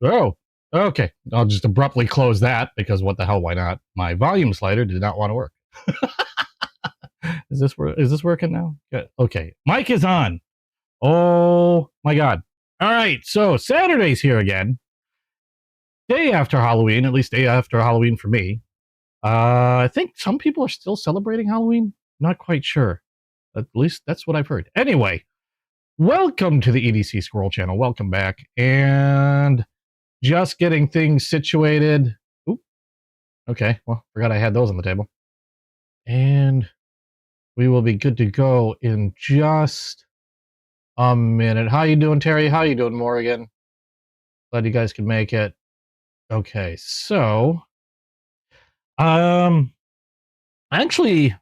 Oh, okay. I'll just abruptly close that because what the hell? Why not? My volume slider did not want to work. Is this working now? Good. Okay. Mic is on. Oh my God. All right. So Saturday's here again. Day after Halloween, at least day after Halloween for me. I think some people are still celebrating Halloween. Not quite sure. At least that's what I've heard. Anyway, welcome to the EDC Squirrel channel. Welcome back. And just getting things situated. Oop. Okay. Well, forgot I had those on the table. And we will be good to go in just a minute. How you doing, Terry? How you doing, Morgan? Glad you guys could make it. Okay, so I actually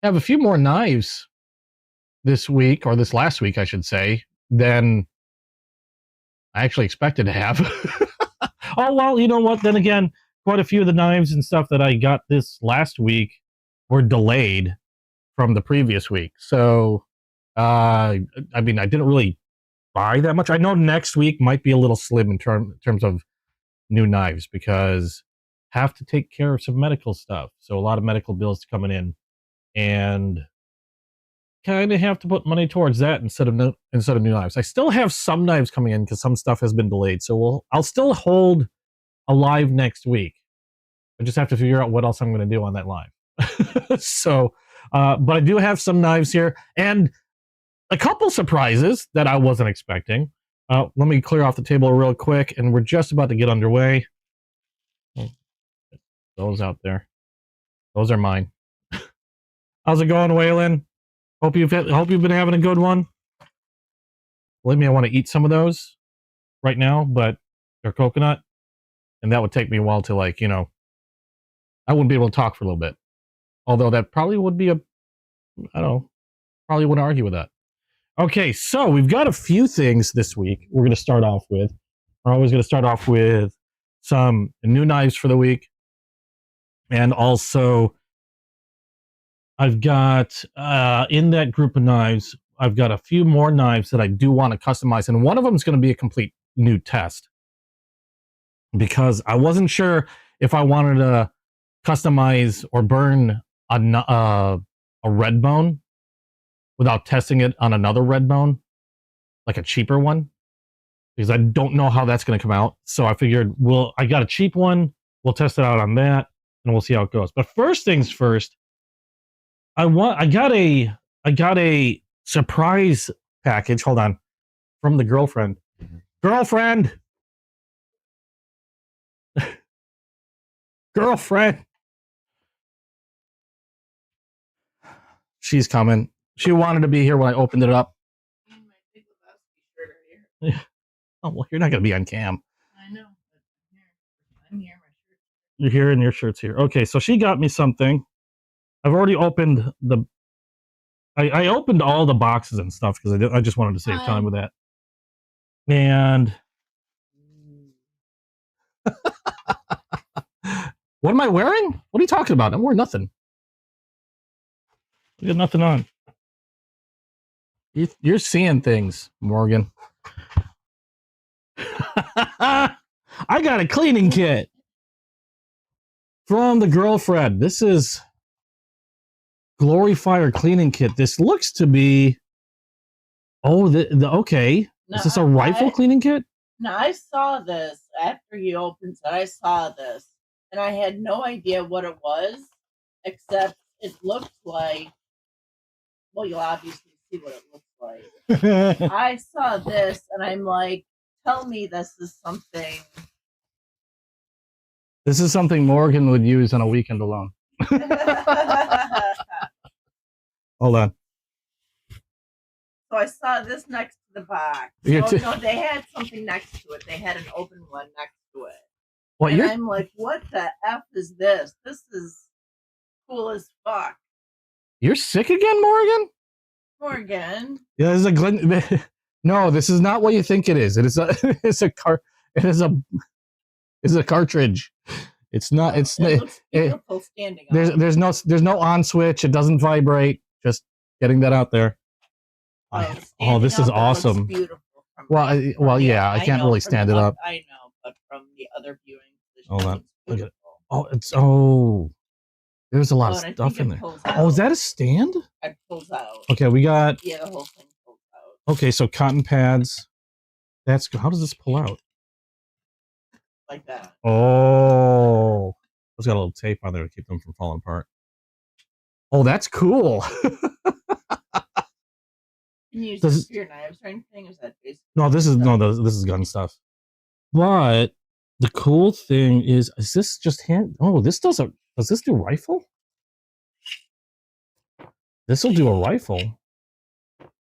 have a few more knives this week, or this last week, I should say, than I actually expected to have. Oh, well, you know what? Then again, quite a few of the knives and stuff that I got this last week were delayed from the previous week. So, I mean, I didn't really buy that much. I know next week might be a little slim in terms of new knives because have to take care of some medical stuff. So a lot of medical bills coming in, and kind of have to put money towards that instead of new knives. I still have some knives coming in because some stuff has been delayed. So I'll still hold a live next week. I just have to figure out what else I'm going to do on that live. So, but I do have some knives here and a couple surprises that I wasn't expecting. Let me clear off the table real quick, and we're just about to get underway. Those out there, those are mine. How's it going, Waylon? Hope you've been having a good one. Believe me, I want to eat some of those right now, but they're coconut, and that would take me a while to, like, you know, I wouldn't be able to talk for a little bit. Although that probably would be I don't know, probably wouldn't argue with that. Okay, so we've got a few things this week we're going to start off with. We're always going to start off with some new knives for the week. And also, I've got, in that group of knives, I've got a few more knives that I do want to customize. And one of them is going to be a complete new test. Because I wasn't sure if I wanted to customize or burn a red bone without testing it on another red bone, like a cheaper one, because I don't know how that's going to come out. So I figured, I got a cheap one. We'll test it out on that, and we'll see how it goes. But first things first, I got a surprise package. Hold on, from the girlfriend. Girlfriend. Girlfriend. She's coming. She wanted to be here when I opened it up. Oh, well, you're not going to be on cam. I know. I'm here. My shirt. You're here and your shirt's here. Okay, so she got me something. I've already opened I opened all the boxes and stuff because I just wanted to save time with that. And what am I wearing? What are you talking about? I'm wearing nothing. I got nothing on. You're seeing things, Morgan. I got a cleaning kit from the girlfriend. This is Glory Fire cleaning kit. This looks to be, okay. No, is this a rifle cleaning kit? No, I saw this after you opened it. I saw this, and I had no idea what it was, except it looked like, well, you'll obviously see what it looks like. I saw this, and I'm like, tell me this is something. This is something Morgan would use on a weekend alone. Hold on. So I saw this next to the box. No, they had something next to it. They had an open one next to it. What, and I'm like, what the F is this? This is cool as fuck. You're sick again, Morgan? Morgan. Yeah, this is a no, this is not what you think it is. It is a cartridge. It's not. It's beautiful standing. There's no on switch. It doesn't vibrate. Just getting that out there. Oh, this is awesome. Beautiful. Well, yeah, I can't really stand it up. I know, but the other viewings. Hold on. Look at it. Beautiful. Oh, there's a lot of and I stuff think in it there. pulls Oh, is out. that a stand? It pulls out. Okay, we got. Yeah, the whole thing pulls out. Okay, so cotton pads. That's how does this pull out? Like that. Oh, it's got a little tape on there to keep them from falling apart. Oh, that's cool. Can you use this for your knives or anything? Or is that basically no, this is gun stuff. But the cool thing is this just hand? Oh, does this do rifle? This will do a rifle.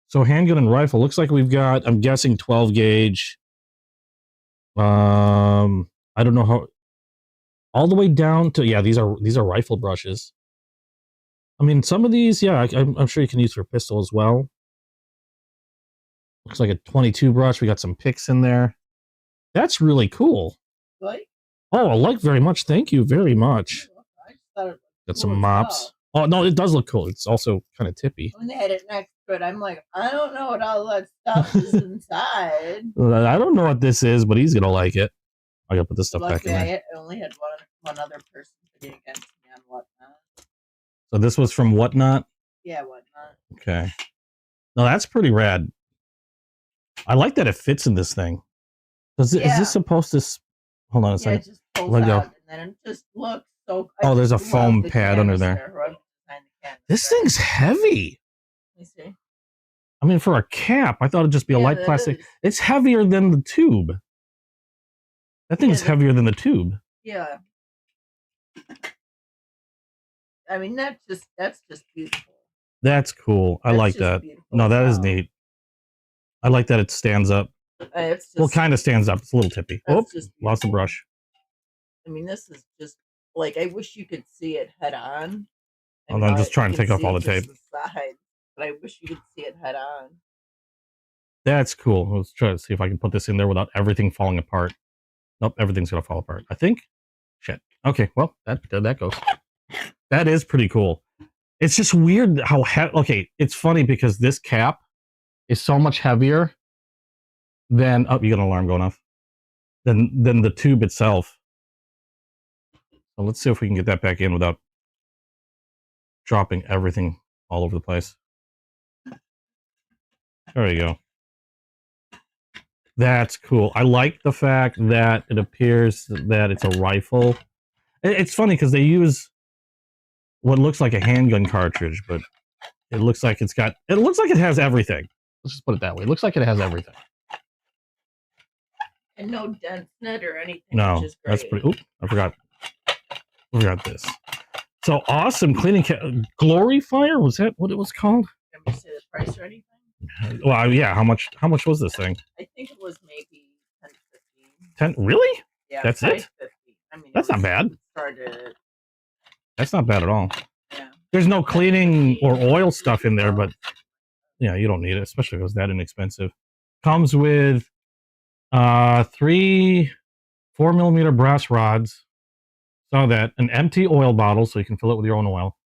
So handgun and rifle. Looks like we've got, I'm guessing 12 gauge. I don't know how. All the way down to, yeah, these are rifle brushes. I mean, some of these, yeah, I'm sure you can use for pistol as well. Looks like a 22 brush. We got some picks in there. That's really cool. Like? Oh, I like very much. Thank you very much. I just thought it Got some mops. Oh, no, it does look cool. It's also kind of tippy. When they had it next to it, I'm like, I don't know what all that stuff is inside. I don't know what this is, but he's going to like it. I got to put this stuff back in there. I only had one other person bidding against me on Whatnot. So this was from Whatnot? Yeah, Whatnot. Okay. No, that's pretty rad. I like that it fits in this thing. Is this supposed to... Hold on a second. It just pulls out, and then it just looks so... Oh, there's a foam pad under there. This thing's heavy. Let me see. I mean, for a cap, I thought it'd just be a light plastic. It's heavier than the tube. That thing's heavier than the tube. Yeah. I mean, that's just beautiful. That's cool. I like that. No, that is neat. I like that it stands up. Well, kind of stands up. It's a little tippy. Oh, lost the brush. I mean, this is just like, I wish you could see it head on. I'm just trying to take off all the tape. But I wish you could see it head on. That's cool. Let's try to see if I can put this in there without everything falling apart. Nope, everything's gonna fall apart, I think. Shit. Okay, well, that goes. That is pretty cool. It's just weird how okay, it's funny because this cap is so much heavier than... Oh, you got an alarm going off. Than the tube itself. So let's see if we can get that back in without dropping everything all over the place. There you go. That's cool. I like the fact that it appears that it's a rifle. It's funny because they use what looks like a handgun cartridge, but it looks like it has everything. Let's just put it that way. It looks like it has everything. And no dents in it or anything. No, that's pretty... Oop, I forgot this. So awesome cleaning Glory Fire? Was that what it was called? Can you say the price or anything? Well, yeah. How much was this thing? I think it was maybe 10 to 15. 10? Really? Yeah. That's it? 50. I mean, that's not bad. Started. That's not bad at all. Yeah. There's no cleaning or oil stuff in there, but yeah, you don't need it, especially if it was that inexpensive. Comes with 3 4mm brass rods. Saw that. An empty oil bottle, so you can fill it with your own oil.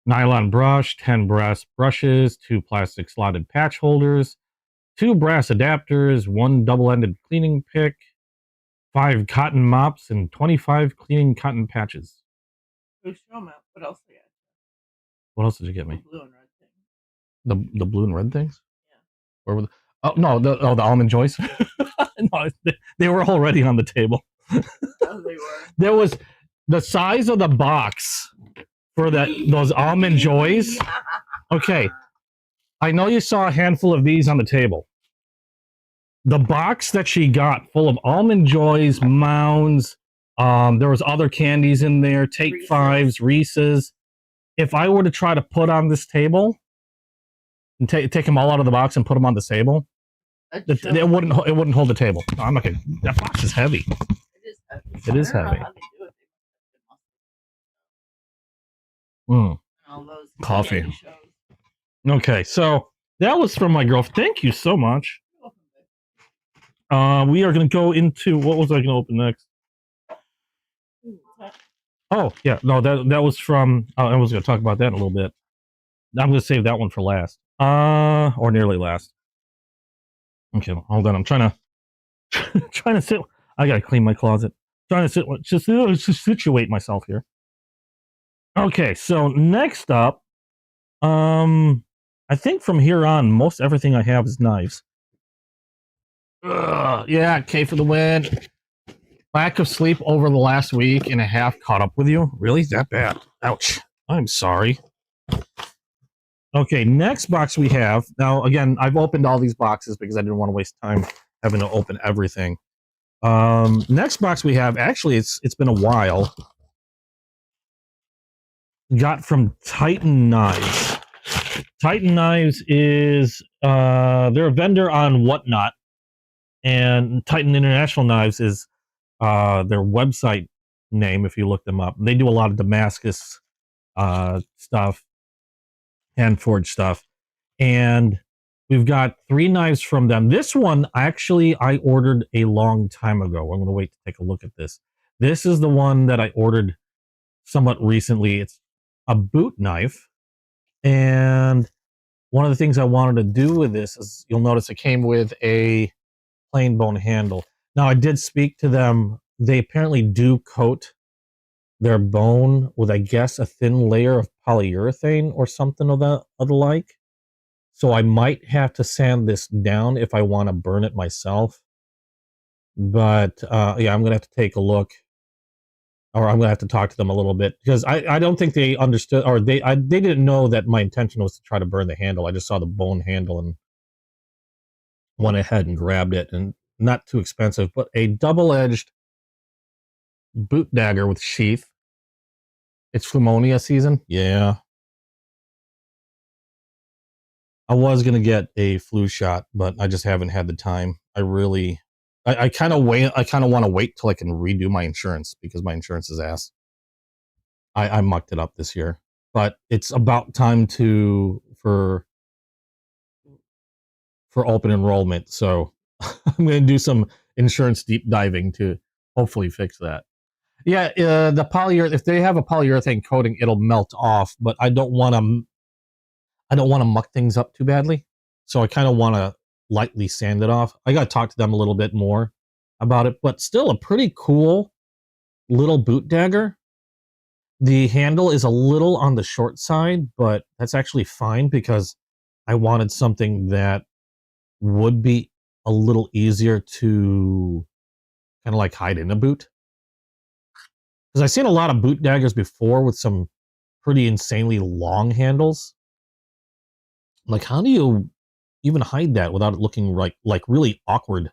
Nylon brush, 10 brass brushes, 2 plastic slotted patch holders, 2 brass adapters, 1 double-ended cleaning pick, 5 cotton mops, and 25 cleaning cotton patches. What else did you get? What else did you get me? The blue and red things. The blue and red things? Yeah. Where were oh no, the almond joys. No, they were already on the table. Oh, they were. There was the size of the box for those almond joys. Okay, I know you saw a handful of these on the table. The box that she got full of almond joys, mounds. There was other candies in there. Take Reese's. Fives, Reese's. If I were to try to put on this table and take them all out of the box and put them on the table, it wouldn't hold the table. No, I'm not kidding. That box is heavy. It is heavy. It is heavy. All those coffee. Okay, so that was from my girlfriend. Thank you so much. We are going to go into... What was I going to open next? Oh, yeah. No, that was from... I was going to talk about that in a little bit. I'm going to save that one for last. Or nearly last. Okay, hold on. I'm trying to sit... I gotta clean my closet. Trying to just situate myself here. Okay, so next up, I think from here on, most everything I have is knives. Yeah, K for the win. Lack of sleep over the last week and a half caught up with you. Really? That bad? Ouch. I'm sorry. Okay, next box we have. Now, again, I've opened all these boxes because I didn't want to waste time having to open everything. Next box we have, actually, it's been a while. Got from Titan Knives. Titan Knives is, they're a vendor on Whatnot. And Titan International Knives is their website name if you look them up. They do a lot of Damascus stuff, hand forged stuff, and we've got 3 knives from them. This one actually I ordered a long time ago. I'm going to wait to take a look at this. This is the one that I ordered somewhat recently. It's a boot knife, and one of the things I wanted to do with this is, you'll notice it came with a plain bone handle. Now, I did speak to them. They apparently do coat their bone with, I guess, a thin layer of polyurethane or something of the like. So I might have to sand this down if I want to burn it myself. But yeah, I'm going to have to take a look, or I'm going to have to talk to them a little bit, because I don't think they understood, or they didn't know that my intention was to try to burn the handle. I just saw the bone handle and went ahead and grabbed it. And not too expensive, but a double-edged boot dagger with sheath. It's Flumonia season. Yeah. I was going to get a flu shot, but I just haven't had the time. I kind of want to wait till I can redo my insurance, because my insurance is ass. I mucked it up this year, but it's about time for open enrollment. So I'm going to do some insurance deep diving to hopefully fix that. Yeah, the polyurethane, if they have a polyurethane coating, it'll melt off, but I don't want to muck things up too badly. So I kind of want to lightly sand it off. I got to talk to them a little bit more about it, but still a pretty cool little boot dagger. The handle is a little on the short side, but that's actually fine, because I wanted something that would be a little easier to kind of like hide in a boot. Because I've seen a lot of boot daggers before with some pretty insanely long handles. Like, how do you even hide that without it looking like really awkward?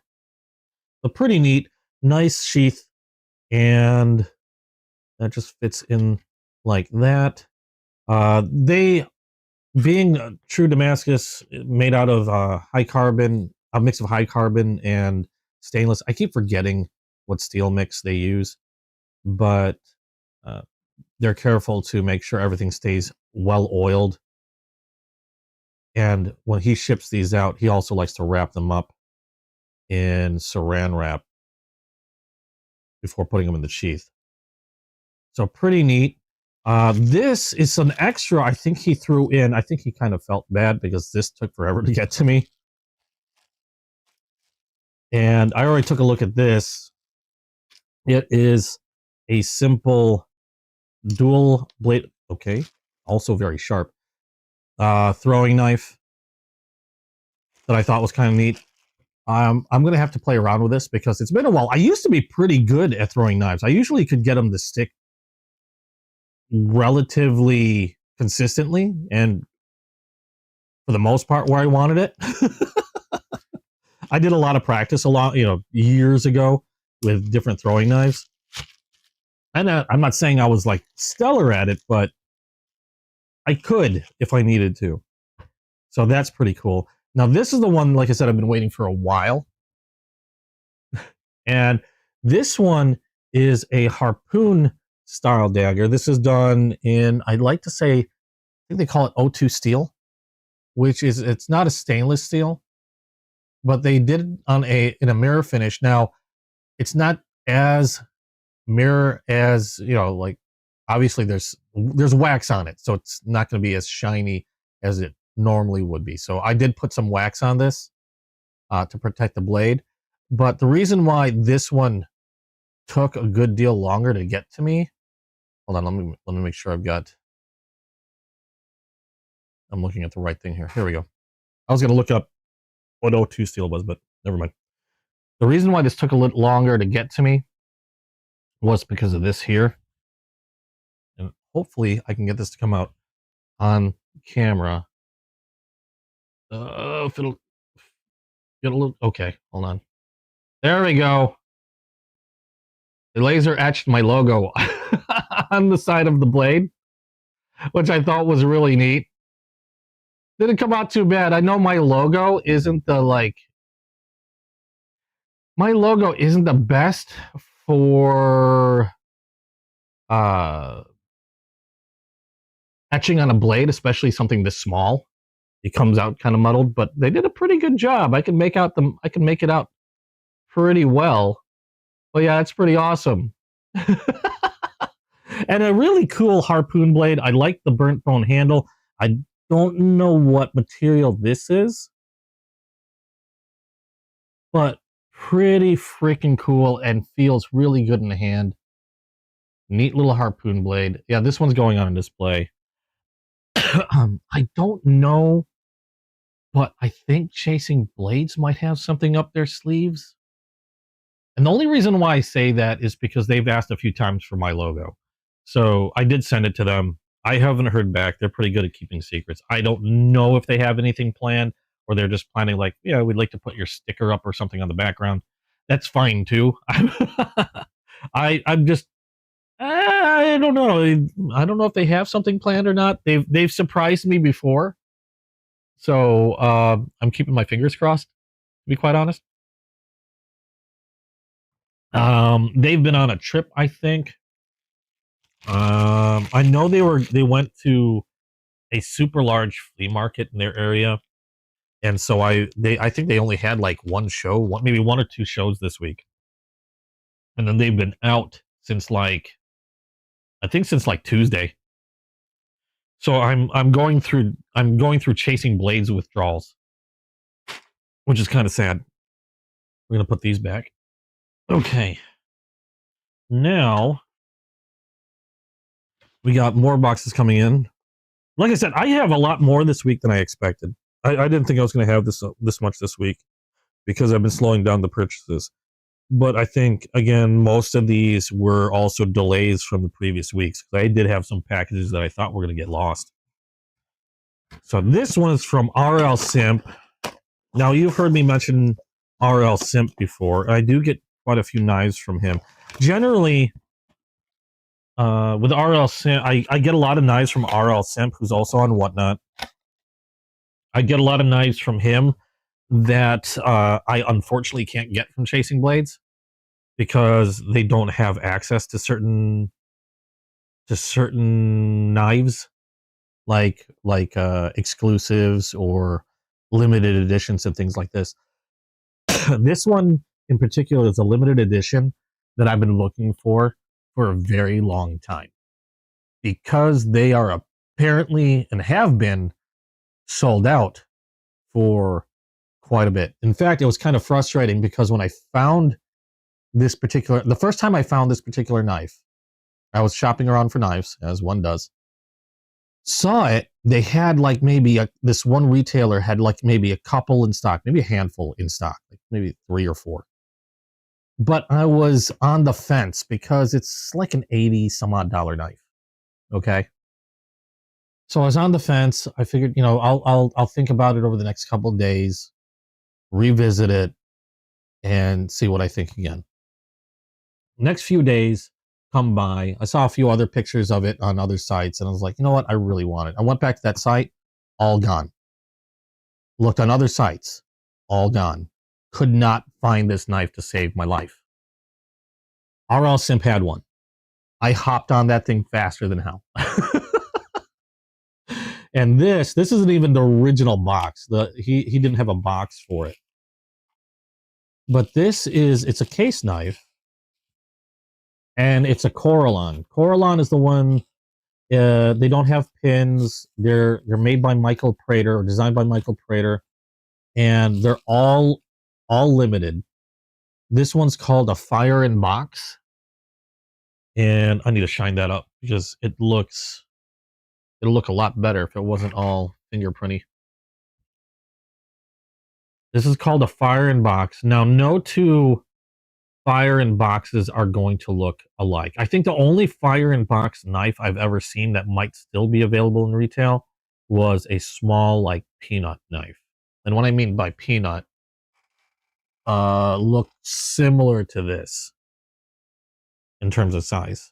But pretty neat, nice sheath, and that just fits in like that. They, being true Damascus, made out of high carbon, a mix of high carbon and stainless. I keep forgetting what steel mix they use, but they're careful to make sure everything stays well oiled. And when he ships these out, he also likes to wrap them up in saran wrap before putting them in the sheath. So pretty neat. This is an extra I think he threw in. I think he kind of felt bad because this took forever to get to me. And I already took a look at this. It is a simple dual blade. Okay. Also very sharp. Throwing knife that I thought was kind of neat. I'm going to have to play around with this because it's been a while. I used to be pretty good at throwing knives. I usually could get them to stick relatively consistently and for the most part where I wanted it. I did a lot of practice years ago with different throwing knives. And I'm not saying I was like stellar at it, but I could if I needed to. So that's pretty cool. Now, this is the one, like I said, I've been waiting for a while. And this one is a harpoon style dagger. This is done in, I'd like to say, I think they call it O2 steel, which is, it's not a stainless steel, but they did it in a mirror finish. Now, it's not as mirror as, like, obviously there's wax on it, so it's not going to be as shiny as it normally would be. So I did put some wax on this to protect the blade. But the reason why this one took a good deal longer to get to me. Hold on, let me make sure I'm looking at the right thing here. Here we go. I was gonna look up what O2 steel was, but never mind. The reason why this took a little longer to get to me was because of this here. And hopefully I can get this to come out on camera. If it'll get a little, okay, hold on. There we go. The laser etched my logo on the side of the blade, which I thought was really neat. Didn't come out too bad. I know my logo isn't the best for etching on a blade, especially something this small. It comes out kind of muddled, but they did a pretty good job. I can make it out pretty well. But yeah, it's pretty awesome. And a really cool harpoon blade. I like the burnt bone handle. I don't know what material this is, but pretty freaking cool and feels really good in the hand. Neat little harpoon blade. Yeah, this one's going on display. I don't know, but I think Chasing Blades might have something up their sleeves. And the only reason why I say that is because they've asked a few times for my logo. So I did send it to them. I haven't heard back. They're pretty good at keeping secrets. I don't know if they have anything planned or they're just planning like, yeah, we'd like to put your sticker up or something on the background. That's fine too. I'm just, I don't know. I don't know if they have something planned or not. They've surprised me before. So I'm keeping my fingers crossed, to be quite honest. They've been on a trip, I think. I know they went to a super large flea market in their area, and so I think they only had like one show, maybe one or two shows this week, and then they've been out since since Tuesday. So I'm going through Chasing Blades withdrawals, which is kind of sad. We're gonna put these back. Okay. Now we got more boxes coming in. Like I said, I have a lot more this week than I expected. I didn't think I was going to have this much this week because I've been slowing down the purchases. But I think, again, most of these were also delays from the previous weeks. I did have some packages that I thought were going to get lost. So this one is from RL Simp. Now, you've heard me mention RL Simp before. I do get quite a few knives from him. Generally, with RL Simp, I get a lot of knives from RL Simp, who's also on Whatnot. I get a lot of knives from him that I unfortunately can't get from Chasing Blades because they don't have access to certain knives, like exclusives or limited editions and things like this. This one in particular is a limited edition that I've been looking for a very long time because they are apparently and have been sold out for quite a bit. In fact, it was kind of frustrating because when I found the first time I found this particular knife, I was shopping around for knives, as one does. Saw it, they had like maybe this one retailer had like maybe a couple in stock, maybe a handful in stock, like maybe 3 or 4. But I was on the fence because it's like an $80 some odd knife. Okay. So I was on the fence. I figured, I'll think about it over the next couple of days, revisit it, and see what I think again. Next few days come by. I saw a few other pictures of it on other sites, and I was like, you know what? I really want it. I went back to that site, all gone. Looked on other sites, all gone. Could not find this knife to save my life. RL Simp had one. I hopped on that thing faster than hell. And this isn't even the original box. He didn't have a box for it. But it's a case knife. And it's a Coralon. Coralon is the one, they don't have pins. They're made by Michael Prater, or designed by Michael Prater. And they're all limited. This one's called a Fire in Box. And I need to shine that up because it'll look a lot better if it wasn't all fingerprinty. This is called a fire in box. Now, no two fire in boxes are going to look alike. I think the only fire in box knife I've ever seen that might still be available in retail was a small, like, peanut knife. And what I mean by peanut, looked similar to this in terms of size.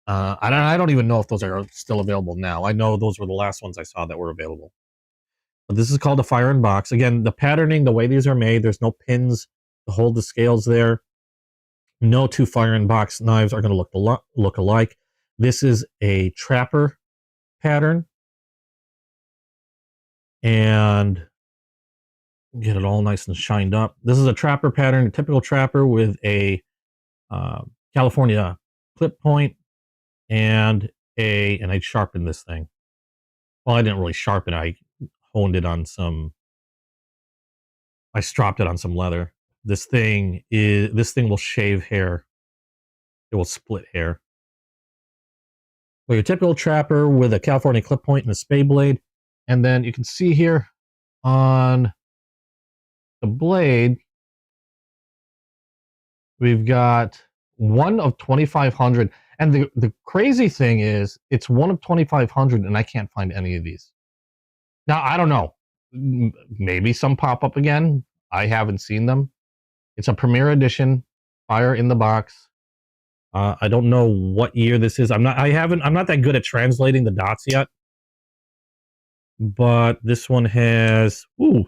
I don't even know if those are still available now. I know those were the last ones I saw that were available. But this is called a fire in box. Again, the patterning, the way these are made, there's no pins to hold the scales there. No two fire in box knives are going to look alike. This is a trapper pattern. And get it all nice and shined up. This is a trapper pattern, a typical trapper with a California clip point and I sharpened this thing. Well, I didn't really sharpen it. I honed it on I stropped it on some leather. This thing will shave hair. It will split hair. Well, your typical trapper with a California clip point and a spade blade. And then you can see here on the blade, we've got one of 2,500. And the crazy thing is, it's one of 2,500, and I can't find any of these. Now, I don't know. Maybe some pop up again. I haven't seen them. It's a Premier Edition, fire in the box. I don't know what year this is. I'm not that good at translating the dots yet. But this one has, I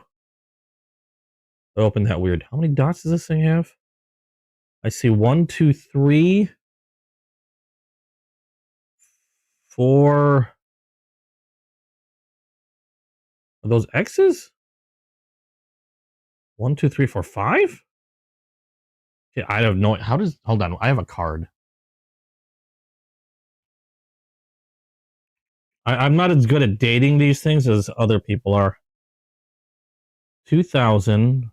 opened that weird. How many dots does this thing have? I see 1, 2, 3, 4. Are those X's? 1, 2, 3, 4, 5? Okay, I don't know. Hold on. I have a card. I'm not as good at dating these things as other people are. 2000.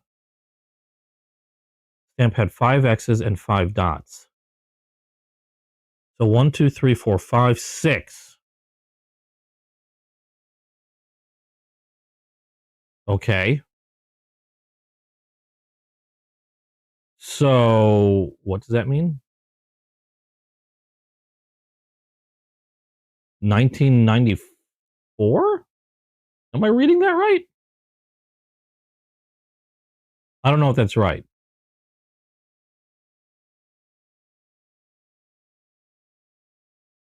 Stamp had 5 X's and 5 dots. So 1, 2, 3, 4, 5, 6. Okay. So what does that mean? 1994? Am I reading that right? I don't know if that's right.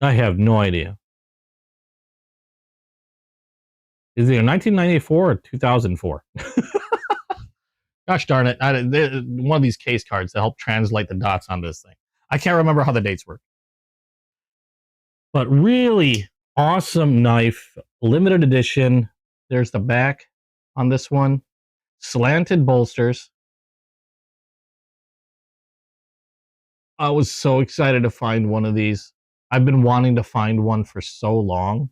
I have no idea. Is it 1994 or 2004? Gosh darn it. One of these case cards to help translate the dots on this thing. I can't remember how the dates work. But really awesome knife. Limited edition. There's the back on this one. Slanted bolsters. I was so excited to find one of these. I've been wanting to find one for so long.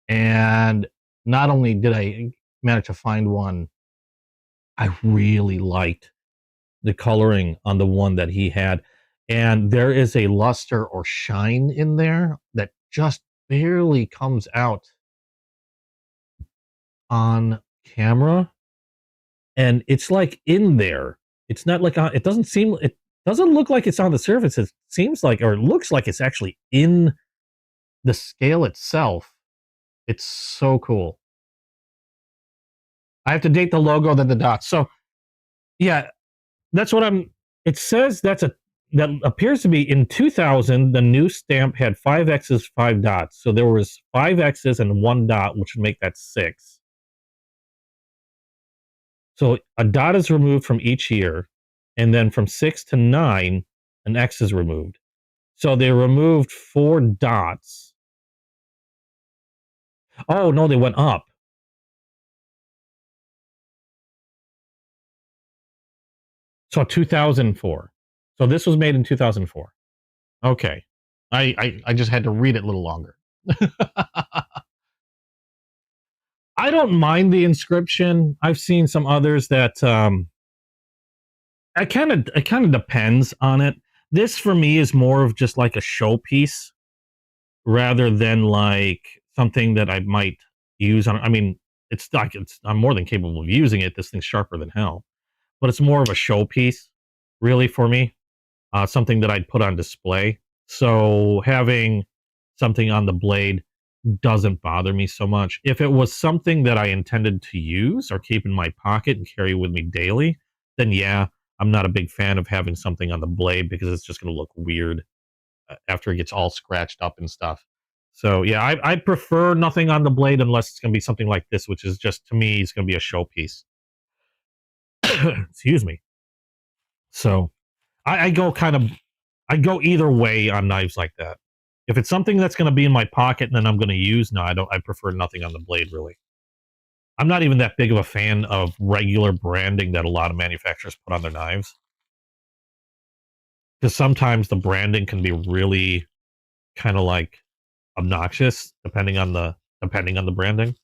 And not only did I manage to find one, I really liked the coloring on the one that he had. And there is a luster or shine in there that just barely comes out on camera. And it's like in there. It's not like, it doesn't look like it's on the surface. It seems like, or it looks like it's actually in the scale itself. It's so cool. I have to date the logo than the dots. So yeah, that's what it says that appears to be in 2000, the new stamp had 5 X's, 5 dots. So there was 5 X's and 1 dot, which would make that 6. So a dot is removed from each year, and then from 6 to 9, an X is removed. So they removed 4 dots. Oh, no, they went up. So 2004. So this was made in 2004. Okay. I just had to read it a little longer. I don't mind the inscription. I've seen some others that it kind of depends on it. this for me is more of just like a showpiece rather than like something that I might use on. I mean, I'm more than capable of using it. This thing's sharper than hell, but it's more of a showpiece, really, for me. Something that I'd put on display. So having something on the blade doesn't bother me so much. If it was something that I intended to use or keep in my pocket and carry with me daily, then yeah, I'm not a big fan of having something on the blade because it's just going to look weird after it gets all scratched up and stuff. So yeah, I prefer nothing on the blade unless it's going to be something like this, which is just, to me, it's going to be a showpiece. Excuse me. So I go I go either way on knives like that. If it's something that's going to be in my pocket and then I'm going to use, no, I prefer nothing on the blade, really. I'm not even that big of a fan of regular branding that a lot of manufacturers put on their knives. Because sometimes the branding can be really kind of like obnoxious depending on the branding.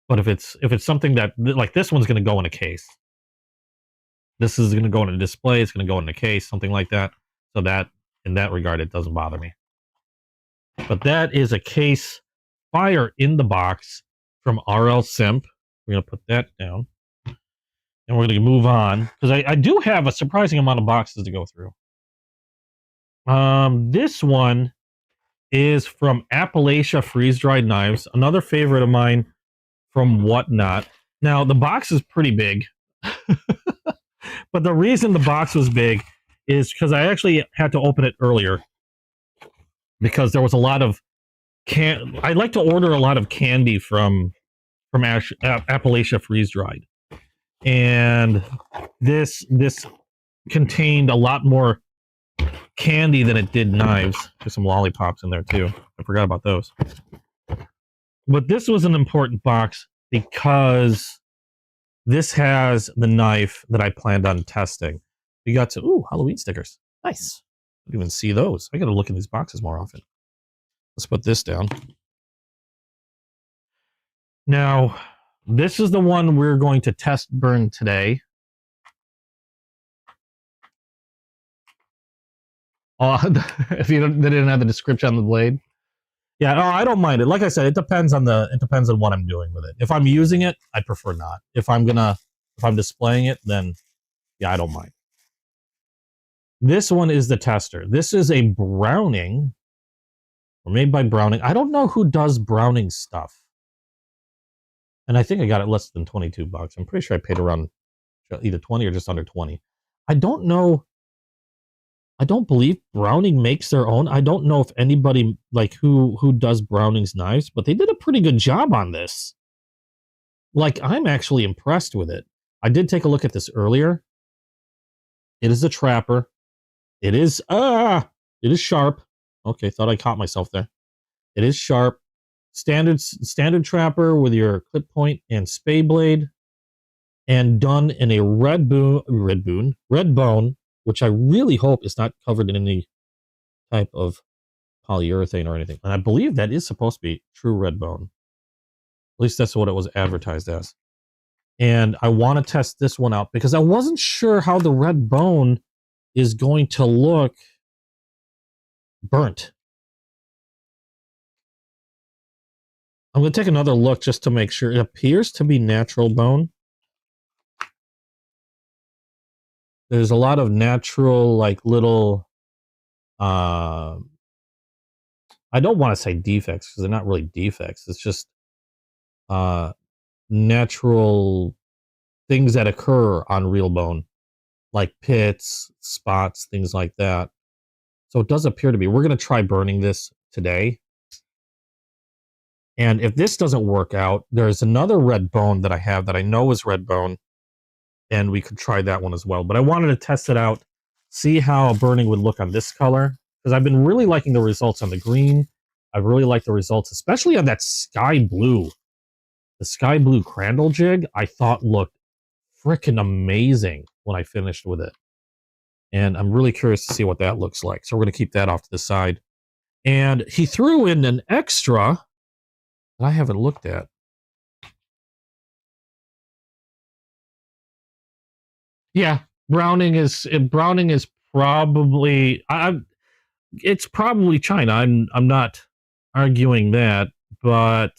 But if it's something that, like, this one's going to go in a case. This is going to go in a display, it's going to go in a case, something like that. So that, in that regard, it doesn't bother me. But that is a case fire in the box from RL Simp. We're going to put that down. And we're going to move on, because I do have a surprising amount of boxes to go through. This one is from Appalachia Freeze-Dried Knives, another favorite of mine from Whatnot. Now, the box is pretty big. But the reason the box was big is because I actually had to open it earlier because there was a lot of I like to order a lot of candy from Appalachia Freeze Dried, and this contained a lot more candy than it did knives. There's some lollipops in there too. I forgot about those. But this was an important box because this has the knife that I planned on testing. We got to Halloween stickers. Nice. I didn't even see those. I got to look in these boxes more often. Let's put this down. Now, this is the one we're going to test burn today. If they didn't have the description on the blade. Yeah, I don't mind it. Like I said, it depends on what I'm doing with it. If I'm using it, I prefer not. If I'm displaying it, then yeah, I don't mind. This one is the tester. This is a Browning, or made by Browning. I don't know who does Browning stuff. And I think I got it less than $22. I'm pretty sure I paid around either 20 or just under 20. I don't know. I don't believe Browning makes their own. I don't know if anybody like who does Browning's knives, but they did a pretty good job on this. Like, I'm actually impressed with it. I did take a look at this earlier. It is a trapper. It is sharp. Okay, thought I caught myself there. It is sharp. Standard trapper with your clip point and spay blade, and done in a red bone, which I really hope is not covered in any type of polyurethane or anything. And I believe that is supposed to be true red bone. At least that's what it was advertised as. And I want to test this one out because I wasn't sure how the red bone is going to look burnt. I'm going to take another look just to make sure. It appears to be natural bone. There's a lot of natural, like, little, I don't want to say defects because they're not really defects. It's just natural things that occur on real bone, like pits, spots, things like that. So it does appear to be. We're going to try burning this today. And if this doesn't work out, there's another red bone that I have that I know is red bone, and we could try that one as well. But I wanted to test it out, see how burning would look on this color, because I've been really liking the results on the green. I really like the results, especially on that sky blue. The sky blue crandall jig, I thought looked freaking amazing when I finished with it. And I'm really curious to see what that looks like. So we're going to keep that off to the side. And he threw in an extra that I haven't looked at. Yeah, Browning is probably it's probably China. I'm not arguing that, but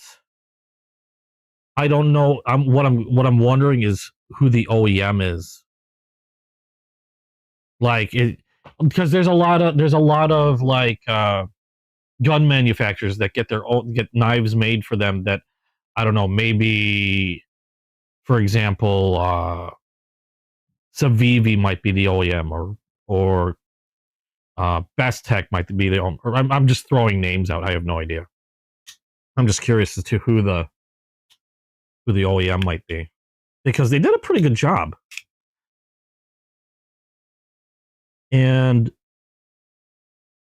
I don't know. What I'm wondering is who the OEM is. Like it, because there's a lot of like gun manufacturers that get knives made for them that I don't know, maybe for example Civivi might be the OEM or Best Tech might be the OEM. I'm just throwing names out. I have no idea. I'm just curious as to who the OEM might be because they did a pretty good job. And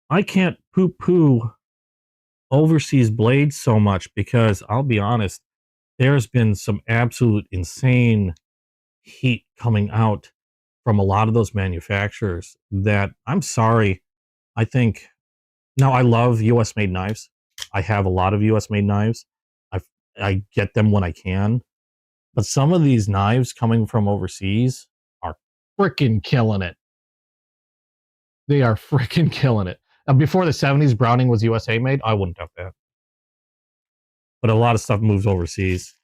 I can't poo-poo overseas blades so much because I'll be honest, there's been some absolute insane heat coming out from a lot of those manufacturers that I'm sorry. I think now I love US made knives. I have a lot of US made knives. I get them when I can. But some of these knives coming from overseas are freaking killing it. They are freaking killing it. Before the 70s, Browning was USA made. I wouldn't have that. But a lot of stuff moves overseas.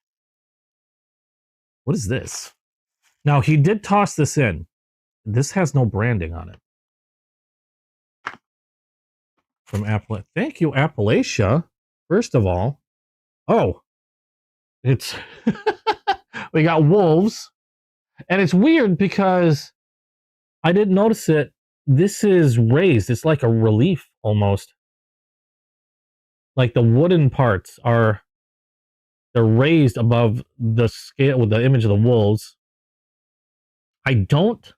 What is this? Now, he did toss this in. This has no branding on it. From Appalachia. Thank you, Appalachia. First of all. Oh. It's... we got wolves. And it's weird because I didn't notice it. This is raised. It's like a relief almost. Like the wooden parts they're raised above the scale with the image of the wolves. I don't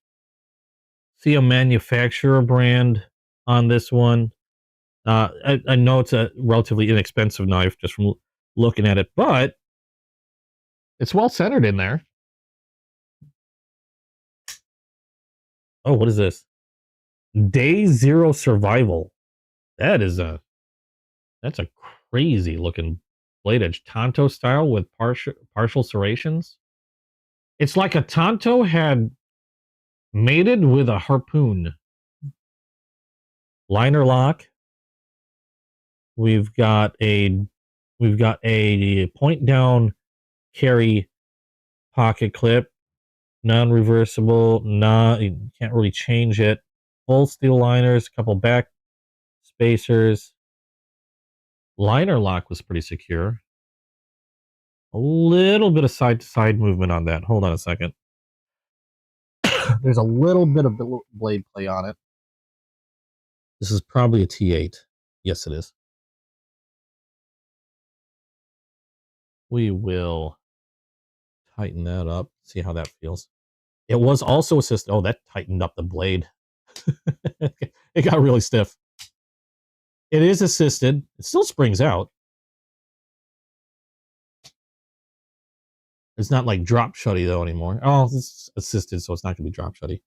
see a manufacturer brand on this one. I know it's a relatively inexpensive knife just from looking at it, but it's well centered in there. Oh, what is this? Day Zero Survival. That's a crazy looking blade edge. Tonto style with partial serrations. It's like a Tonto had mated with a harpoon. Liner lock. We've got a point down carry pocket clip. Non-reversible. You can't really change it. Full steel liners, a couple back spacers. Liner lock was pretty secure. A little bit of side-to-side movement on that. Hold on a second. There's a little bit of blade play on it. This is probably a T8. Yes, it is. We will tighten that up. See how that feels. It was also assisted. Oh, that tightened up the blade. It got really stiff. It is assisted. It still springs out. It's not like drop shutty though anymore. Oh, it's assisted, so it's not going to be drop shutty.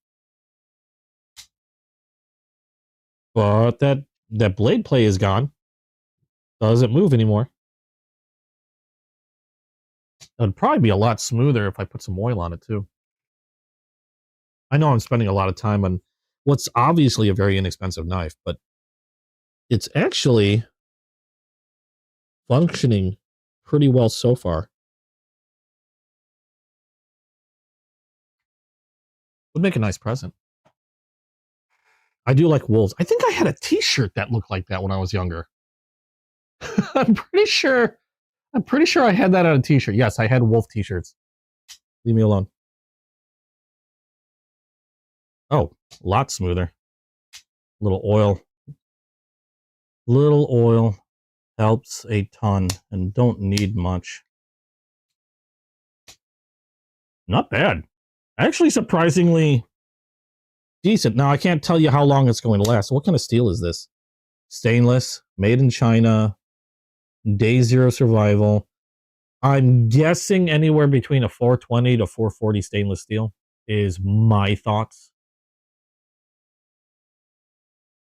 But that blade play is gone. Doesn't move anymore. It would probably be a lot smoother if I put some oil on it too. I know I'm spending a lot of time on what's obviously a very inexpensive knife, but it's actually functioning pretty well so far. Would make a nice present. I do like wolves. I think I had a t-shirt that looked like that when I was younger. I'm pretty sure I had that on a t-shirt. Yes, I had wolf t-shirts. Leave me alone. Oh, a lot smoother. Little oil helps a ton and don't need much. Not bad. Actually surprisingly decent. Now I can't tell you how long it's going to last. What kind of steel is this? Stainless, made in China, Day Zero Survival. I'm guessing anywhere between a 420 to 440 stainless steel is my thoughts.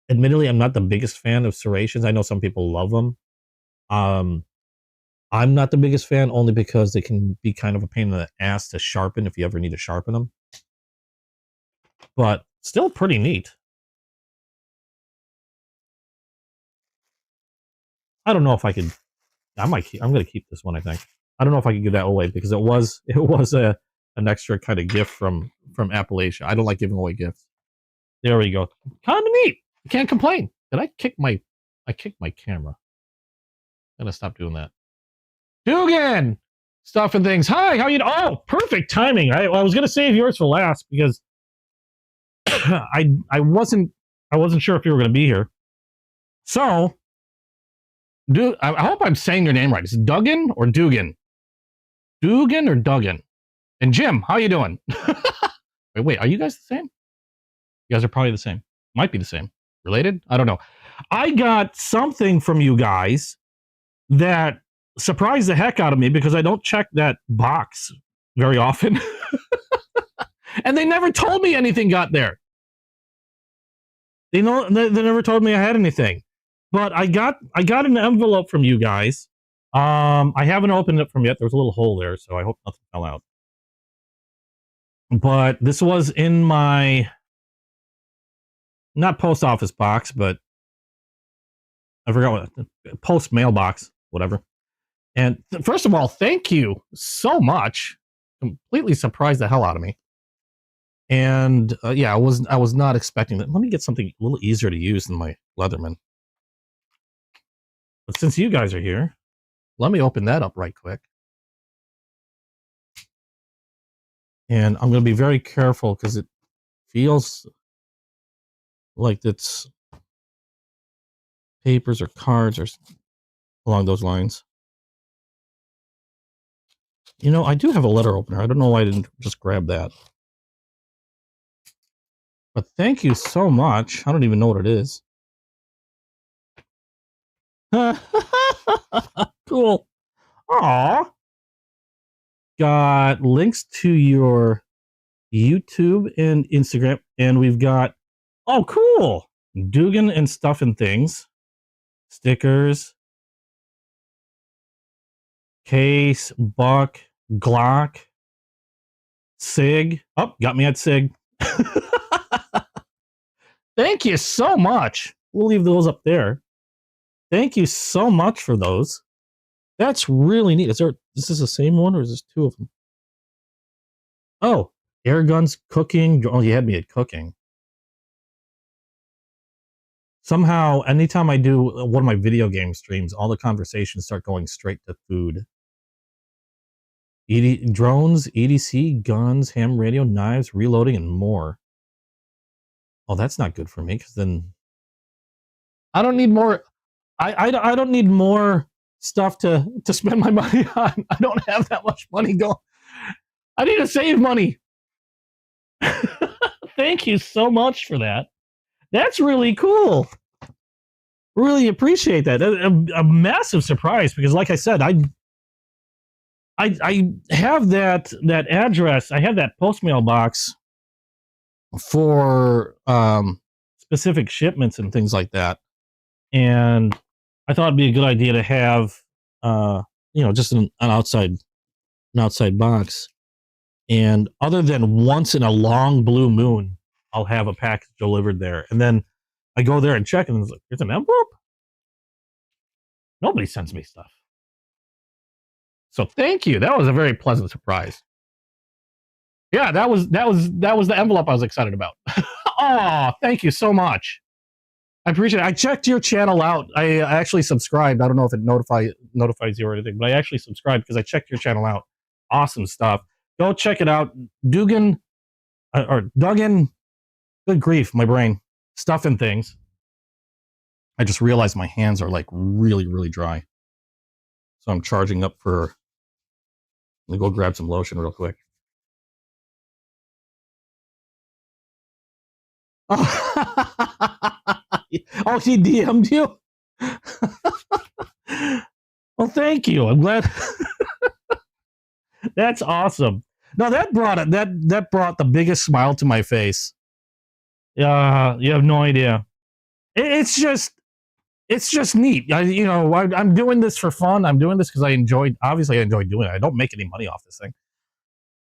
Admittedly, I'm not the biggest fan of serrations. I know some people love them. I'm not the biggest fan only because they can be kind of a pain in the ass to sharpen if you ever need to sharpen them. But still pretty neat. I don't know if I could. I'm going to keep this one. I think. I don't know if I can give that away because it was an extra kind of gift from Appalachia. I don't like giving away gifts. There we go. Kind of neat. I can't complain. Did I kick my camera? I'm gonna stop doing that. Dugan! Stuff and things. Hi, how you doing? Oh, perfect timing. I was gonna save yours for last because I wasn't sure if you were gonna be here. So I hope I'm saying your name right. Is it Duggan or Dugan? Dugan or Duggan? And Jim, how you doing? wait, are you guys the same? You guys are probably the same. Might be the same. Related? I don't know. I got something from you guys that surprised the heck out of me because I don't check that box very often. And they never told me anything got there. They never told me I had anything. But I got an envelope from you guys. I haven't opened it from yet. There was a little hole there, so I hope nothing fell out. But this was in my not post office box, but I forgot what post mailbox, whatever. And first of all, thank you so much. Completely surprised the hell out of me. And yeah, I was not expecting that. Let me get something a little easier to use than my Leatherman. But since you guys are here, let me open that up right quick. And I'm going to be very careful because it feels like it's papers or cards or along those lines. You know, I do have a letter opener. I don't know why I didn't just grab that. But thank you so much. I don't even know what it is. Cool. Aw. Got links to your YouTube and Instagram. And we've got, oh, cool. Dugan and Stuff and Things. Stickers. Case, Buck, Glock, Sig. Oh, got me at Sig. Thank you so much. We'll leave those up there. Thank you so much for those. That's really neat. Is this the same one or is this two of them? Oh, air guns, cooking. Oh, you had me at cooking. Somehow, anytime I do one of my video game streams, all the conversations start going straight to food. Drones, EDC, guns, ham radio, knives, reloading, and more. Oh, that's not good for me because then I don't need more. I don't need more stuff to spend my money on. I don't have that much money going. I need to save money. Thank you so much for that. That's really cool. Really appreciate that. A massive surprise because, like I said, I have that address. I have that postmail box for specific shipments and things like that. And I thought it'd be a good idea to have, just an outside box. And other than once in a long blue moon, I'll have a package delivered there. And then I go there and check, and it's like, there's an envelope. Nobody sends me stuff. So thank you. That was a very pleasant surprise. Yeah, that was the envelope I was excited about. Oh, thank you so much. I appreciate it. I checked your channel out. I actually subscribed. I don't know if it notifies you or anything, but I actually subscribed because I checked your channel out. Awesome stuff. Go check it out. Duggan. Good grief, my brain. Stuff and Things. I just realized my hands are like really, really dry. So I'm charging up for. Let me go grab some lotion real quick. Oh, he DM'd you? Well, thank you. I'm glad. That's awesome. No, that brought the biggest smile to my face. You have no idea. It's just neat. I'm doing this for fun. I'm doing this because I enjoy doing it. I don't make any money off this thing.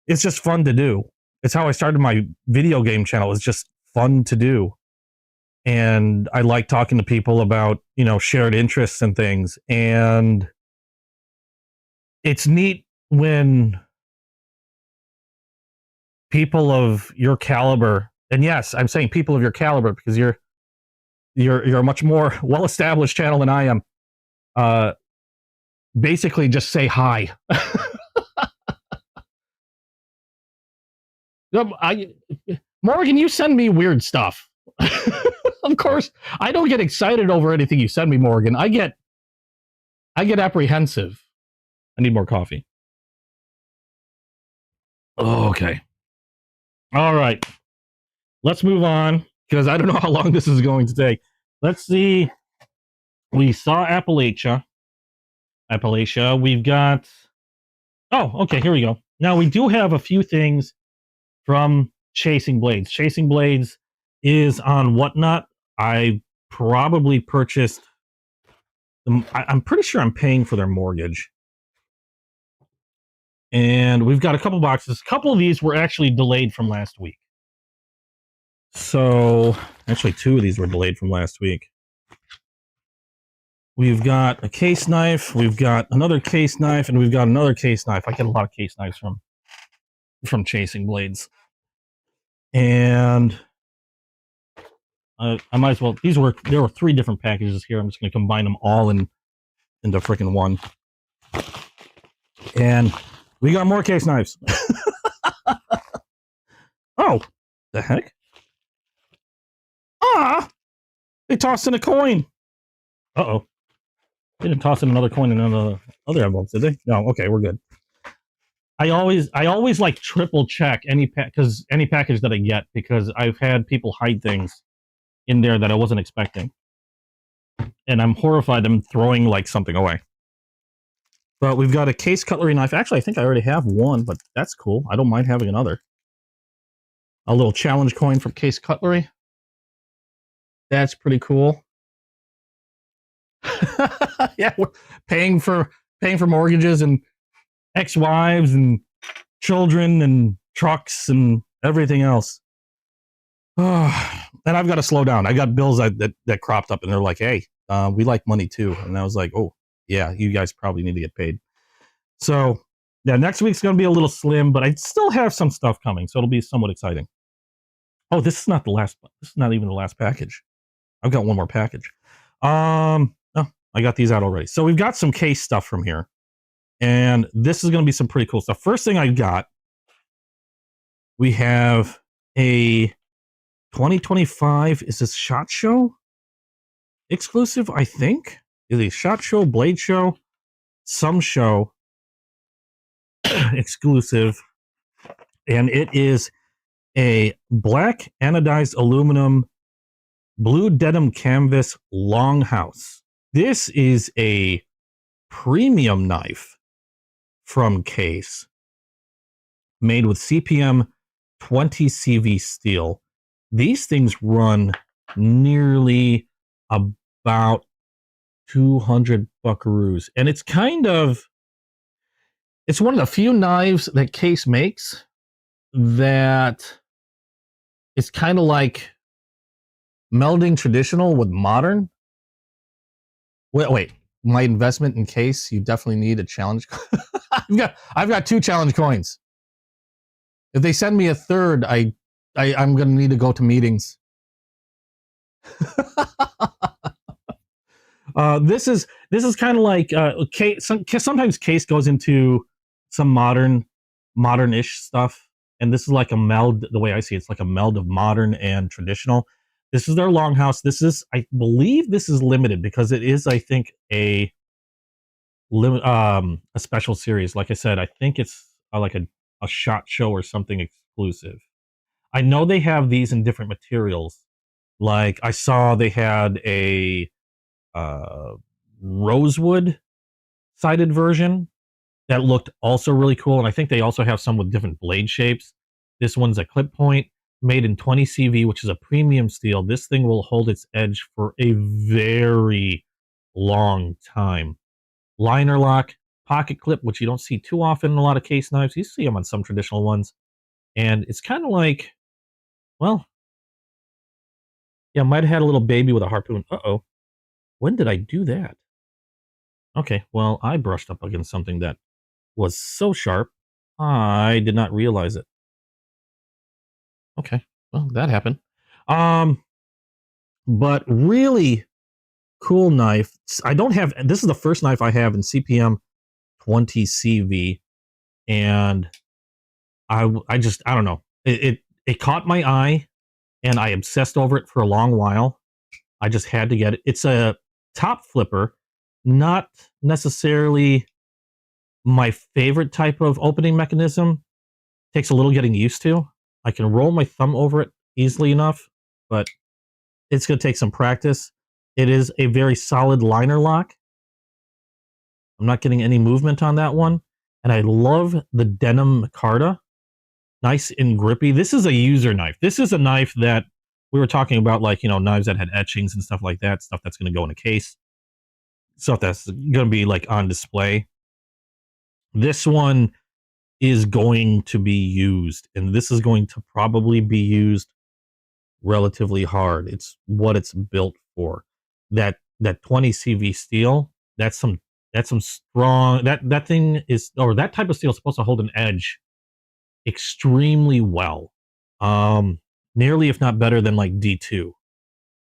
It's just fun to do. It's how I started my video game channel. It's just fun to do. and I like talking to people about, shared interests and things. And it's neat when people of your caliber, and yes, I'm saying people of your caliber because you're a much more well-established channel than I am, basically just say hi. Morgan, you send me weird stuff. Of course, I don't get excited over anything you send me, Morgan. I get apprehensive. I need more coffee. Okay. All right. Let's move on because I don't know how long this is going to take. Let's see. We saw Appalachia. We've got. Oh, okay. Here we go. Now we do have a few things from Chasing Blades. Chasing Blades is on Whatnot. I probably purchased them. I'm pretty sure I'm paying for their mortgage. And we've got a couple boxes. A couple of these were actually delayed from last week. So, actually, 2 of these were delayed from last week. We've got a case knife, we've got another case knife, and we've got another case knife. I get a lot of case knives from Chasing Blades. And I might as well, there were 3 different packages here. I'm just going to combine them all into freaking one. And we got more case knives. Oh, the heck? Ah! They tossed in a coin. Uh-oh. They didn't toss in another coin in other envelopes, did they? No, okay, we're good. I always like triple check any package that I get because I've had people hide things in there that I wasn't expecting. And I'm horrified them throwing like something away. But we've got a case cutlery knife. Actually, I think I already have one, but that's cool. I don't mind having another. A little challenge coin for case cutlery. That's pretty cool. Yeah, we're paying for mortgages and ex-wives and children and trucks and everything else. And I've got to slow down. I got bills that cropped up, and they're like, "Hey, we like money too." And I was like, "Oh, yeah, you guys probably need to get paid." So, yeah, next week's going to be a little slim, but I still have some stuff coming, so it'll be somewhat exciting. Oh, this is not the last. This is not even the last package. I've got one more package. Oh, I got these out already. So we've got some case stuff from here, and this is going to be some pretty cool stuff. First thing I got, we have a 2025. Is this SHOT Show exclusive? I think is a SHOT Show, Blade Show, some show exclusive, and it is a black anodized aluminum blue denim canvas longhouse. This is a premium knife from Case, made with CPM 20 CV steel. These things run nearly about 200 buckaroos, and it's one of the few knives that Case makes that it's kind of like melding traditional with modern. Wait, my investment in Case, you definitely need a challenge. I've got 2 challenge coins. If they send me a third, I'm gonna need to go to meetings. This is kind of like Case. Sometimes Case goes into some modern-ish stuff, and this is like a meld. The way I see it, it's like a meld of modern and traditional. This is their longhouse. I believe this is limited because it is, I think, a special series. Like I said, I think it's like a SHOT Show or something exclusive. I know they have these in different materials. Like I saw they had a rosewood sided version that looked also really cool, and I think they also have some with different blade shapes. This one's a clip point, made in 20 CV, which is a premium steel. This thing will hold its edge for a very long time. Liner lock, pocket clip, which you don't see too often in a lot of Case knives. You see them on some traditional ones. And it's kind of like, well, Yeah, might have had a little baby with a harpoon. Uh-oh. When did I do that? Okay, well, I brushed up against something that was so sharp, I did not realize it. Okay, well, that happened. Um, but really cool knife. I don't have, this is the first knife I have in CPM 20 CV, and I don't know. It caught my eye, and I obsessed over it for a long while. I just had to get it. It's a top flipper, not necessarily my favorite type of opening mechanism. Takes a little getting used to. I can roll my thumb over it easily enough, but it's going to take some practice. It is a very solid liner lock. I'm not getting any movement on that one. And I love the denim micarta. Nice and grippy. This is a user knife. This is a knife that we were talking about, like, knives that had etchings and stuff like that, stuff that's going to go in a case, stuff that's going to be like on display. This one is going to be used, and this is going to probably be used relatively hard. It's what it's built for. That 20 CV steel, that's some strong, that thing is, or that type of steel is supposed to hold an edge extremely well. Nearly if not better than like D2.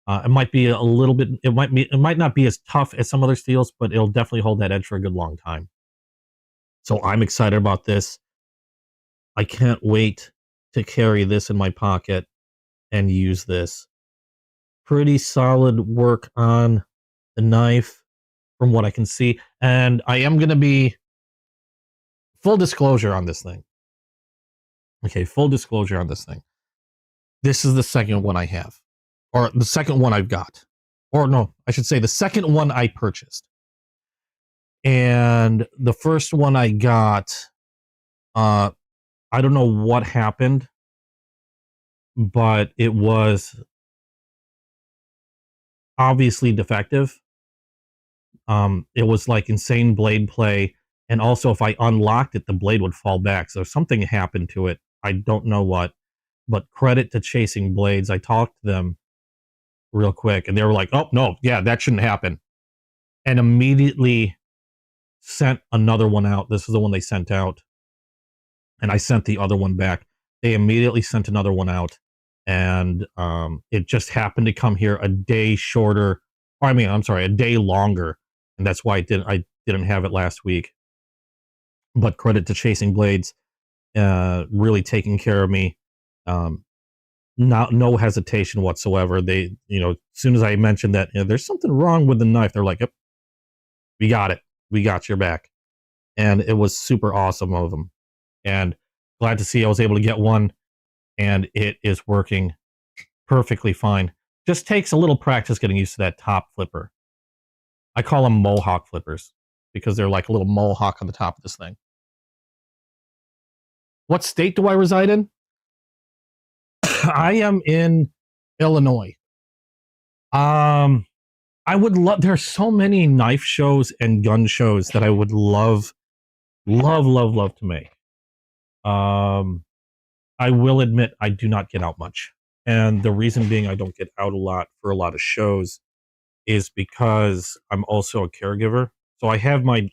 It might be a little bit, it might not be as tough as some other steels, but it'll definitely hold that edge for a good long time. So I'm excited about this. I can't wait to carry this in my pocket and use this. Pretty solid work on the knife from what I can see. And I am going to be full disclosure on this thing. Okay, full disclosure on this thing. This is the second one I have, or the second one I've got. Or no, I should say the second one I purchased. And the first one I got, I don't know what happened, but it was obviously defective. It was like insane blade play, and also if I unlocked it, the blade would fall back. So something happened to it. I don't know what, but credit to Chasing Blades. I talked to them real quick, and they were like, "Oh no, yeah, that shouldn't happen," and immediately sent another one out. This is the one they sent out, and I sent the other one back. They immediately sent another one out, and it just happened to come here a day shorter. Or I mean, I'm sorry, a day longer, and that's why I didn't have it last week. But credit to Chasing Blades, really taking care of me. No hesitation whatsoever. They, as soon as I mentioned that there's something wrong with the knife, they're like, "Yep, we got it. We got your back," and it was super awesome of them. And glad to see I was able to get one, and it is working perfectly fine. Just takes a little practice getting used to that top flipper. I call them mohawk flippers because they're like a little mohawk on the top of this thing. What state do I reside in? I am in Illinois. I would love, there's so many knife shows and gun shows that I would love to make. I will admit I do not get out much. And the reason being I don't get out a lot for a lot of shows is because I'm also a caregiver. So I have my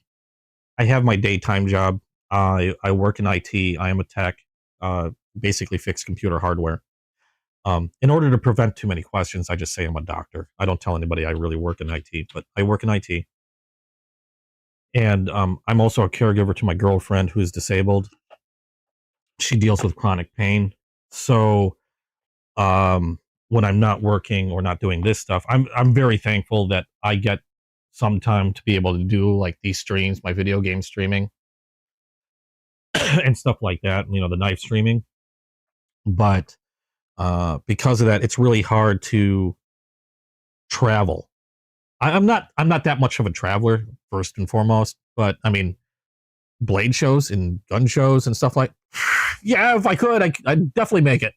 daytime job. I work in IT. I am a tech, basically fix computer hardware. In order to prevent too many questions, I just say I'm a doctor. I don't tell anybody I really work in IT, but I work in IT. And I'm also a caregiver to my girlfriend who is disabled. She deals with chronic pain. So when I'm not working or not doing this stuff, I'm very thankful that I get some time to be able to do like these streams, my video game streaming and stuff like that, the knife streaming. But because of that, it's really hard to travel. I'm not that much of a traveler, first and foremost, but I mean, blade shows and gun shows and stuff like, yeah, if I could, I'd definitely make it.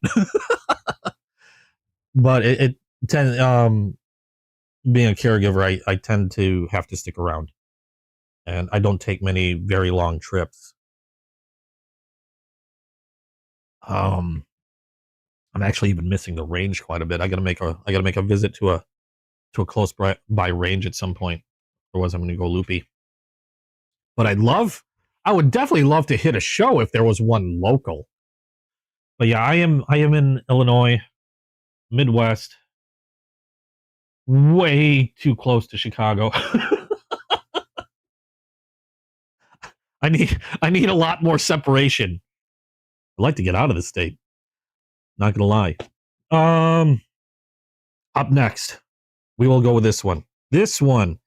But being a caregiver, I tend to have to stick around, and I don't take many very long trips. I'm actually even missing the range quite a bit. I gotta make a visit to a close by range at some point. Otherwise, I'm gonna go loopy. But I would definitely love to hit a show if there was one local. But yeah, I am in Illinois, Midwest, way too close to Chicago. I need a lot more separation. I'd like to get out of the state. Not gonna lie. Up next, we will go with this one. This one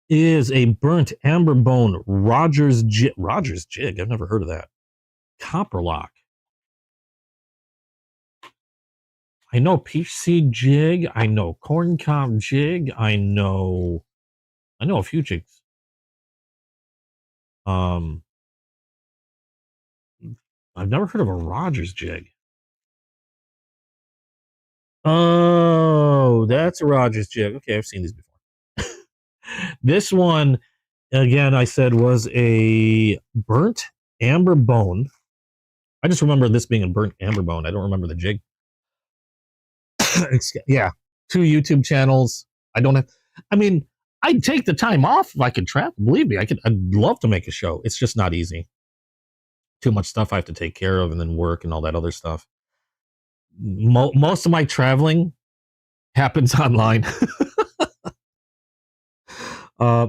is a burnt amber bone Rogers jig. Rogers jig. I've never heard of that. Copper lock. I know peach seed jig. I know corn cob jig. I know a few jigs. I've never heard of a Rogers jig. Oh, that's a Rogers jig. Okay, I've seen these before. This one, again, I said was a burnt amber bone. I just remember this being a burnt amber bone. I don't remember the jig. Yeah, 2 YouTube channels. I'd take the time off if I could travel. Believe me, I'd love to make a show. It's just not easy. Too much stuff I have to take care of, and then work and all that other stuff. Most of my traveling happens online.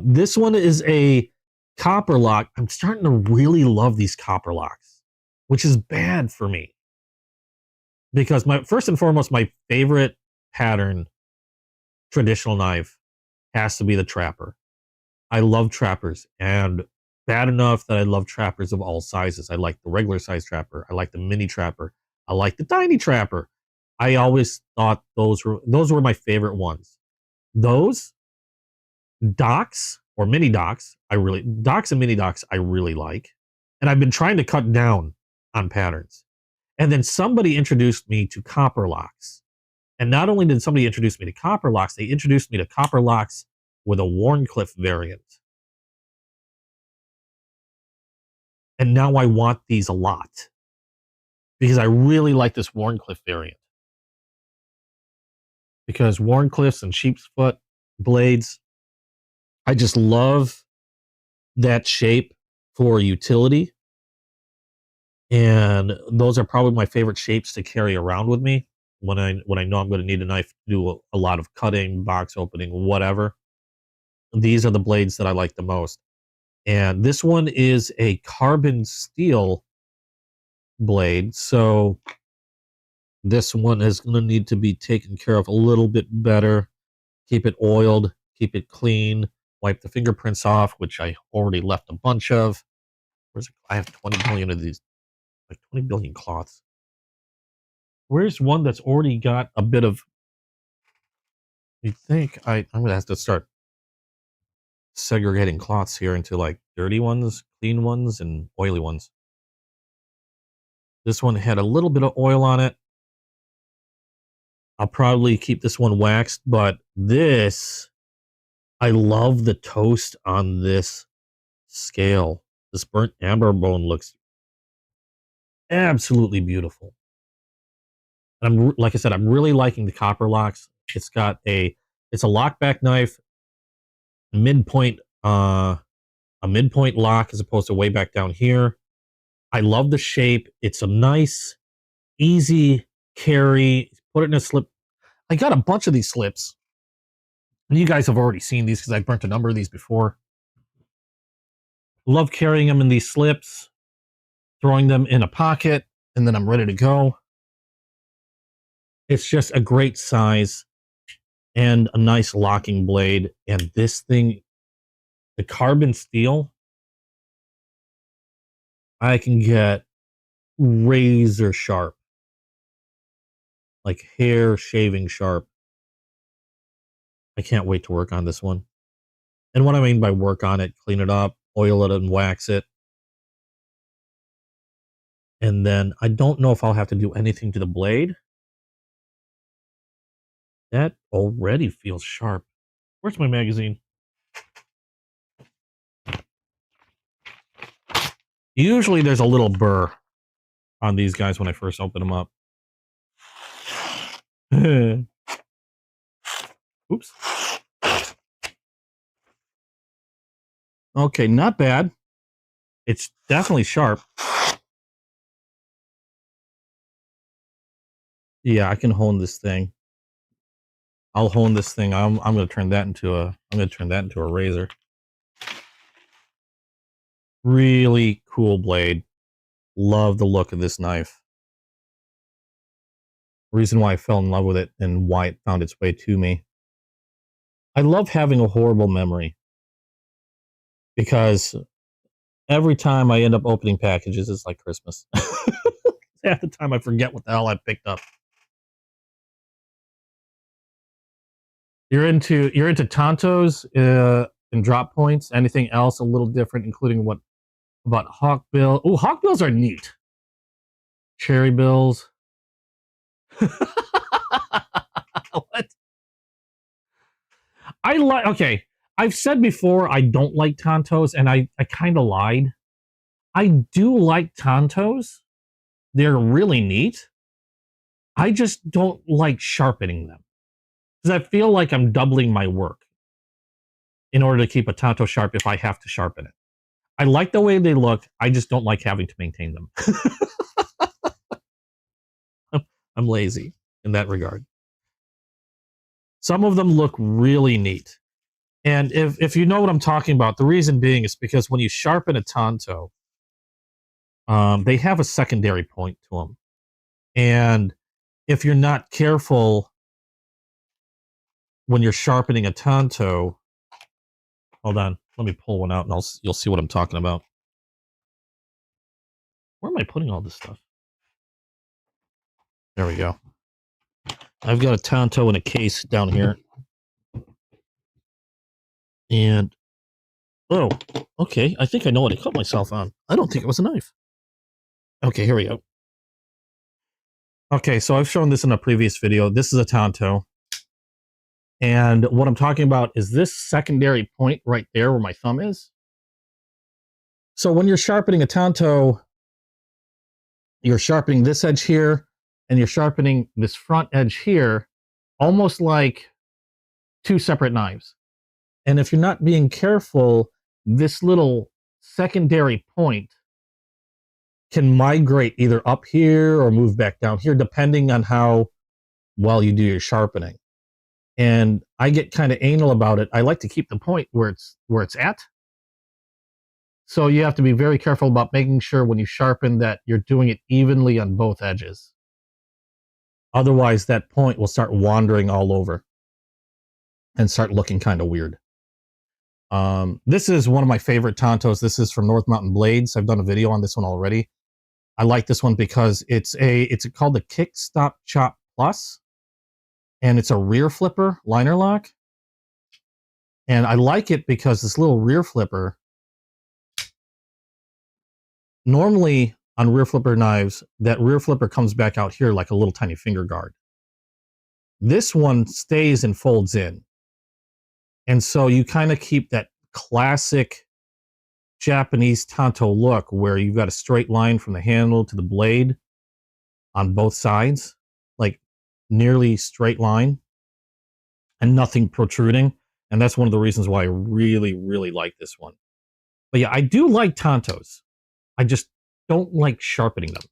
This one is a copper lock. I'm starting to really love these copper locks, which is bad for me. Because first and foremost, my favorite pattern traditional knife has to be the trapper. I love trappers, and bad enough that I love trappers of all sizes. I like the regular size trapper. I like the mini trapper. I like the tiny trapper. I always thought those were my favorite ones. Those docks or mini docks, docks and mini docks I really like. And I've been trying to cut down on patterns. And then somebody introduced me to copper locks. And not only did somebody introduce me to copper locks, they introduced me to copper locks with a Wharncliffe variant. And now I want these a lot because I really like this Wharncliffe variant. Because Wharncliffes and sheepsfoot blades, I just love that shape for utility. And those are probably my favorite shapes to carry around with me when I know I'm going to need a knife to do a lot of cutting, box opening, whatever. These are the blades that I like the most. And this one is a carbon steel blade, so this one is going to need to be taken care of a little bit better. Keep it oiled, keep it clean, wipe the fingerprints off, which I already left a bunch of. I have 20 billion of these, like 20 billion cloths. Where's one that's already got a bit of... You think I'm going to have to start segregating cloths here into like dirty ones, clean ones, and oily ones. This one had a little bit of oil on it. I'll probably keep this one waxed, but this, I love the toast on this scale. This burnt amber bone looks absolutely beautiful. And like I said, I'm really liking the copper locks. It's a lockback knife, midpoint, a midpoint lock as opposed to way back down here. I love the shape. It's a nice, easy carry. Put it in a slip. I got a bunch of these slips. And you guys have already seen these because I've burnt a number of these before. Love carrying them in these slips, throwing them in a pocket, and then I'm ready to go. It's just a great size and a nice locking blade. And this thing, the carbon steel, I can get razor sharp, like hair shaving sharp. I can't wait to work on this one. And what I mean by work on it, clean it up, oil it, and wax it. And then I don't know if I'll have to do anything to the blade. That already feels sharp. Where's my magazine? Usually there's a little burr on these guys when I first open them up. Oops. Okay, not bad. It's definitely sharp. Yeah, I can hone this thing. I'll hone this thing. I'm going to turn that into a razor. Really cool blade. Love the look of this knife. Reason why I fell in love with it and why it found its way to me. I love having a horrible memory because every time I end up opening packages, it's like Christmas. Half the time I forget what the hell I picked up. You're into Tontos and drop points. Anything else a little different, including what about hawkbill? Oh, hawkbills are neat. Cherry bills. What? I like. Okay, I've said before I don't like Tontos, and I kind of lied. I do like Tontos. They're really neat. I just don't like sharpening them because I feel like I'm doubling my work in order to keep a Tonto sharp if I have to sharpen it. I like the way they look. I just don't like having to maintain them. I'm lazy in that regard. Some of them look really neat. And if you know what I'm talking about, the reason being is because when you sharpen a Tonto, they have a secondary point to them. And if you're not careful when you're sharpening a Tonto, hold on, let me pull one out and you'll see what I'm talking about. Where am I putting all this stuff? There we go. I've got a Tonto in a case down here. And, oh, okay, I think I know what I cut myself on. I don't think it was a knife. Okay, here we go. Okay, so I've shown this in a previous video. This is a Tonto. And what I'm talking about is this secondary point right there where my thumb is. So when you're sharpening a Tonto, you're sharpening this edge here, and you're sharpening this front edge here, almost like two separate knives. And if you're not being careful, this little secondary point can migrate either up here or move back down here, depending on how well you do your sharpening. And I get kind of anal about it. I like to keep the point where it's at. So you have to be very careful about making sure when you sharpen that you're doing it evenly on both edges. Otherwise, that point will start wandering all over and start looking kind of weird. This is one of my favorite Tontos. This is from North Mountain Blades. I've done a video on this one already. I like this one because it's called the Kick Stop Chop Plus, and it's a rear flipper liner lock. And I like it because this little rear flipper, normally on rear flipper knives, that rear flipper comes back out here like a little tiny finger guard. This one stays and folds in. And so you kind of keep that classic Japanese Tonto look where you've got a straight line from the handle to the blade on both sides, like nearly straight line and nothing protruding. And that's one of the reasons why I really, really like this one. But yeah, I do like Tontos. I just don't like sharpening them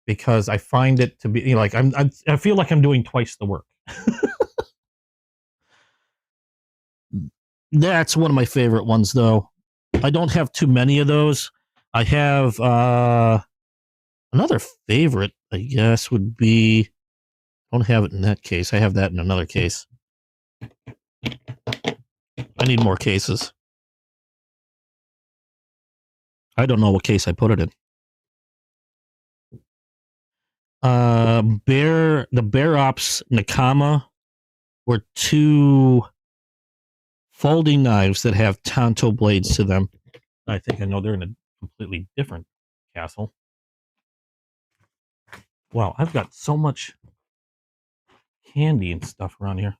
because I find it to be like I feel like I'm doing twice the work. That's one of my favorite ones, though. I don't have too many of those. I have another favorite, I guess, would be. I don't have it in that case. I have that in another case. I need more cases. I don't know what case I put it in. The Bear Ops Nakama were two folding knives that have Tonto blades to them. I think I know they're in a completely different castle. Wow, I've got so much candy and stuff around here.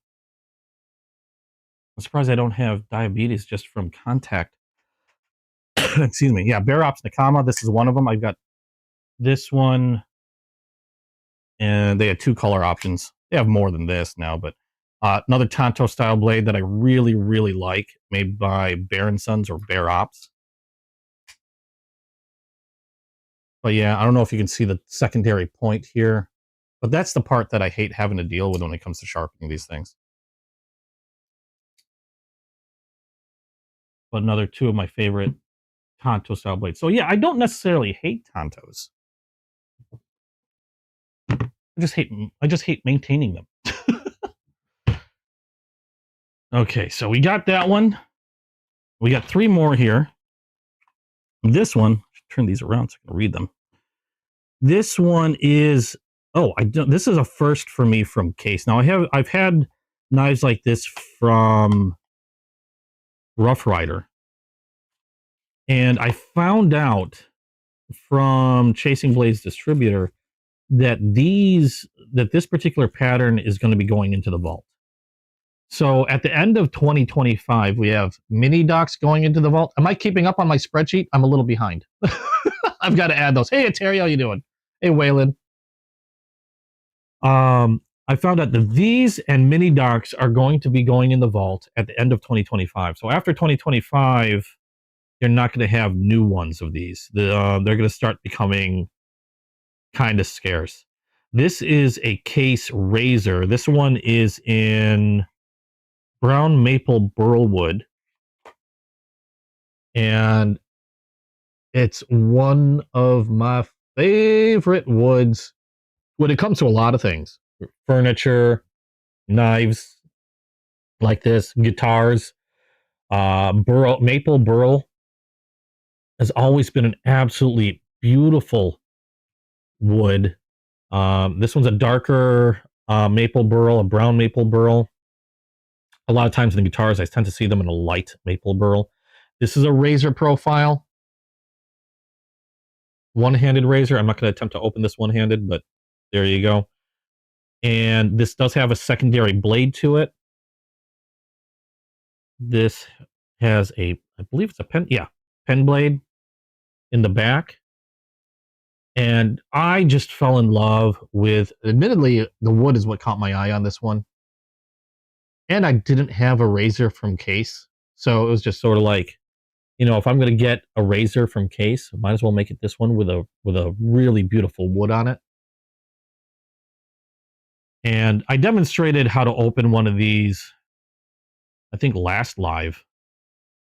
I'm surprised I don't have diabetes just from contact. Excuse me. Yeah, Bear Ops Nakama. This is one of them. I've got this one. and they had 2 color options. They have more than this now, but another Tonto style blade that I really, really like, made by Bear & Sons or Bear Ops. But yeah, I don't know if you can see the secondary point here, but that's the part that I hate having to deal with when it comes to sharpening these things. But another 2 of my favorite Tonto style blades. So yeah, I don't necessarily hate Tontos. I just hate maintaining them. Okay, so we got that one. We got 3 more here. This one, turn these around so I can read them. This one is this is a first for me from Case. Now I've had knives like this from Rough Rider, and I found out from Chasing Blades distributor that this particular pattern is going to be going into the vault. So at the end of 2025, we have mini docks going into the vault. Am I keeping up on my spreadsheet? I'm a little behind. I've got to add those. Hey, Terry, how you doing? Hey, Waylon. I found out that these and mini docks are going to be going in the vault at the end of 2025. So after 2025, you're not going to have new ones of these. They're going to start becoming kind of scarce. This is a Case razor. This one is in brown maple burl wood, and it's one of my favorite woods when it comes to a lot of things: furniture, knives like this, guitars. Maple burl has always been an absolutely beautiful wood. This one's a darker maple burl, a brown maple burl. A lot of times in the guitars, I tend to see them in a light maple burl. This is a razor profile. One-handed razor. I'm not going to attempt to open this one-handed, but there you go. And this does have a secondary blade to it. This has I believe it's a pen blade in the back. And I just fell in love with, admittedly, the wood is what caught my eye on this one. And I didn't have a razor from Case. So it was just sort of like, if I'm going to get a razor from Case, I might as well make it this one with a really beautiful wood on it. And I demonstrated how to open one of these, I think last live,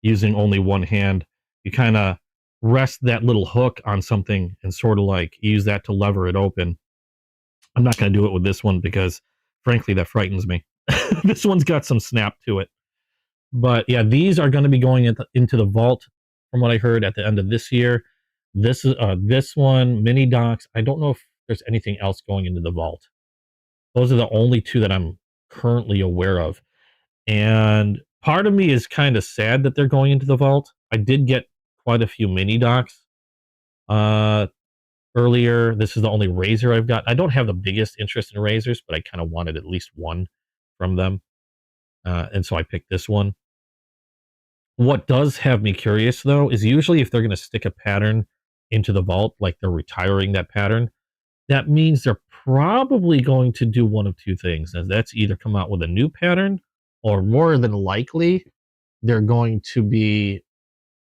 using only one hand. You kind of rest that little hook on something and sort of like use that to lever it open. I'm not going to do it with this one because, frankly, that frightens me. This one's got some snap to it. But yeah, these are going to be going into the vault, from what I heard, at the end of this year. This is this one, mini docks. I don't know if there's anything else going into the vault. Those are the only 2 that I'm currently aware of. And part of me is kind of sad that they're going into the vault. I did get quite a few mini docks earlier. This is the only razor I've got. I don't have the biggest interest in razors, but I kind of wanted at least one from them. And so I picked this one. What does have me curious, though, is usually if they're going to stick a pattern into the vault, like they're retiring that pattern, that means they're probably going to do one of 2 things. And that's either come out with a new pattern, or more than likely, they're going to be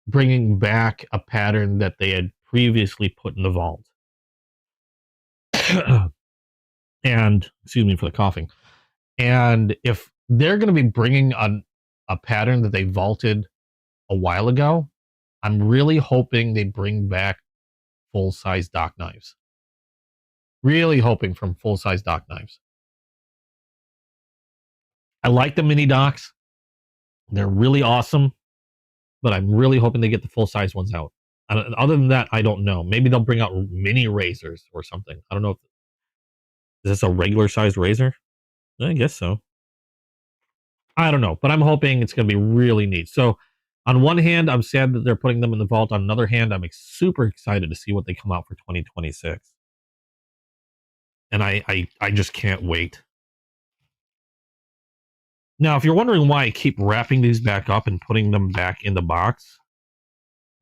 bringing back a pattern that they had previously put in the vault. And, excuse me for the coughing. And if they're going to be bringing a pattern that they vaulted a while ago, I'm really hoping they bring back full-size dock knives. Really hoping from full-size dock knives. I like the mini docks. They're really awesome, but I'm really hoping they get the full-size ones out. Other than that, I don't know. Maybe they'll bring out mini razors or something. I don't know. Is this a regular-sized razor? I guess so. I don't know, but I'm hoping it's going to be really neat. So, on one hand, I'm sad that they're putting them in the vault. On another hand, I'm super excited to see what they come out for 2026. And I just can't wait. Now, if you're wondering why I keep wrapping these back up and putting them back in the box,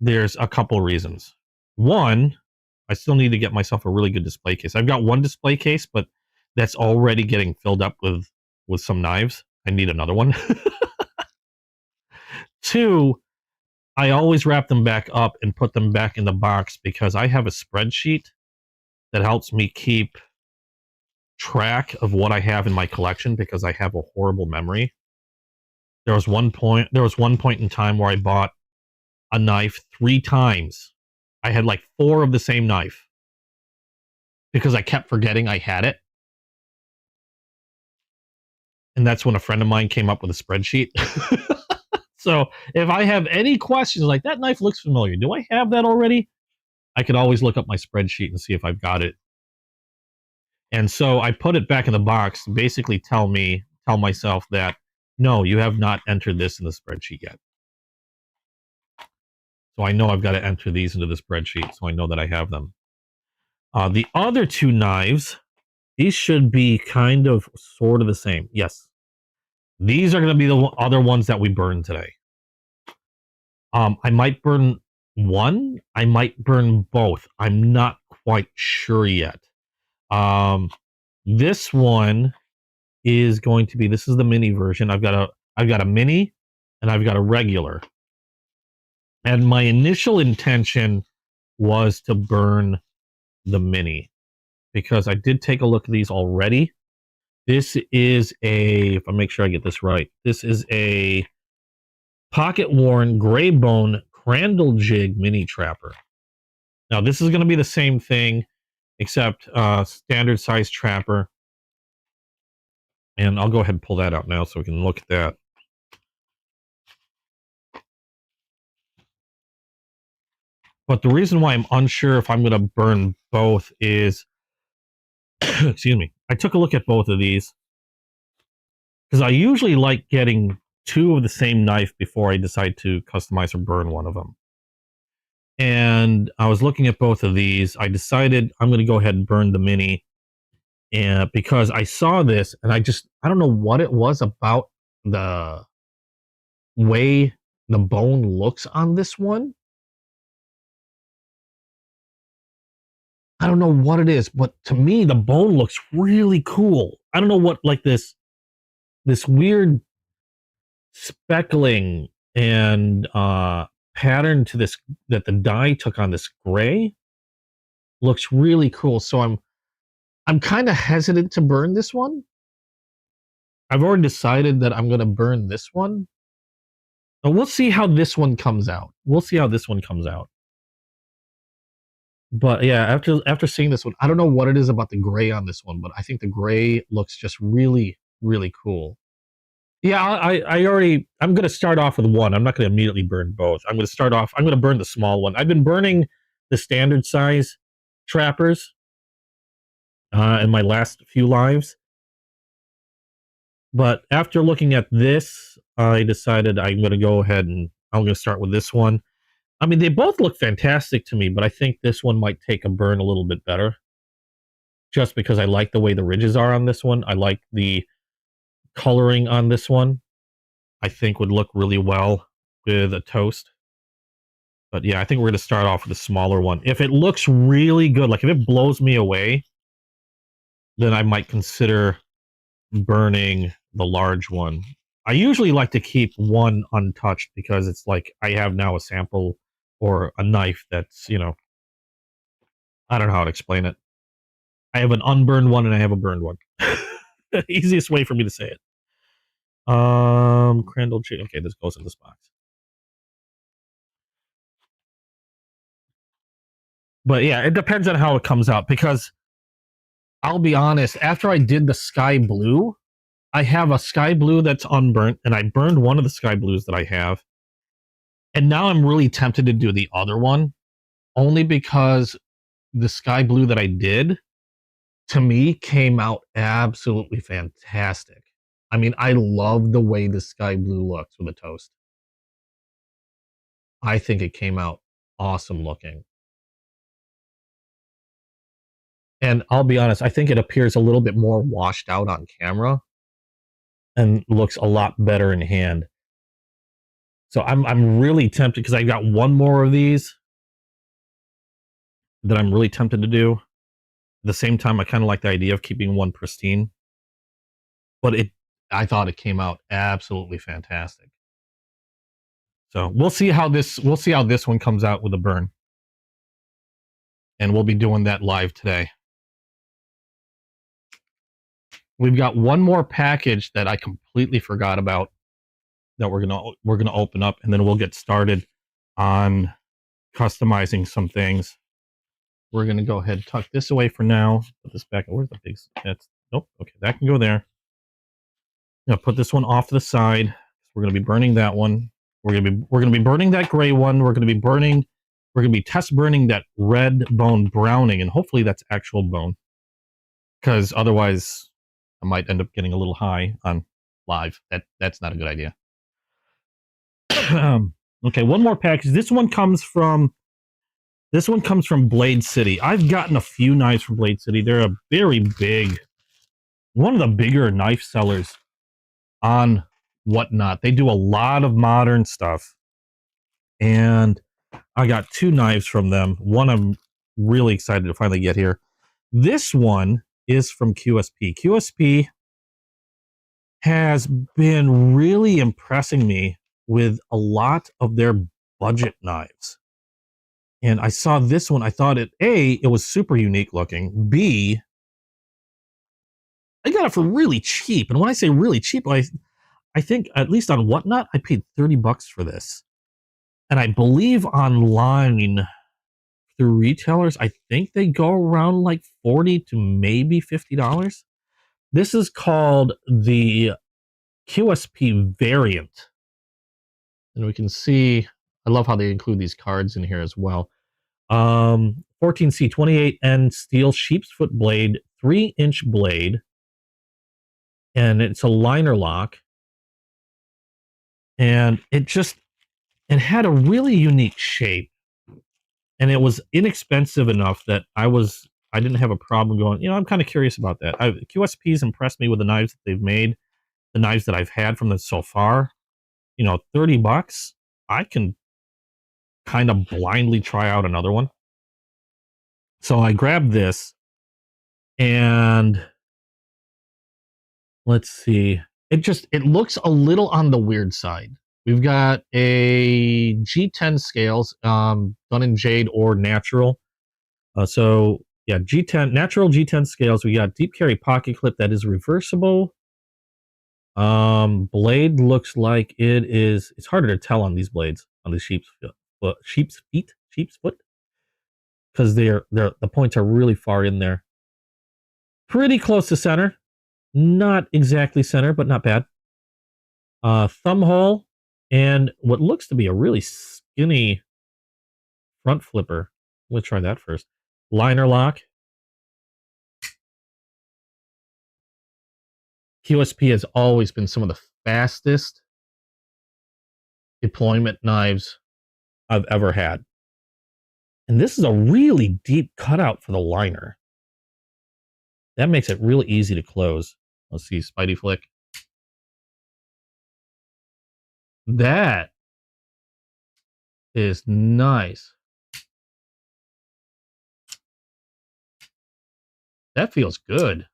there's a couple reasons. One, I still need to get myself a really good display case. I've got one display case, but that's already getting filled up with some knives. I need another one. 2, I always wrap them back up and put them back in the box because I have a spreadsheet that helps me keep track of what I have in my collection because I have a horrible memory. There was one point in time where I bought a knife 3 times. I had like 4 of the same knife because I kept forgetting I had it. And that's when a friend of mine came up with a spreadsheet. So if I have any questions like that knife looks familiar, do I have that already? I could always look up my spreadsheet and see if I've got it. And so I put it back in the box, basically tell myself that, no, you have not entered this in the spreadsheet yet. So I know I've got to enter these into the spreadsheet so I know that I have them. The other 2 knives, these should be kind of sort of the same. Yes. These are going to be the other ones that we burn today. I might burn one. I might burn both. I'm not quite sure yet. This one is going to be, this is the mini version. I've got a mini and I've got a regular. And my initial intention was to burn the mini because I did take a look at these already. This is if I make sure I get this right, this is a pocket worn gray bone crandall jig mini trapper. Now this is going to be the same thing except standard size trapper. And I'll go ahead and pull that out now so we can look at that. But the reason why I'm unsure if I'm going to burn both is, excuse me, I took a look at both of these because I usually like getting 2 of the same knife before I decide to customize or burn one of them. And I was looking at both of these. I decided I'm going to go ahead and burn the mini, and because I saw this and I don't know what it was about the way the bone looks on this one. I don't know what it is, but to me, the bone looks really cool. I don't know what, like this weird speckling and pattern to this that the dye took on this gray looks really cool. So I'm kind of hesitant to burn this one. I've already decided that I'm going to burn this one. But we'll see how this one comes out. But yeah, after seeing this one, I don't know what it is about the gray on this one, but I think the gray looks just really, really cool. Yeah, I'm going to start off with one. I'm not going to immediately burn both. I'm going to burn the small one. I've been burning the standard size trappers in my last few lives. But after looking at this, I decided I'm going to go ahead and I'm going to start with this one. I mean, they both look fantastic to me, but I think this one might take a burn a little bit better. Just because I like the way the ridges are on this one. I like the coloring on this one. I think would look really well with a toast. But yeah, I think we're going to start off with a smaller one. If it looks really good, like if it blows me away, then I might consider burning the large one. I usually like to keep one untouched because it's like I have now a sample or a knife that's, I don't know how to explain it. I have an unburned one and I have a burned one. Easiest way for me to say it. Crandall jig. Okay, this goes in this box. But yeah, it depends on how it comes out because I'll be honest, after I did the sky blue, I have a sky blue that's unburnt and I burned one of the sky blues that I have. And now I'm really tempted to do the other one only because the sky blue that I did to me came out absolutely fantastic. I mean, I love the way the sky blue looks with a toast. I think it came out awesome looking. And I'll be honest, I think it appears a little bit more washed out on camera and looks a lot better in hand. So I'm really tempted because I got one more of these. that I'm really tempted to do. At the same time, I kind of like the idea of keeping one pristine. But I thought it came out absolutely fantastic. So we'll see how this one comes out with a burn. And we'll be doing that live today. We've got one more package that I completely forgot about that we're gonna open up, and then we'll get started on customizing some things. We're gonna go ahead and tuck this away for now. Put this back. Where's the big? That's nope. Okay, that can go there. Now put this one off to the side. We're gonna be burning that one. We're gonna be burning that gray one. We're gonna be test burning that red bone browning, and hopefully that's actual bone, because otherwise I might end up getting a little high on live. That's not a good idea. Okay, one more package. This one comes from Blade City. I've gotten a few knives from Blade City. They're a very big, one of the bigger knife sellers on Whatnot. They do a lot of modern stuff, and I got 2 knives from them. One I'm really excited to finally get here. This one is from QSP. QSP has been really impressing me with a lot of their budget knives. And I saw this one. I thought it was super unique looking. B, I got it for really cheap. And when I say really cheap, I think at least on Whatnot, I paid $30 for this. And I believe online through retailers, I think they go around like $40 to maybe $50. This is called the QSP variant. And we can see, I love how they include these cards in here as well. 14C 28N steel sheep's foot blade, 3-inch blade, and it's a liner lock. And it had a really unique shape, and it was inexpensive enough that I didn't have a problem going, I'm kind of curious about that. QSP's impressed me with the knives that they've made, the knives that I've had from them so far. $30, I can kind of blindly try out another one. So I grabbed this, and let's see. It looks a little on the weird side. We've got a G10 scales, done in jade or natural. So yeah, G10 natural G10 scales. We got deep carry pocket clip that is reversible. Blade looks like it's harder to tell on these blades, on the sheep's foot, because the points are really far in there. Pretty close to center, not exactly center, but not bad. Thumb hole, and what looks to be a really skinny front flipper. Let's try that first. Liner lock. QSP has always been some of the fastest deployment knives I've ever had. And this is a really deep cutout for the liner. That makes it really easy to close. Let's see, Spidey flick. That is nice. That feels good.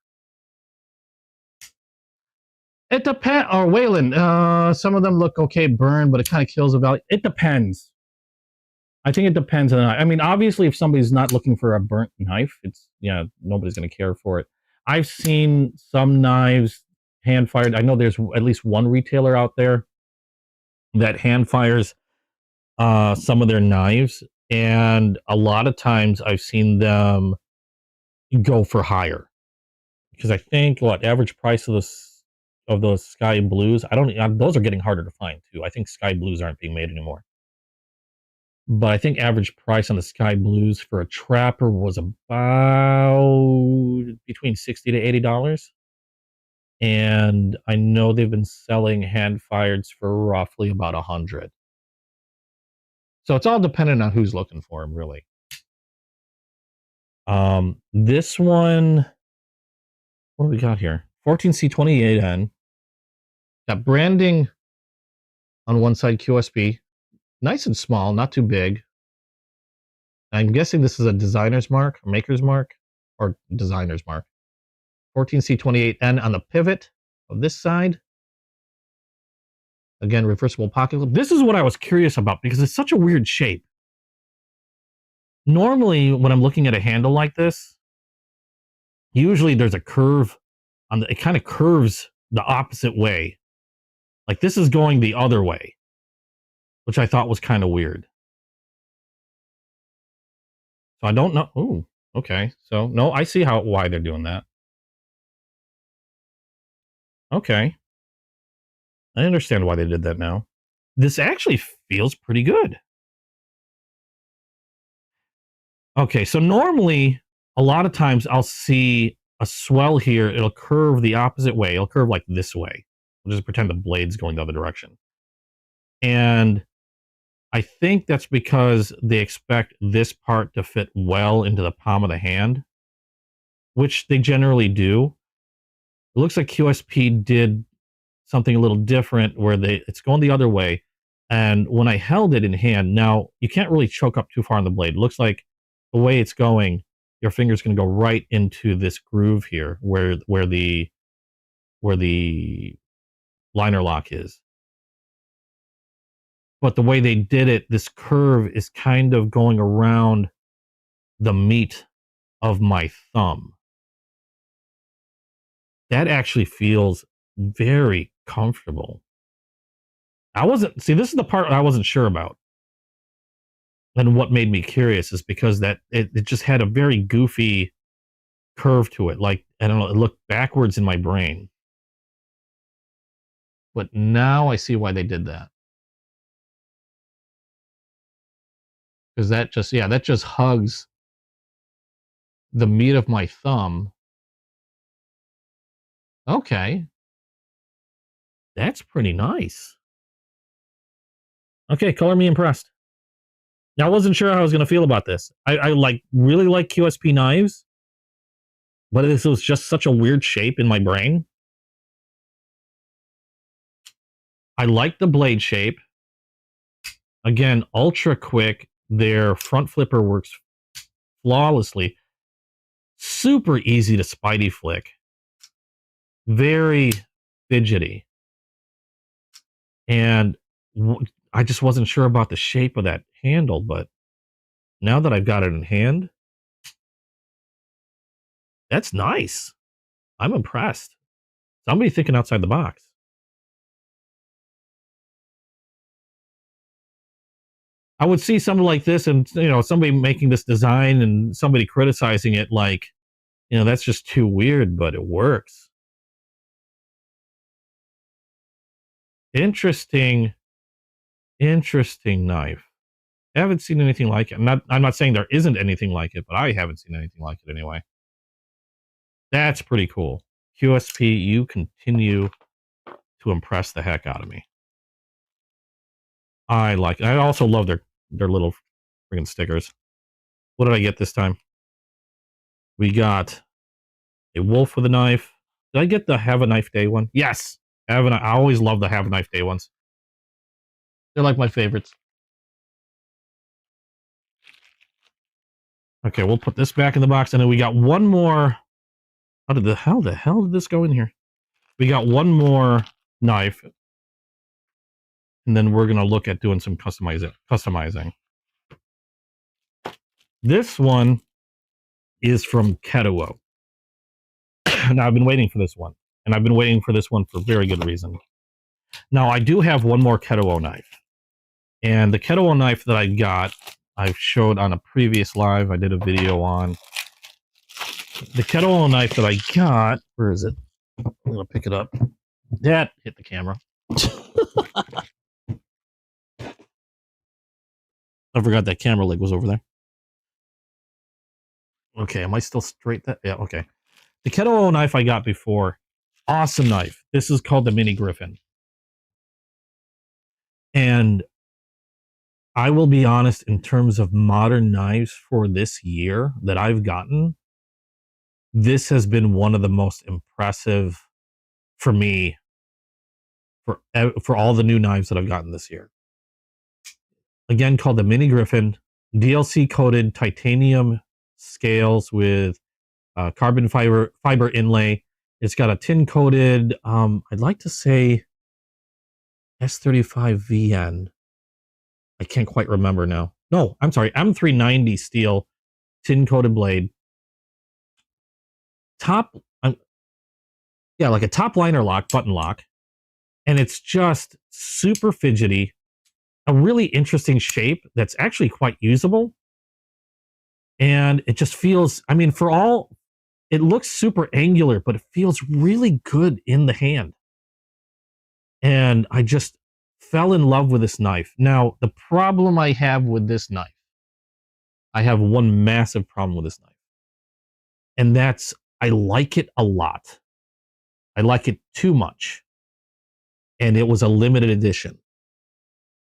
It depends. Or Waylon, some of them look okay burned, but it kind of kills the value. It depends. I think it depends on. I mean, obviously, if somebody's not looking for a burnt knife, nobody's going to care for it. I've seen some knives hand fired. I know there's at least one retailer out there that hand fires some of their knives, and a lot of times I've seen them go for higher, because I think average price of those sky blues, those are getting harder to find too. I think sky blues aren't being made anymore. But I think average price on the sky blues for a trapper was about between $60 to $80. And I know they've been selling hand fireds for roughly about $100. So it's all dependent on who's looking for them, really. This one, what do we got here? 14C28N. Got branding on one side, QSP. Nice and small, not too big. I'm guessing this is a designer's mark, maker's mark, or designer's mark. 14C28N on the pivot of this side. Again, reversible pocket clip. This is what I was curious about because it's such a weird shape. Normally, when I'm looking at a handle like this, usually there's a curve on the, it kind of curves the opposite way. Like this is going the other way, which I thought was kind of weird. So I don't know. Ooh, okay. So no, I see why they're doing that. Okay. I understand why they did that now. This actually feels pretty good. Okay, so normally, a lot of times I'll see a swell here. It'll curve the opposite way. It'll curve like this way. We'll just pretend the blade's going the other direction. And I think that's because they expect this part to fit well into the palm of the hand, which they generally do. It looks like QSP did something a little different where it's going the other way. And when I held it in hand, now you can't really choke up too far on the blade. It looks like the way it's going, your finger's going to go right into this groove here where the liner lock is. But the way they did it, this curve is kind of going around the meat of my thumb. That actually feels very comfortable. See, this is the part I wasn't sure about. And what made me curious is because it just had a very goofy curve to it. Like, I don't know, it looked backwards in my brain. But now I see why they did that. Because that just hugs the meat of my thumb. Okay. That's pretty nice. Okay, color me impressed. Now, I wasn't sure how I was going to feel about this. I really like QSP knives, but this was just such a weird shape in my brain. I like the blade shape. Again, ultra quick. Their front flipper works flawlessly. Super easy to Spidey flick. Very fidgety. And I just wasn't sure about the shape of that handle, but now that I've got it in hand, that's nice. I'm impressed. Somebody thinking outside the box. I would see something like this and, somebody making this design and somebody criticizing it like, that's just too weird, but it works. Interesting knife. I haven't seen anything like it. I'm not saying there isn't anything like it, but I haven't seen anything like it anyway. That's pretty cool. QSP, you continue to impress the heck out of me. I like it. I also love their little friggin' stickers. What did I get this time? We got a wolf with a knife. Did I get the Have a Knife Day one? Yes. I always love the Have a Knife Day ones. They're like my favorites. Okay, we'll put this back in the box, and then we got one more. How the hell did this go in here? We got one more knife, and then we're gonna look at doing some customizing. This one is from Ketuo. Now, I've been waiting for this one, and I've been waiting for this one for very good reason. Now, I do have one more Ketuo knife, and the Ketuo knife that I got, I've showed on a previous live. I did a video on the Ketuo knife that I got. Where is it? I'm gonna pick it up. That hit the camera. I forgot that camera leg was over there. Okay, am I still straight? Yeah, okay. The Ketuo knife I got before, awesome knife. This is called the Mini Griffin. And I will be honest, in terms of modern knives for this year that I've gotten, this has been one of the most impressive for me for all the new knives that I've gotten this year. Again, called the Mini Griffin. DLC coated titanium scales with carbon fiber inlay. It's got a tin coated, I'd like to say S35VN. I can't quite remember now. No, I'm sorry, M390 steel tin coated blade. Top, yeah, like a top liner lock, button lock. And it's just super fidgety. A really interesting shape that's actually quite usable. And it just feels, I mean, for all, it looks super angular, but it feels really good in the hand. And I just fell in love with this knife. Now, the problem I have with this knife, I have one massive problem with this knife. And that's, I like it a lot. I like it too much. And it was a limited edition.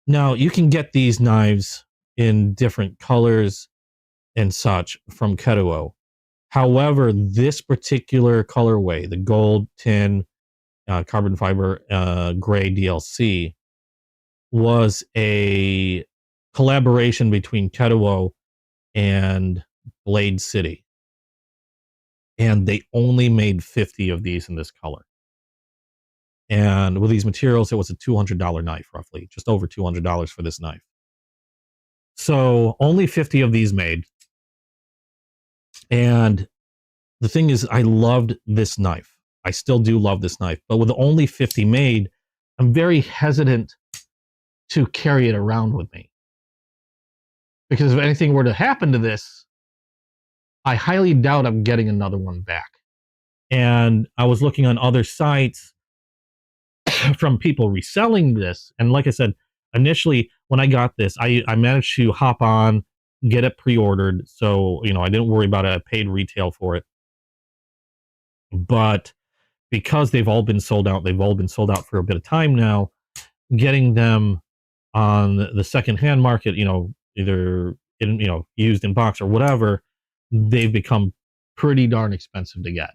Now, you can get these knives in different colors and such from Ketuo. However, this particular colorway, the gold, tin, carbon fiber, gray DLC, was a collaboration between Ketuo and Blade City. And they only made 50 of these in this color. And with these materials, it was a $200 knife, roughly, just over $200 for this knife. So only 50 of these made. And the thing is, I loved this knife. I still do love this knife. But with only 50 made, I'm very hesitant to carry it around with me. Because if anything were to happen to this, I highly doubt I'm getting another one back. And I was looking on other sites from people reselling this. And like I said, initially, when I got this, I managed to hop on, get it pre-ordered. So, you know, I didn't worry about it. I paid retail for it. But because they've all been sold out for a bit of time now, getting them on the secondhand market, you know, either in, you know, used in box or whatever, they've become pretty darn expensive to get.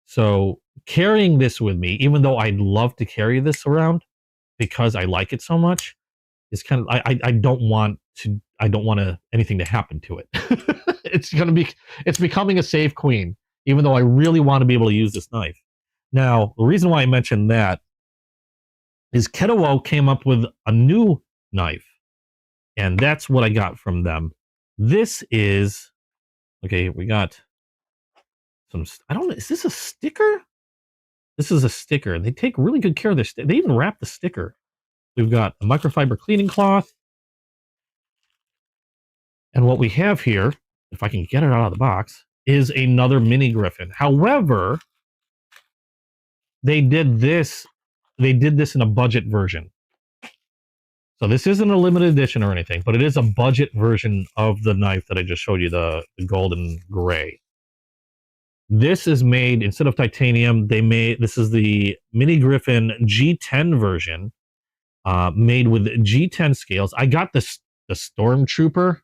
So carrying this with me, even though I'd love to carry this around because I like it so much, is kind of, I don't want anything to happen to it. It's becoming a safe queen, even though I really want to be able to use this knife. Now, the reason why I mentioned that is Ketuo came up with a new knife, and that's what I got from them. This is, okay, we got some, I don't know, is this a sticker? This is a sticker. They take really good care of this. They even wrap the sticker. We've got a microfiber cleaning cloth. And what we have here, if I can get it out of the box, is another mini Griffin. However, they did this in a budget version. So this isn't a limited edition or anything, but it is a budget version of the knife that I just showed you, the golden gray. This is made, instead of titanium, this is the Mini Griffin G10 version, made with G10 scales. I got the Stormtrooper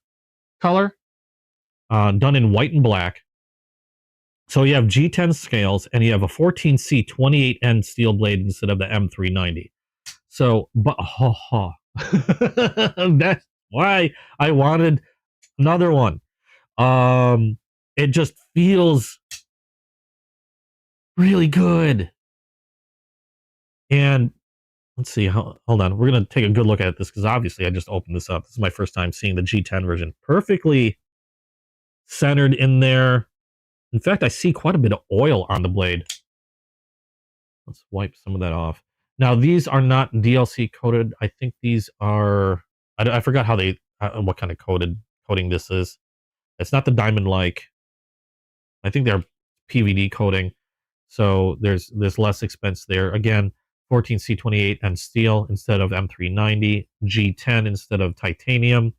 color, done in white and black. So you have G10 scales, and you have a 14C 28N steel blade instead of the M390. So, but that's why I wanted another one. It just feels really good. And let's see, hold on. We're going to take a good look at this because obviously I just opened this up. This is my first time seeing the G10 version. Perfectly centered in there. In fact, I see quite a bit of oil on the blade. Let's wipe some of that off. Now, these are not DLC coated. I think these are, I forgot how what kind of coating this is. It's not the diamond-like. I think they're PVD coating. So there's less expense there. Again, 14C28 and steel instead of M390, G10 instead of titanium.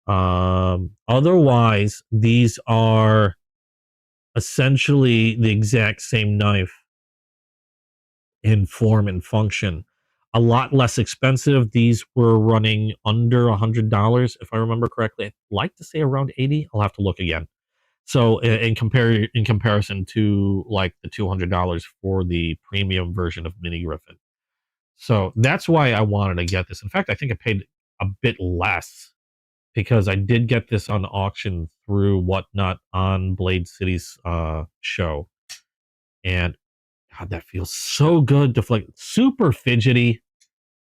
Otherwise, these are essentially the exact same knife in form and function. A lot less expensive. These were running under $100, if I remember correctly. I'd like to say around 80. I'll have to look again. So in comparison to like the $200 for the premium version of Mini Griffin. So that's why I wanted to get this. In fact, I think I paid a bit less because I did get this on auction through Whatnot on Blade City's show. And God, that feels so good to flick. Super fidgety.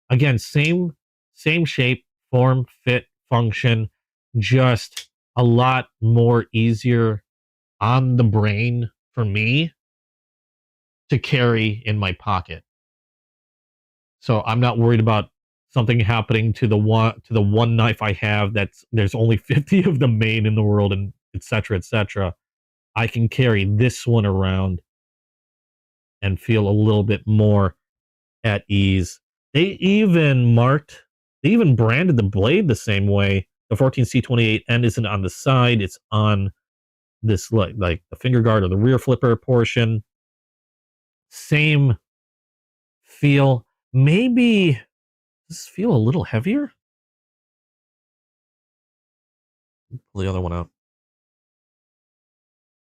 Again, same shape, form, fit, function, just a lot more easier on the brain for me to carry in my pocket. So I'm not worried about something happening to the one knife I have there's only 50 of the main in the world, and etc. etc. I can carry this one around and feel a little bit more at ease. They even branded the blade the same way. The 14C28 end isn't on the side, it's on this like the finger guard or the rear flipper portion. Same feel. Maybe does this feel a little heavier? Pull the other one out.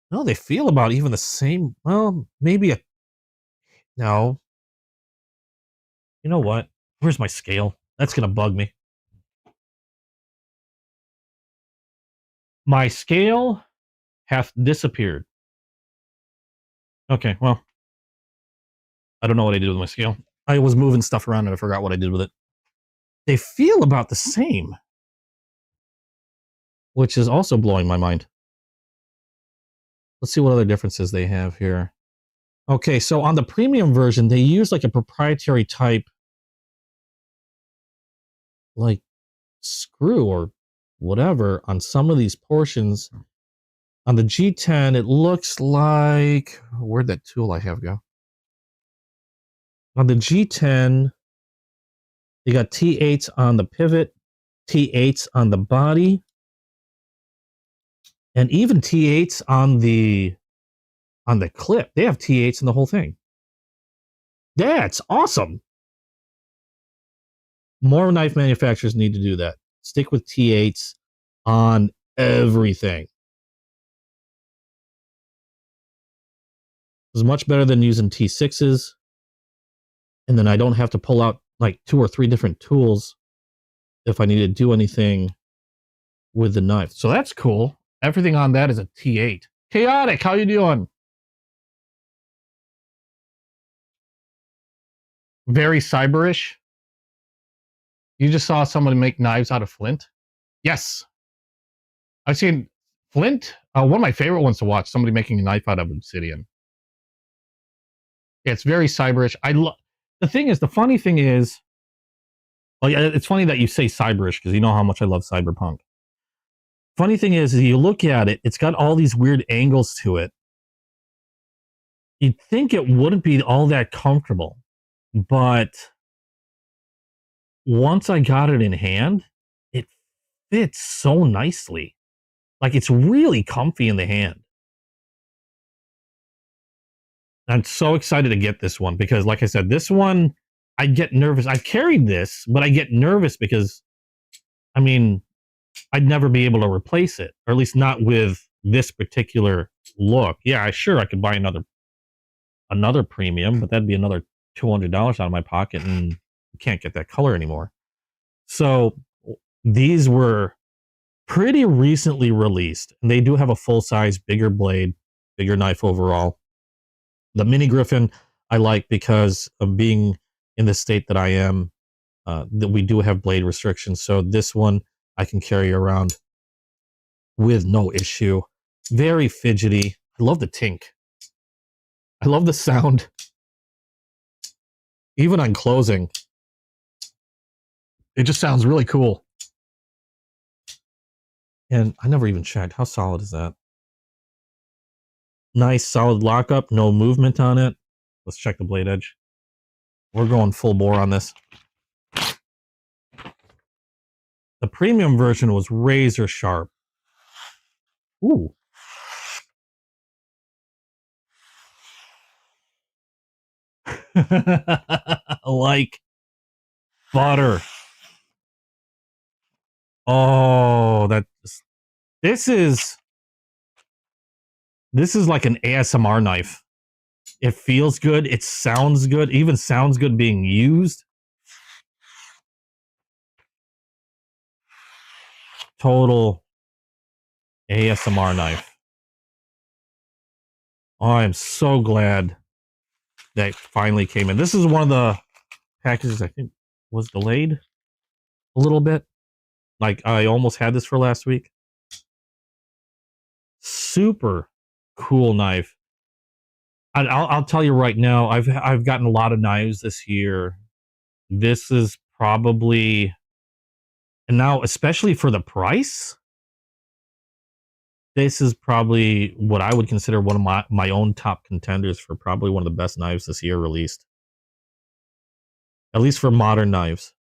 No, they feel about even the same. Well, maybe no. You know what? Where's my scale? That's gonna bug me. My scale hath disappeared. Okay, well, I don't know what I did with my scale. I was moving stuff around and I forgot what I did with it. They feel about the same, which is also blowing my mind. Let's see what other differences they have here. Okay, so on the premium version, they use like a proprietary type, like screw or whatever on some of these portions. On the G10, it looks like, where'd that tool I have go? On the G10, you got T8s on the pivot, T8s on the body, and even T8s on the clip. They have T8s in the whole thing. That's awesome. More knife manufacturers need to do that. Stick with T8s on everything. It's much better than using T6s. And then I don't have to pull out like 2 or 3 different tools if I need to do anything with the knife. So that's cool. Everything on that is a T8. Chaotic, how you doing? Very cyberish. You just saw somebody make knives out of flint? Yes. I've seen flint. One of my favorite ones to watch, somebody making a knife out of obsidian. It's very cyberish. The funny thing is, well, yeah, it's funny that you say cyberish because you know how much I love cyberpunk. Funny thing is you look at it, it's got all these weird angles to it. You'd think it wouldn't be all that comfortable, but once I got it in hand, it fits so nicely. Like it's really comfy in the hand. I'm so excited to get this one because, like I said, this one, I get nervous. I've carried this, but I get nervous because, I mean, I'd never be able to replace it, or at least not with this particular look. Yeah, sure, I could buy another premium, but that'd be another $200 out of my pocket, and you can't get that color anymore. So these were pretty recently released, and they do have a full-size, bigger blade, bigger knife overall. The Mini Griffin I like because of being in the state that I am, that we do have blade restrictions. So this one I can carry around with no issue. Very fidgety. I love the tink. I love the sound. Even on closing, it just sounds really cool. And I never even checked. How solid is that? Nice solid lockup, no movement on it. Let's check the blade edge. We're going full bore on this. The premium version was razor sharp. Ooh. Like butter. Oh, this is like an ASMR knife. It feels good. It sounds good. Even sounds good being used. total ASMR knife. Oh, I'm so glad that finally came in. This is one of the packages I think was delayed a little bit. Like I almost had this for last week. Super cool knife. I'll tell you right now, I've gotten a lot of knives this year. This is probably, and now especially for the price, this is probably what I would consider one of my own top contenders for probably one of the best knives this year released. At least for modern knives.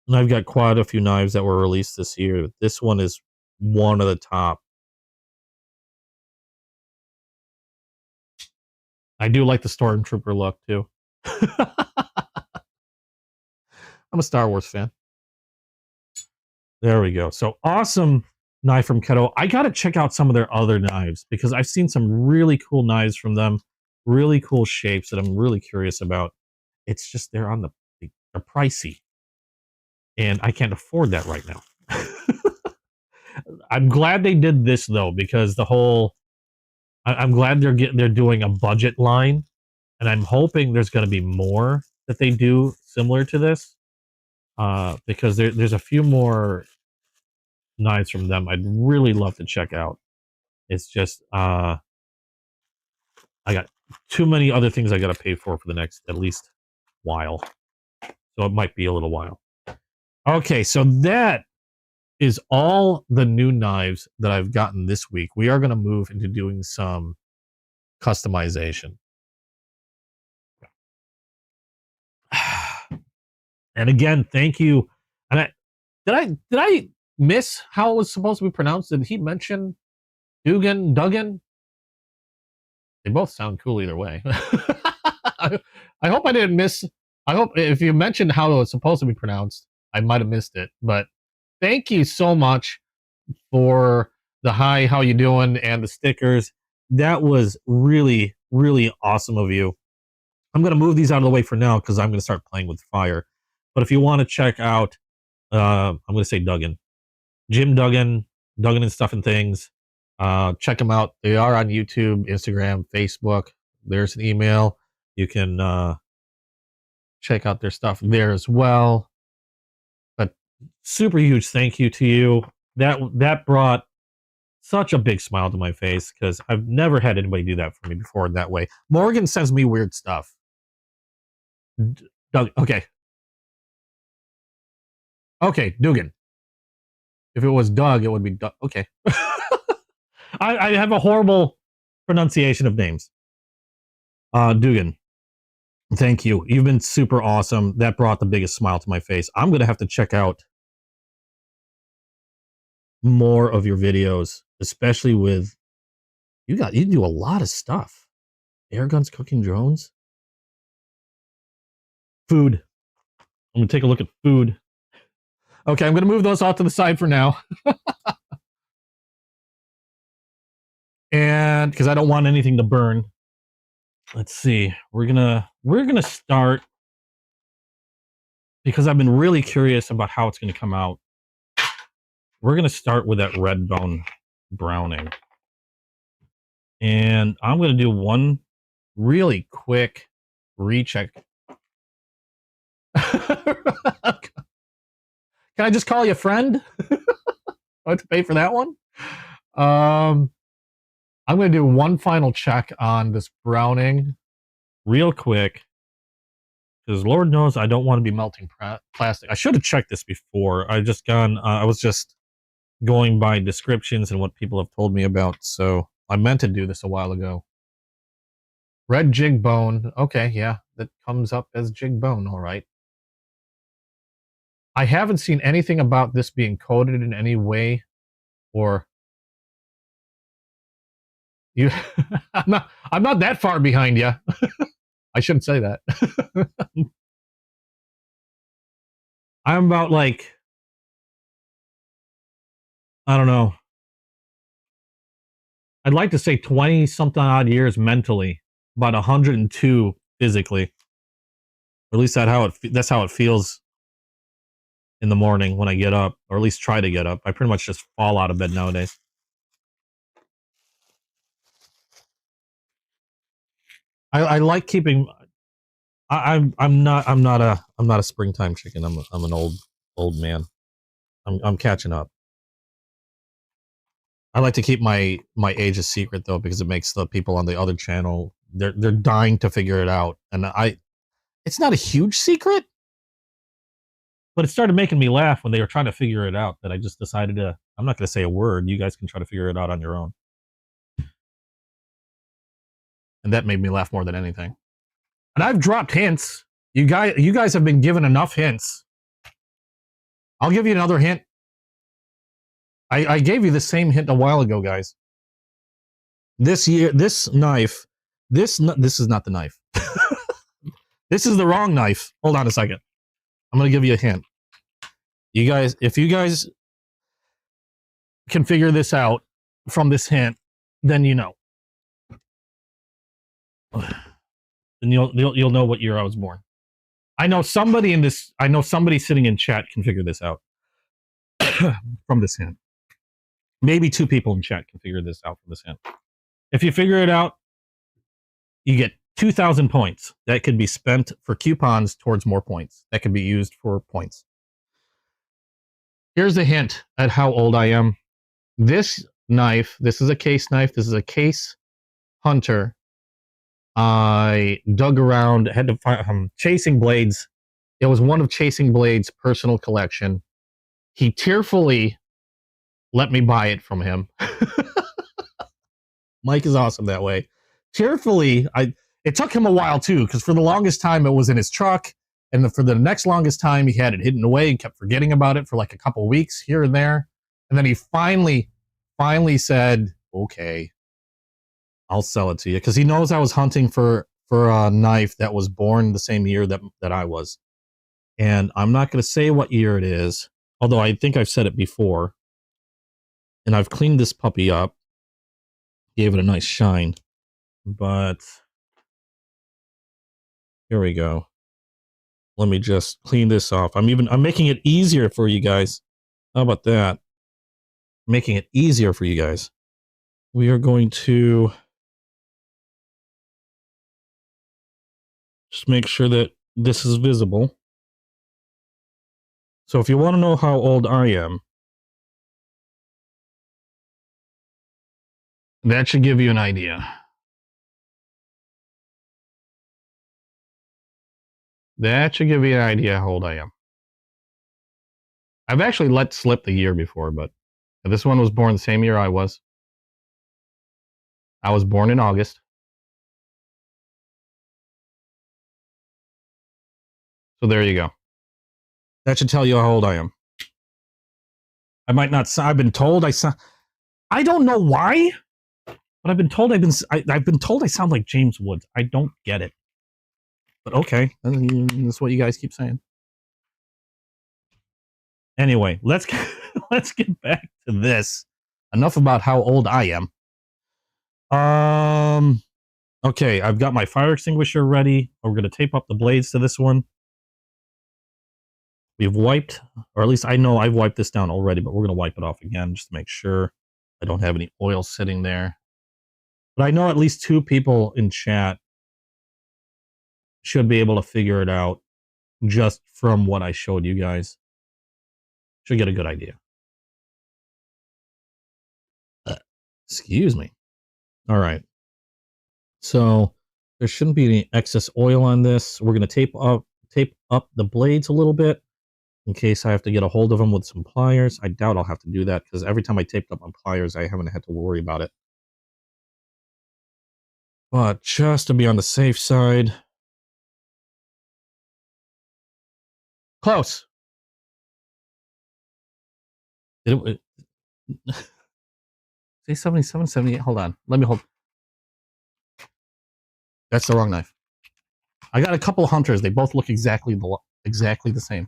And I've got quite a few knives that were released this year. This one is one of the top. I do like the Stormtrooper look too. I'm a Star Wars fan. There we go. So awesome knife from Keto. I got to check out some of their other knives because I've seen some really cool knives from them, really cool shapes that I'm really curious about. It's just they're pricey, and I can't afford that right now. I'm glad they did this though because I'm glad they're doing a budget line, and I'm hoping there's going to be more that they do similar to this. Because there's a few more knives from them I'd really love to check out. It's just I got too many other things I got to pay for the next at least while, so it might be a little while. Okay, so that is all the new knives that I've gotten this week. We are going to move into doing some customization. And again, thank you. And did I miss how it was supposed to be pronounced? Did he mention Duggan? They both sound cool either way. I hope I didn't miss. I hope if you mentioned how it was supposed to be pronounced, I might have missed it. But thank you so much for the hi, how you doing, and the stickers. That was really, really awesome of you. I'm going to move these out of the way for now because I'm going to start playing with fire. But if you want to check out, I'm going to say Duggan. Jim Duggan and Stuff and Things. Check them out. They are on YouTube, Instagram, Facebook. There's an email. You can check out their stuff there as well. But super huge thank you to you. That brought such a big smile to my face because I've never had anybody do that for me before in that way. Morgan sends me weird stuff. Okay, Dugan. If it was Doug, it would be Doug. Okay. I have a horrible pronunciation of names. Dugan, thank you. You've been super awesome. That brought the biggest smile to my face. I'm going to have to check out more of your videos, especially with you do a lot of stuff. Air guns, cooking drones, food. I'm going to take a look at food. Okay, I'm going to move those off to the side for now. And because I don't want anything to burn. Let's see. We're gonna start because I've been really curious about how it's gonna come out. We're gonna start with that red bone browning. And I'm gonna do one really quick recheck. Can I just call you a friend? I have to pay for that one. I'm going to do one final check on this browning real quick because Lord knows I don't want to be melting plastic. I should have checked this before. I was just going by descriptions and what people have told me about. So I meant to do this a while ago. Red jig bone. Okay, yeah, that comes up as jig bone. All right. I haven't seen anything about this being coated in any way or you. I'm not that far behind you. I shouldn't say that. I'm about like, I don't know. I'd like to say 20 something odd years mentally, about 102 physically. Or at least that's how it feels in the morning when I get up, or at least try to get up. I pretty much just fall out of bed nowadays. I like keeping. I'm not a springtime chicken. I'm an old man. I'm catching up. I like to keep my age a secret though, because it makes the people on the other channel they're dying to figure it out, and it's not a huge secret, but it started making me laugh when they were trying to figure it out. That I just decided to. I'm not going to say a word. You guys can try to figure it out on your own, and that made me laugh more than anything. And I've dropped hints. You guys have been given enough hints. I'll give you another hint. I gave you the same hint a while ago, guys. This knife, this is not the knife. This is the wrong knife. Hold on a second. I'm going to give you a hint. You guys, if you guys can figure this out from this hint, then you know. Then you'll know what year I was born. I know somebody sitting in chat can figure this out from this hint. Maybe 2 people in chat can figure this out from this hint. If you figure it out, you get 2,000 points. That could be spent for coupons towards more points. That could be used for points. Here's a hint at how old I am. This knife, this is a case knife. This is a case hunter. I dug around, had to find Chasing Blades. It was one of Chasing Blades' personal collection. He tearfully let me buy it from him. Mike is awesome that way. Tearfully, it took him a while too, because for the longest time it was in his truck, and for the next longest time he had it hidden away and kept forgetting about it for like a couple weeks here and there. And then he finally said, "Okay, I'll sell it to you," because he knows I was hunting for a knife that was born the same year that I was. And I'm not going to say what year it is, although I think I've said it before. And I've cleaned this puppy up, gave it a nice shine, but here we go. Let me just clean this off. I'm making it easier for you guys. How about that? Making it easier for you guys. We are going to just make sure that this is visible. So if you want to know how old I am, that should give you an idea. That should give you an idea how old I am. I've actually let slip the year before, but this one was born the same year I was. I was born in August. So there you go. That should tell you how old I am. I might not. I've been told I sound. I don't know why, but I've been told I've been told I sound like James Woods. I don't get it. But okay, that's what you guys keep saying. Anyway, let's get back to this. Enough about how old I am. Okay, I've got my fire extinguisher ready. We're going to tape up the blades to this one. We've wiped, or at least I know I've wiped this down already, but we're going to wipe it off again just to make sure I don't have any oil sitting there. But I know at least 2 people in chat should be able to figure it out just from what I showed you guys. Should get a good idea. Excuse me. All right. So there shouldn't be any excess oil on this. We're going to tape up the blades a little bit in case I have to get a hold of them with some pliers. I doubt I'll have to do that because every time I taped up my pliers, I haven't had to worry about it. But just to be on the safe side. Close. Say 77, 78. Hold on. Let me hold. That's the wrong knife. I got a couple of hunters. They both look exactly the same.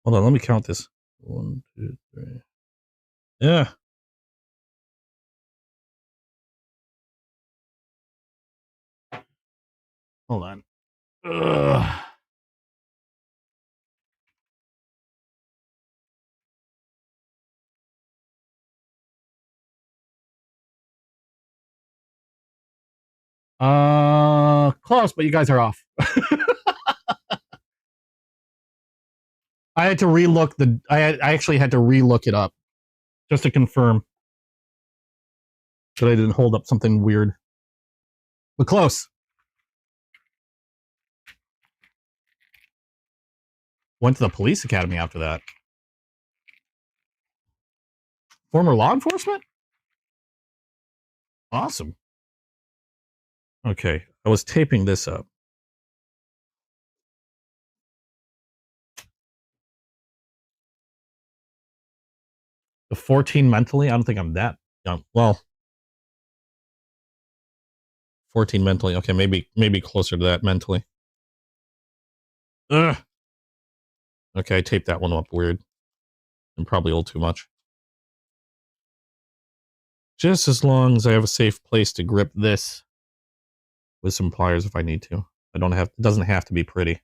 Hold on. Let me count this. 1, 2, 3. Yeah. Hold on. Ugh. Close, but you guys are off. I had to relook the. I actually had to relook it up just to confirm that I didn't hold up something weird. But close. Went to the police academy after that. Former law enforcement? Awesome. Okay, I was taping this up. The 14 mentally? I don't think I'm that young. Well, 14 mentally. Okay, maybe closer to that mentally. Ugh. Okay, I taped that one up weird. And probably a little too much. Just as long as I have a safe place to grip this with some pliers if I need to. It doesn't have to be pretty.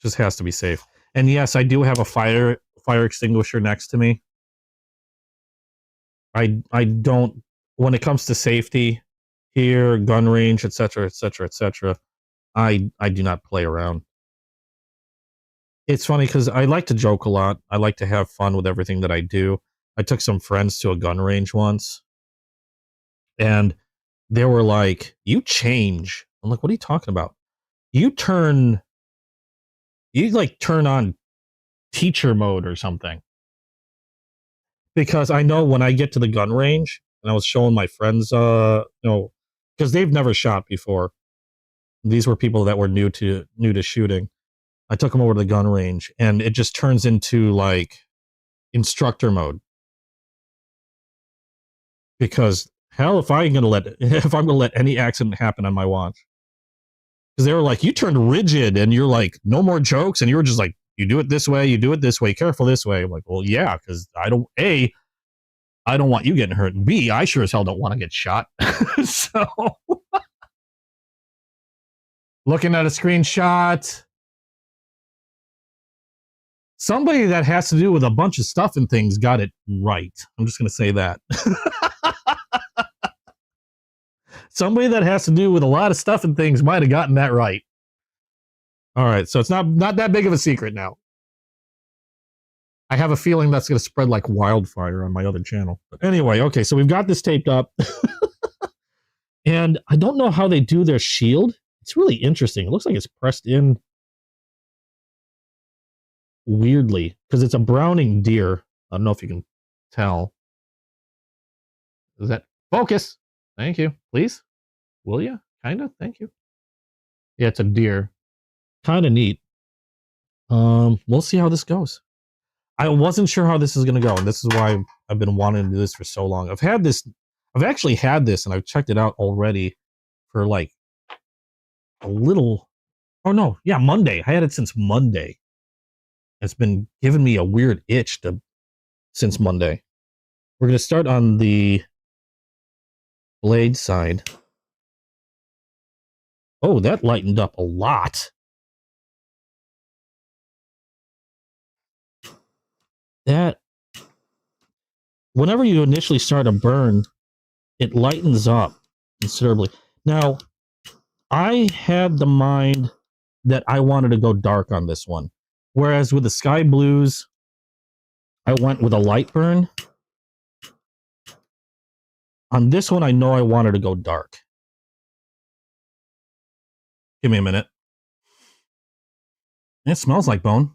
Just has to be safe. And yes, I do have a fire extinguisher next to me. I don't, when it comes to safety here, gun range, etc., etc., etc., I do not play around. It's funny because I like to joke a lot. I like to have fun with everything that I do. I took some friends to a gun range once, and they were like, "You change." I'm like, "What are you talking about? You like turn on teacher mode or something." Because I know when I get to the gun range, and I was showing my friends, because they've never shot before. These were people that were new to shooting. I took them over to the gun range, and it just turns into like instructor mode. Because hell, if I'm gonna let any accident happen on my watch, because they were like, you turned rigid, and you're like, no more jokes, and you were just like, you do it this way, careful this way. I'm like, well, yeah, because I don't want you getting hurt, and B, I sure as hell don't want to get shot. So, looking at a screenshot. Somebody that has to do with a bunch of stuff and things got it right. I'm just going to say that. Somebody that has to do with a lot of stuff and things might have gotten that right. All right, so it's not that big of a secret now. I have a feeling that's going to spread like wildfire on my other channel. But anyway, okay, so we've got this taped up. And I don't know how they do their shield. It's really interesting. It looks like it's pressed in weirdly because it's a Browning deer. I don't know if you can tell. Is that focus? Thank you. Please? Will you? Kind of. Thank you. Yeah, it's a deer. Kind of neat. We'll see how this goes. I wasn't sure how this is going to go, and this is why I've been wanting to do this for so long. I've actually had this, and I've checked it out already for like a little. Oh no, yeah, Monday. I had it since Monday. It's been giving me a weird itch since Monday. We're going to start on the blade side. Oh, that lightened up a lot. That, whenever you initially start a burn, it lightens up considerably. Now, I had the mind that I wanted to go dark on this one. Whereas with the sky blues, I went with a light burn. On this one, I know I wanted to go dark. Give me a minute. It smells like bone.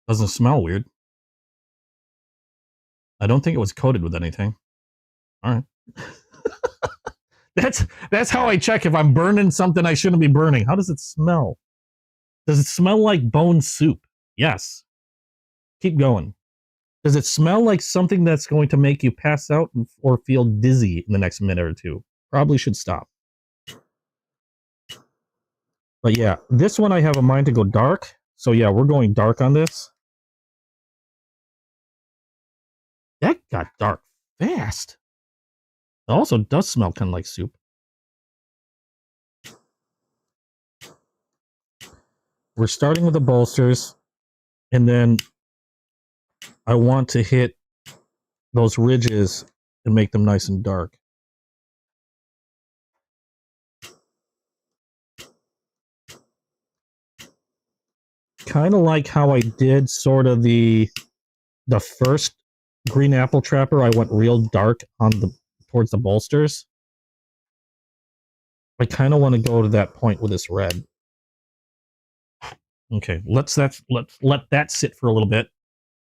Doesn't smell weird. I don't think it was coated with anything. All right. That's how I check if I'm burning something I shouldn't be burning. How does it smell? Does it smell like bone soup? Yes. Keep going. Does it smell like something that's going to make you pass out or feel dizzy in the next minute or two? Probably should stop. But yeah, this one I have a mind to go dark. So yeah, we're going dark on this. That got dark fast. It also does smell kind of like soup. we're starting with the bolsters, and then I want to hit those ridges and make them nice and dark. Kind of like how I did sort of the first green apple trapper. I went real dark on towards the bolsters. I kind of want to go to that point with this red. Okay, let's let that sit for a little bit.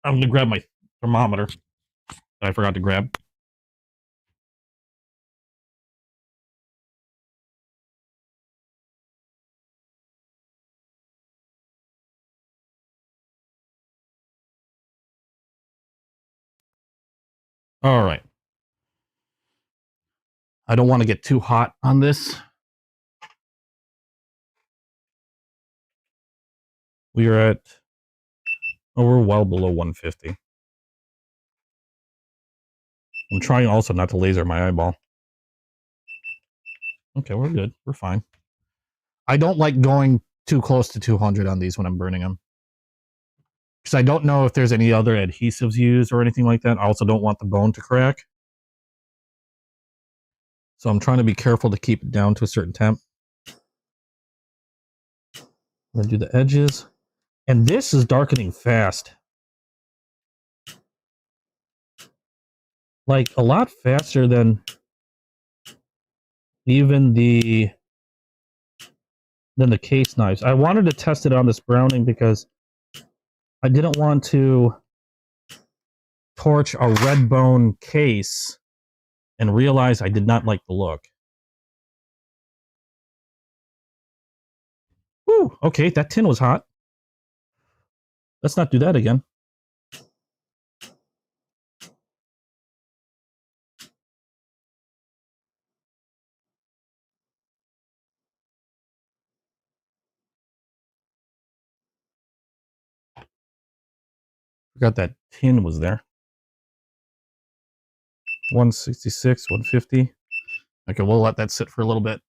I'm gonna grab my thermometer that I forgot to grab. All right. I don't want to get too hot on this. We are at, we're well below 150. I'm trying also not to laser my eyeball. Okay, we're good. We're fine. I don't like going too close to 200 on these when I'm burning them, because I don't know if there's any other adhesives used or anything like that. I also don't want the bone to crack. So I'm trying to be careful to keep it down to a certain temp. I'm going to do the edges. And this is darkening fast. Like a lot faster than even the case knives. I wanted to test it on this browning because I didn't want to torch a red bone case and realize I did not like the look. Woo, okay, that tin was hot. Let's not do that again. Forgot that tin was there. 166, 150. Okay, we'll let that sit for a little bit.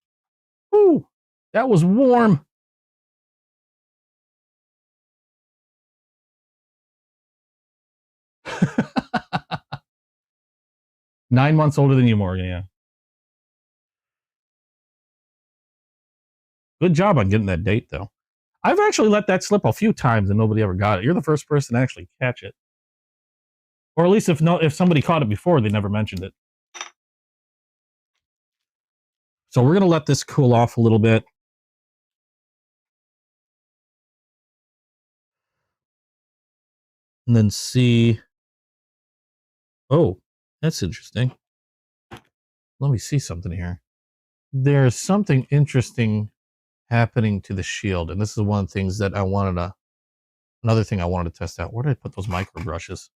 Woo, that was warm. Nine months older than you, Morgan, yeah. Good job on getting that date, though. I've actually let that slip a few times and nobody ever got it. You're the first person to actually catch it. Or at least if somebody caught it before, they never mentioned it. So we're going to let this cool off a little bit. And then see. Oh, that's interesting. Let me see something here. There's something interesting happening to the shield. And this is one of the things that I wanted to, another thing I wanted to test out. Where did I put those micro brushes?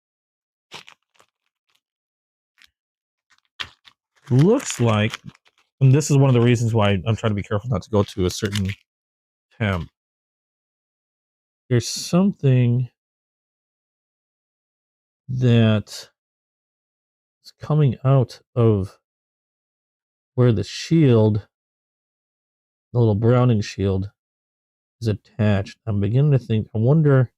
Looks like, and this is one of the reasons why I'm trying to be careful not to go to a certain temp. There's something that is coming out of where the shield, the little browning shield, is attached. I'm beginning to think, I wonder,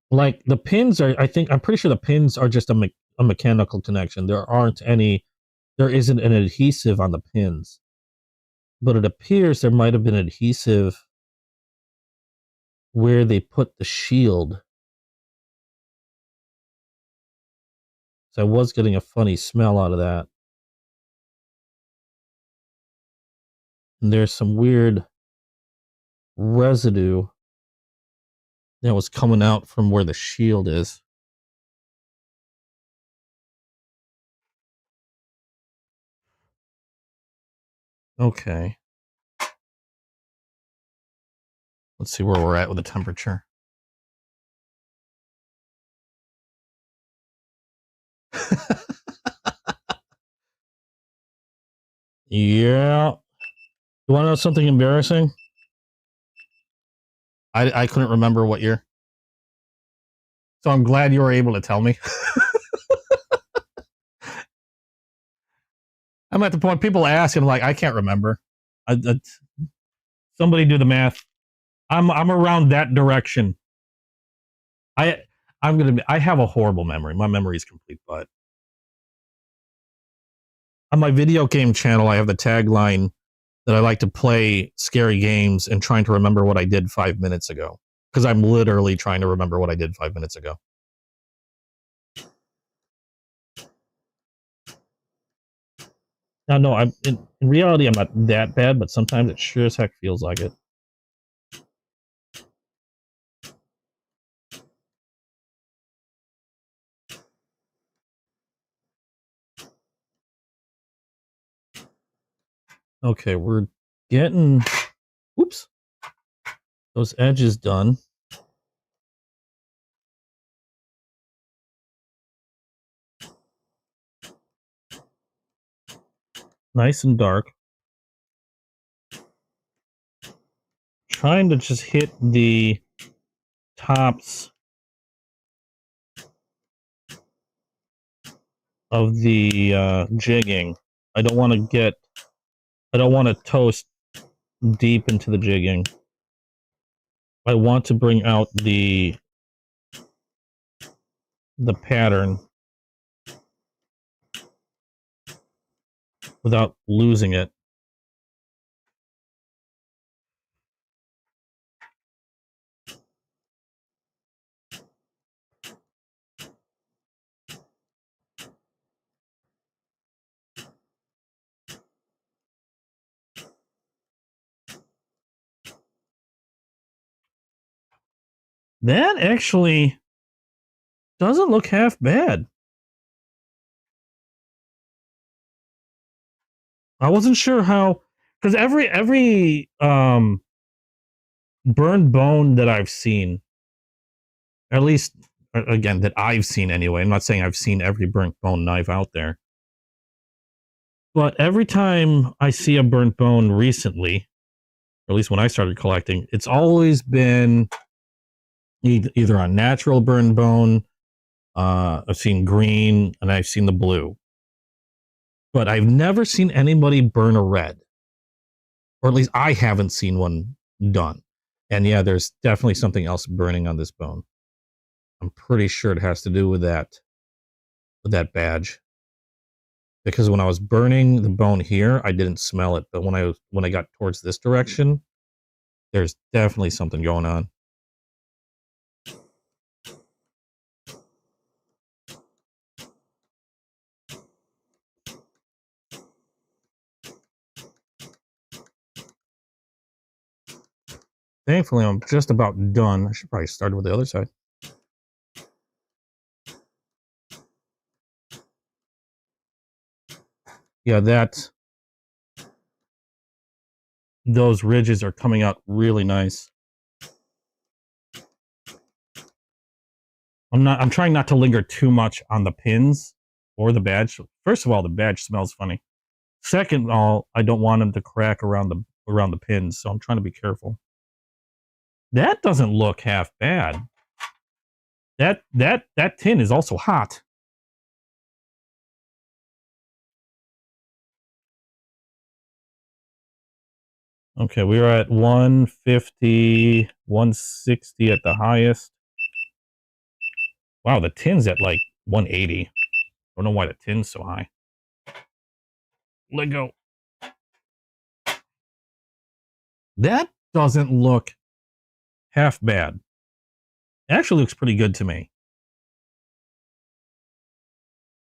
like the pins are, I'm pretty sure the pins are just a mechanical connection. There isn't an adhesive on the pins. But it appears there might have been adhesive where they put the shield. So I was getting a funny smell out of that. And there's some weird residue that was coming out from where the shield is. Okay. Let's see where we're at with the temperature. Yeah. You want to know something embarrassing? I couldn't remember what year. So I'm glad you were able to tell me. I'm at the point people ask and I'm like, I can't remember. Somebody do the math. I'm around that direction. I have a horrible memory. My memory is complete, but on my video game channel, I have the tagline that I like to play scary games and trying to remember what I did 5 minutes ago. Because I'm literally trying to remember what I did 5 minutes ago. Now, no, in reality, I'm not that bad, but sometimes it sure as heck feels like it. Okay, we're getting, whoops, those edges done. Nice and dark. Trying to just hit the tops of the jigging. I don't want to toast deep into the jigging. I want to bring out the pattern without losing it. That actually doesn't look half bad. I wasn't sure how, because every burned bone that I've seen, at least again that I've seen anyway. I'm not saying I've seen every burnt bone knife out there, but every time I see a burnt bone recently, or at least when I started collecting, it's always been either a natural burned bone. I've seen green and I've seen the blue, but I've never seen anybody burn a red, or at least I haven't seen one done. And yeah, there's definitely something else burning on this bone. I'm pretty sure it has to do with that badge. Because when I was burning the bone here, I didn't smell it, but when I got towards this direction, there's definitely something going on. Thankfully, I'm just about done. I should probably start with the other side. Yeah, those ridges are coming out really nice. I'm trying not to linger too much on the pins or the badge. First of all, the badge smells funny. Second of all, I don't want them to crack around the pins, so I'm trying to be careful. That doesn't look half bad. That tin is also hot. Okay, we are at 150, 160 at the highest. Wow, the tin's at like 180. I don't know why the tin's so high. Let go. That doesn't look half bad. It actually looks pretty good to me.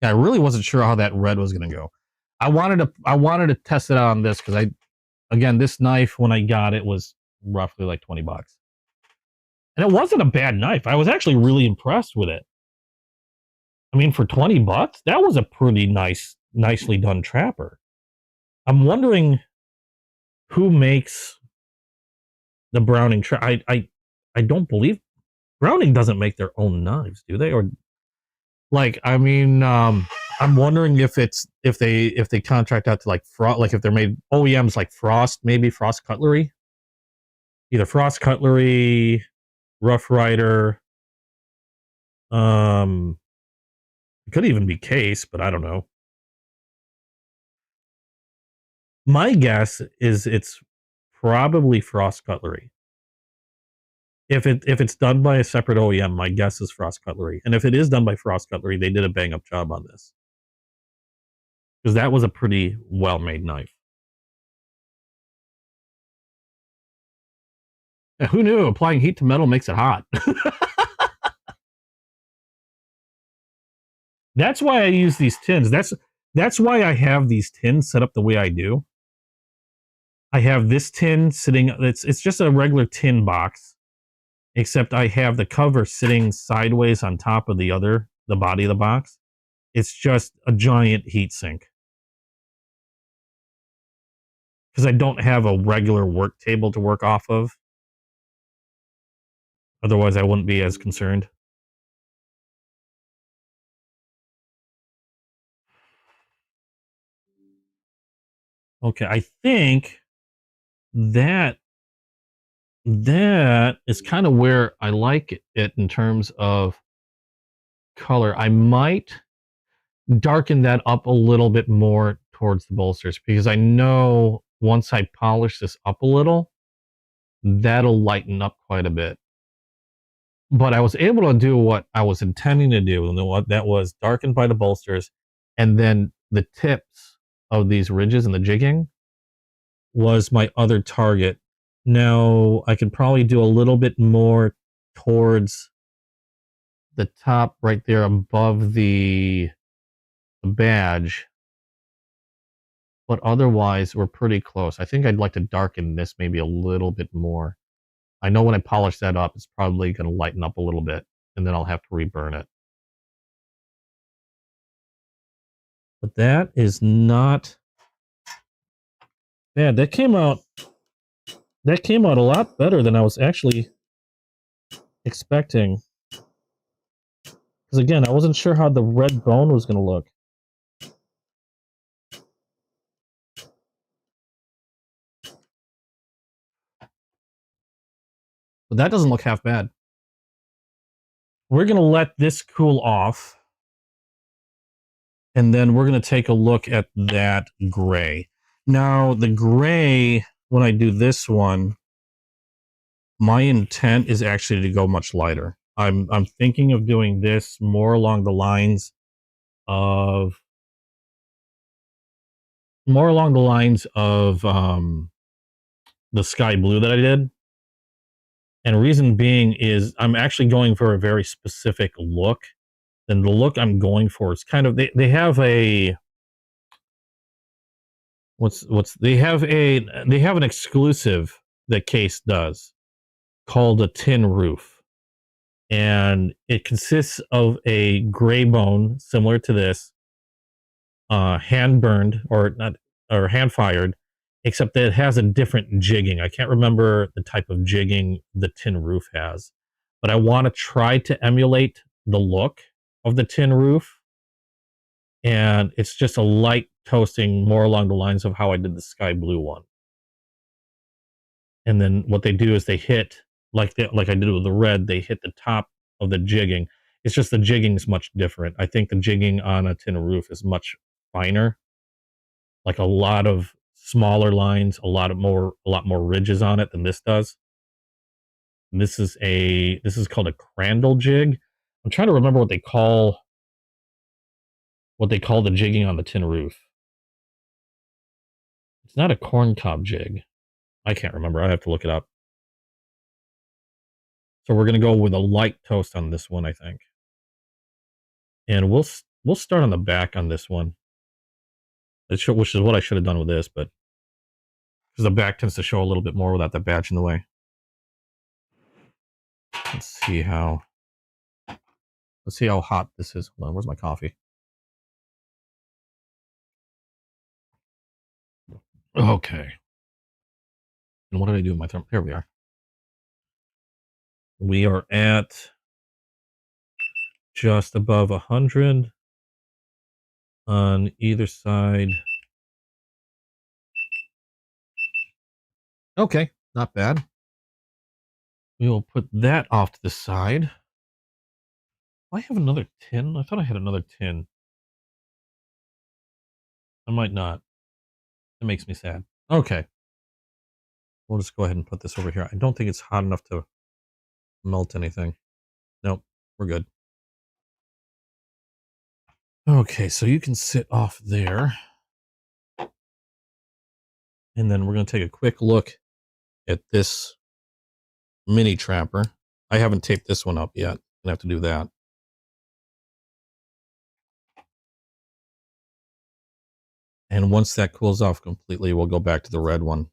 Yeah, I really wasn't sure how that red was going to go. I wanted to test it out on this because again, this knife when I got it was roughly like $20. And it wasn't a bad knife. I was actually really impressed with it. I mean, for $20, that was a pretty nicely done trapper. I'm wondering who makes the Browning trap. I don't believe Browning doesn't make their own knives, do they? Or like, I mean, I'm wondering if they contract out to like if they're made OEMs like Frost, maybe Frost Cutlery, either Frost Cutlery, Rough Rider. It could even be Case, but I don't know. My guess is it's probably Frost Cutlery. If it's done by a separate OEM, my guess is Frost Cutlery. And if it is done by Frost Cutlery, they did a bang up job on this. Because that was a pretty well-made knife. And who knew applying heat to metal makes it hot? That's why I use these tins. That's why I have these tins set up the way I do. I have this tin sitting, it's just a regular tin box, except I have the cover sitting sideways on top of the body of the box. It's just a giant heat sink. Because I don't have a regular work table to work off of. Otherwise, I wouldn't be as concerned. Okay, I think that is kind of where I like it in terms of color. I might darken that up a little bit more towards the bolsters because I know once I polish this up a little, that'll lighten up quite a bit. But I was able to do what I was intending to do, and that was darkened by the bolsters, and then the tips of these ridges and the jigging was my other target. Now I could probably do a little bit more towards the top right there above the badge, but otherwise we're pretty close. I think I'd like to darken this maybe a little bit more. I know when I polish that up, it's probably going to lighten up a little bit, and then I'll have to reburn it. But that is not bad. That came out a lot better than I was actually expecting. Because again, I wasn't sure how the red bone was going to look. But that doesn't look half bad. We're going to let this cool off. And then we're going to take a look at that gray. Now, the gray, when I do this one, my intent is actually to go much lighter. I'm thinking of doing this more along the lines of the sky blue that I did. And reason being is I'm actually going for a very specific look. And the look I'm going for is kind of, they have a, they have an exclusive that Case does called a tin roof. And it consists of a gray bone similar to this, hand burned or hand fired, except that it has a different jigging. I can't remember the type of jigging the tin roof has, but I want to try to emulate the look of the tin roof. And it's just a light toasting more along the lines of how I did the sky blue one. And then what they do is they hit, like I did with the red, they hit the top of the jigging. It's just the jigging is much different. I think the jigging on a tin roof is much finer, like a lot of smaller lines, a lot more ridges on it than this does. And this is called a crandall jig. I'm trying to remember what they call the jigging on the tin roof. It's not a corncob jig. I can't remember. I have to look it up. So we're going to go with a light toast on this one, I think. And we'll start on the back on this one. Which is what I should have done with this, but because the back tends to show a little bit more without the badge in the way. Let's see how hot this is. Hold on, where's my coffee? Okay. And what did I do with my thermal? Here we are. We are at just above 100 on either side. Okay, not bad. We will put that off to the side. Do I have another tin? I thought I had another tin. I might not. That makes me sad. Okay. we'll just go ahead and put this over here. I don't think it's hot enough to melt anything. Nope, we're good. Okay, so you can sit off there. And then we're going to take a quick look at this mini trapper. I haven't taped this one up yet. I'm going to have to do that. And once that cools off completely, we'll go back to the red one.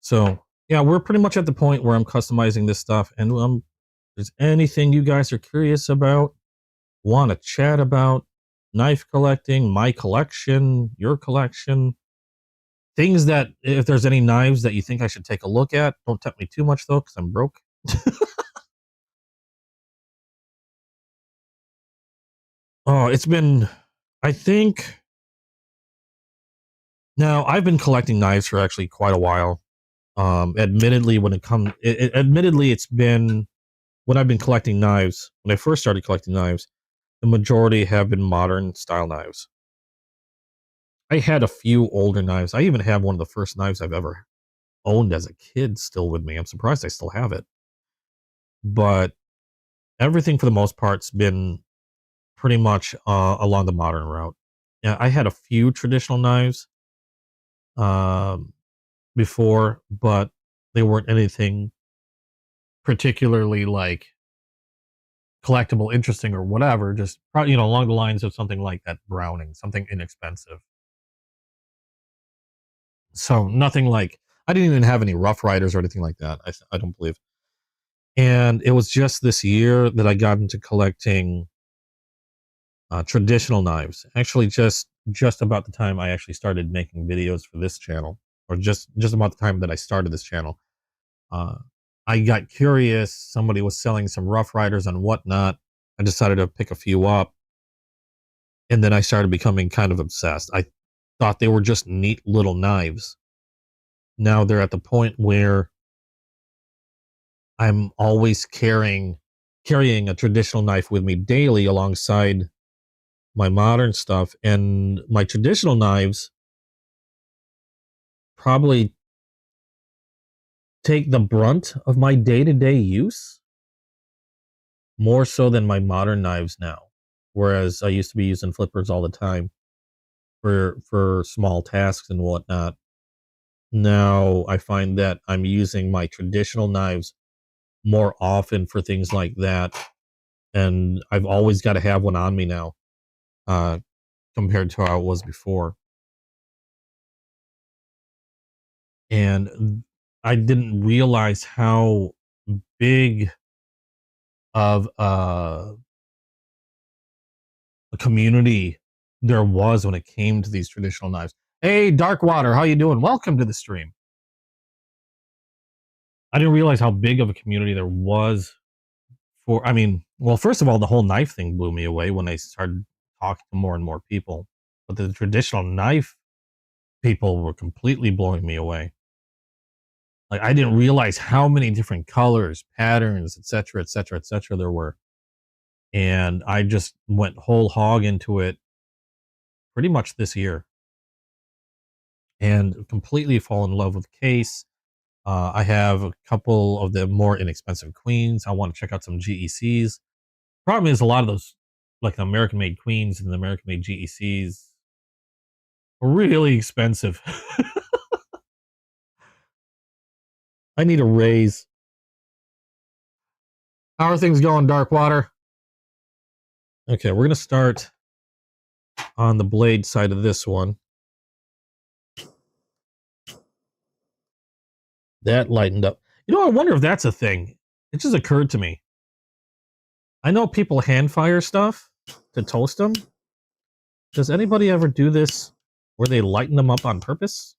So, yeah, we're pretty much at the point where I'm customizing this stuff. And if there's anything you guys are curious about, want to chat about, knife collecting, my collection, your collection, things that, if there's any knives that you think I should take a look at, don't tempt me too much though, because I'm broke. Oh, it's been, I think, now I've been collecting knives for actually quite a while. Admittedly, admittedly, it's been, when I've been collecting knives, when I first started collecting knives, the majority have been modern style knives. I had a few older knives. I even have one of the first knives I've ever owned as a kid still with me. I'm surprised I still have it. But everything for the most part's been pretty much along the modern route. Yeah, I had a few traditional knives before, but they weren't anything particularly like collectible, interesting, or whatever. Just probably, along the lines of something like that Browning, something inexpensive. So nothing like, I didn't even have any Rough Riders or anything like that. I don't believe. And it was just this year that I got into collecting traditional knives. Actually, just about the time I actually started making videos for this channel, or just about the time that I started this channel. I got curious. Somebody was selling some Rough Riders and whatnot. I decided to pick a few up, and then I started becoming kind of obsessed. I thought they were just neat little knives. Now they're at the point where I'm always carrying a traditional knife with me daily alongside my modern stuff, and my traditional knives probably take the brunt of my day-to-day use more so than my modern knives now. Whereas I used to be using flippers all the time for small tasks and whatnot. Now I find that I'm using my traditional knives more often for things like that, and I've always got to have one on me now, compared to how it was before. And I didn't realize how big of a community there was when it came to these traditional knives. Hey, Darkwater, how you doing? Welcome to the stream. I didn't realize how big of a community there was for, I mean, well, first of all, the whole knife thing blew me away when I started talking to more and more people. But the traditional knife people were completely blowing me away. Like, I didn't realize how many different colors, patterns, etc., etc., etc. there were. And I just went whole hog into it pretty much this year, and completely fall in love with case. I have a couple of the more inexpensive queens. I want to check out some GECs. Problem is, a lot of those, like the American made queens and the American made GECs, are really expensive. I need a raise. How are things going, Darkwater? Okay, we're going to start on the blade side of this one. That lightened up. I wonder if that's a thing. It just occurred to me. I know people hand fire stuff to toast them. Does anybody ever do this where they lighten them up on purpose?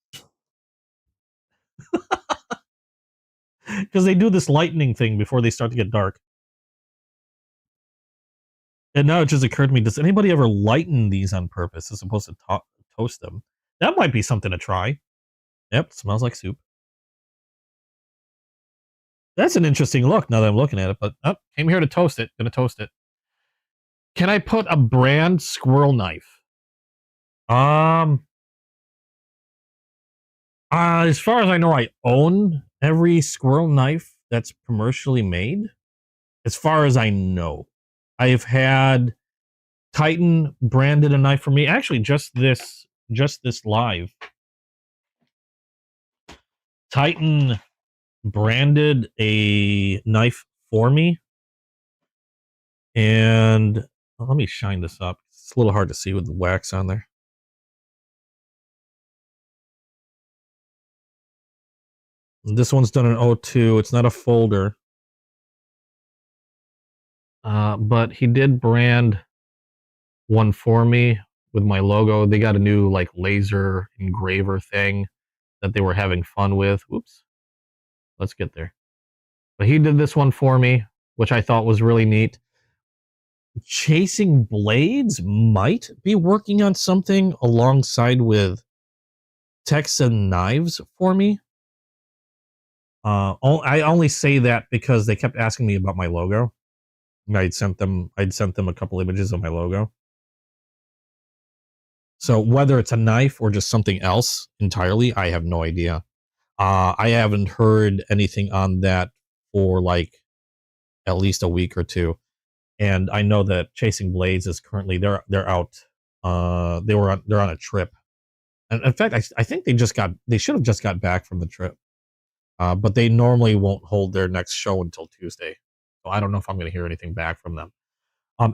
Because they do this lightning thing before they start to get dark. And now it just occurred to me, does anybody ever lighten these on purpose as opposed to toast them? That might be something to try. Yep, smells like soup. That's an interesting look now that I'm looking at it, but came here to toast it. Gonna toast it. Can I put a brand squirrel knife? As far as I know, I own every squirrel knife that's commercially made. As far as I know, I've had Titan branded a knife for me. Actually, just this live, Titan branded a knife for me. And let me shine this up. It's a little hard to see with the wax on there. This one's done in 02. It's not a folder. But he did brand one for me with my logo. They got a new like laser engraver thing that they were having fun with. Whoops. Let's get there. But he did this one for me, which I thought was really neat. Chasing Blades might be working on something alongside with Texan Knives for me. I only say that because they kept asking me about my logo. I'd sent them a couple images of my logo. So whether it's a knife or just something else entirely, I have no idea. I haven't heard anything on that for like at least a week or two. And I know that Chasing Blades is currently they're out. They're on a trip. And in fact, I think they should have just got back from the trip. But they normally won't hold their next show until Tuesday. So I don't know if I'm going to hear anything back from them.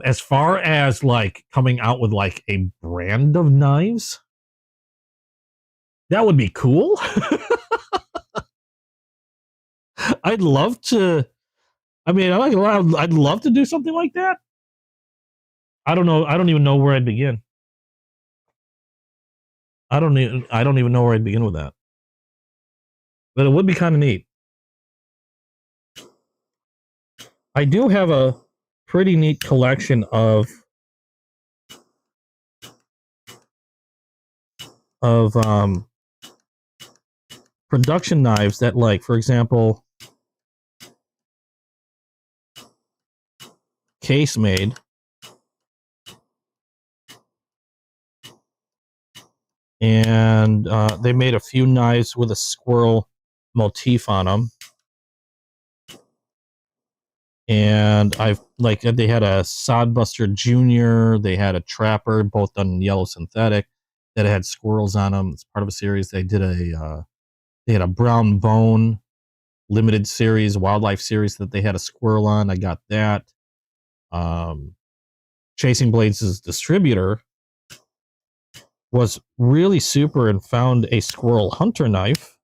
As far as like coming out with like a brand of knives, that would be cool. I'd love to. I mean, I'd love to do something like that. I don't know. I don't even know where I'd begin. I don't even know where I'd begin with that. But it would be kind of neat. I do have a pretty neat collection of production knives that, like, for example, Case made. And they made a few knives with a squirrel motif on them. And they had a Sodbuster Junior, they had a Trapper, both done in yellow synthetic, that had squirrels on them. It's part of a series. They did they had a Brown Bone limited series, wildlife series that they had a squirrel on. I got that. Chasing Blades' distributor was really super and found a squirrel hunter knife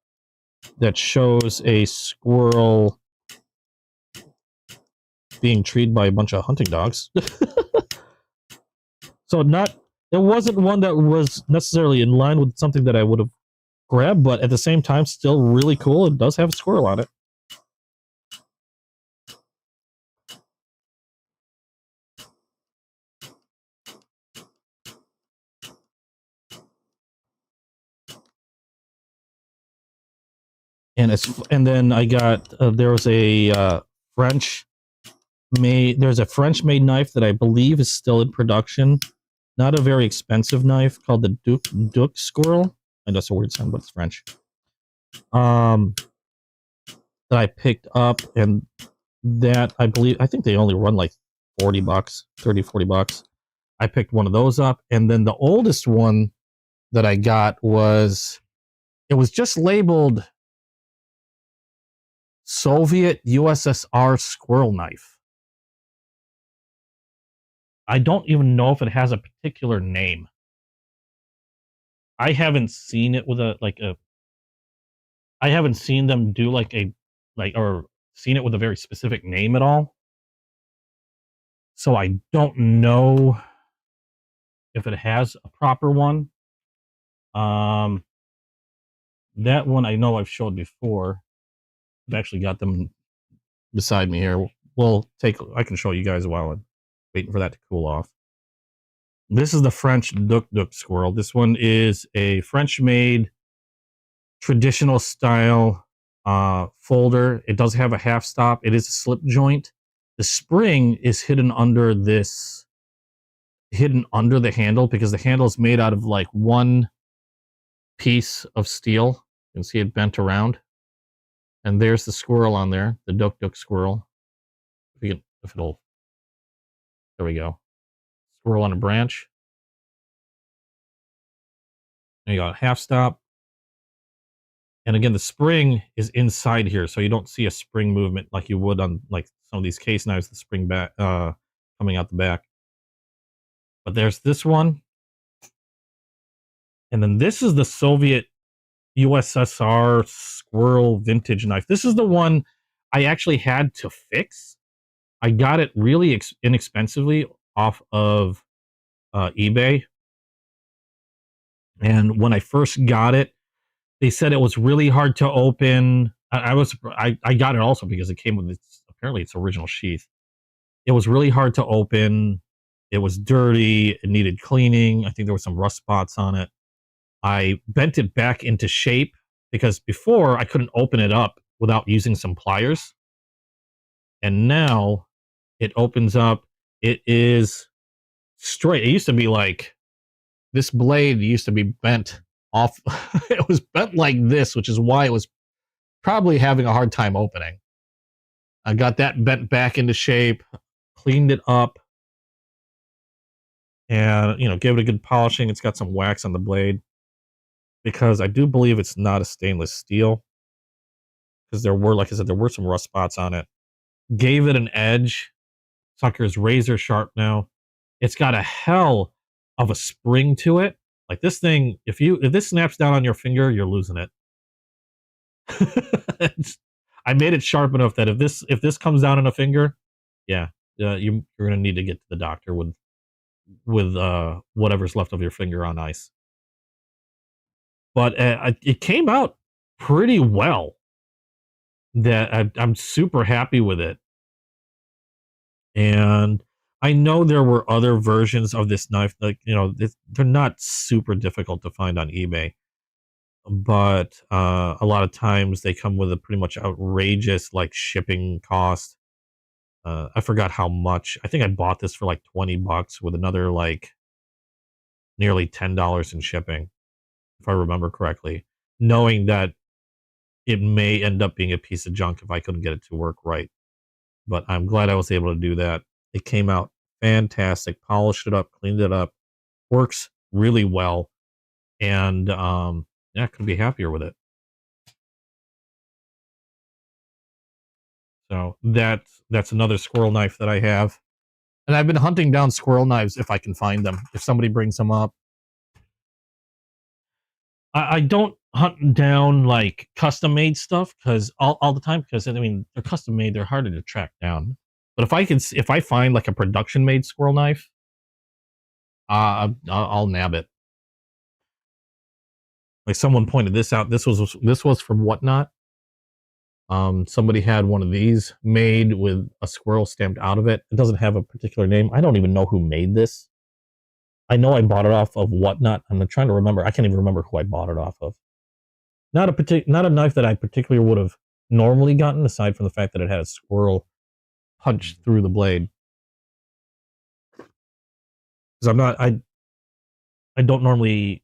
that shows a squirrel being treated by a bunch of hunting dogs. So it wasn't one that was necessarily in line with something that I would have grabbed, but at the same time, still really cool. It does have a squirrel on it. And then I got there was a French made knife that I believe is still in production. Not a very expensive knife, called the EDCSquirrel. I know it's a weird sound, but it's French. That I picked up, and that I think they only run like $40, $30-$40. I picked one of those up, and then the oldest one that I got was just labeled Soviet USSR squirrel knife. I don't even know if it has a particular name. I haven't seen it with I haven't seen them do or seen it with a very specific name at all. So I don't know if it has a proper one. That one I know I've showed before. I've actually got them beside me here. I can show you guys while I'm waiting for that to cool off. This is the French EDCSquirrel. This one is a French-made traditional style folder. It does have a half stop. It is a slip joint. The spring is hidden under the handle, because the handle is made out of like one piece of steel. can see it bent around. And there's the squirrel on there, the Duk squirrel. If it'll, there we go. Squirrel on a branch. There you go, half stop. And again, the spring is inside here, so you don't see a spring movement like you would on like some of these case knives, the spring back coming out the back. But there's this one. And then this is the Soviet USSR Squirrel vintage knife. This is the one I actually had to fix. I got it really inexpensively off of eBay. And when I first got it, they said it was really hard to open. I got it also because it came with apparently its original sheath. It was really hard to open. It was dirty. It needed cleaning. I think there were some rust spots on it. I bent it back into shape because before I couldn't open it up without using some pliers. And now it opens up. It is straight. It used to be like, this blade used to be bent off. It was bent like this, which is why it was probably having a hard time opening. I got that bent back into shape, cleaned it up, and gave it a good polishing. It's got some wax on the blade because I do believe it's not a stainless steel, because there were, like I said, there were some rust spots on it. Gave it an edge. Sucker's razor sharp now. It's got a hell of a spring to it. Like this thing, if this snaps down on your finger, you're losing it. I made it sharp enough that if this comes down on a finger, you're gonna need to get to the doctor with whatever's left of your finger on ice. But it came out pretty well. That I'm super happy with it. And I know there were other versions of this knife, like they're not super difficult to find on eBay, but a lot of times they come with a pretty much outrageous like shipping cost. I forgot how much. I think I bought this for like $20 with another like nearly $10 in shipping, if I remember correctly, knowing that it may end up being a piece of junk if I couldn't get it to work right. But I'm glad I was able to do that. It came out fantastic. Polished it up, cleaned it up. Works really well. And I couldn't be happier with it. So that's another squirrel knife that I have. And I've been hunting down squirrel knives if I can find them. If somebody brings them up. I don't hunt down like custom made stuff because all the time, because I mean they're custom made, they're harder to track down. But if I find like a production made squirrel knife, I'll nab it. Like someone pointed this out. This was from Whatnot. Somebody had one of these made with a squirrel stamped out of it. It doesn't have a particular name. I don't even know who made this. I know I bought it off of Whatnot. I'm trying to remember. I can't even remember who I bought it off of. Not a knife that I particularly would have normally gotten, aside from the fact that it had a squirrel punched through the blade. Because I don't normally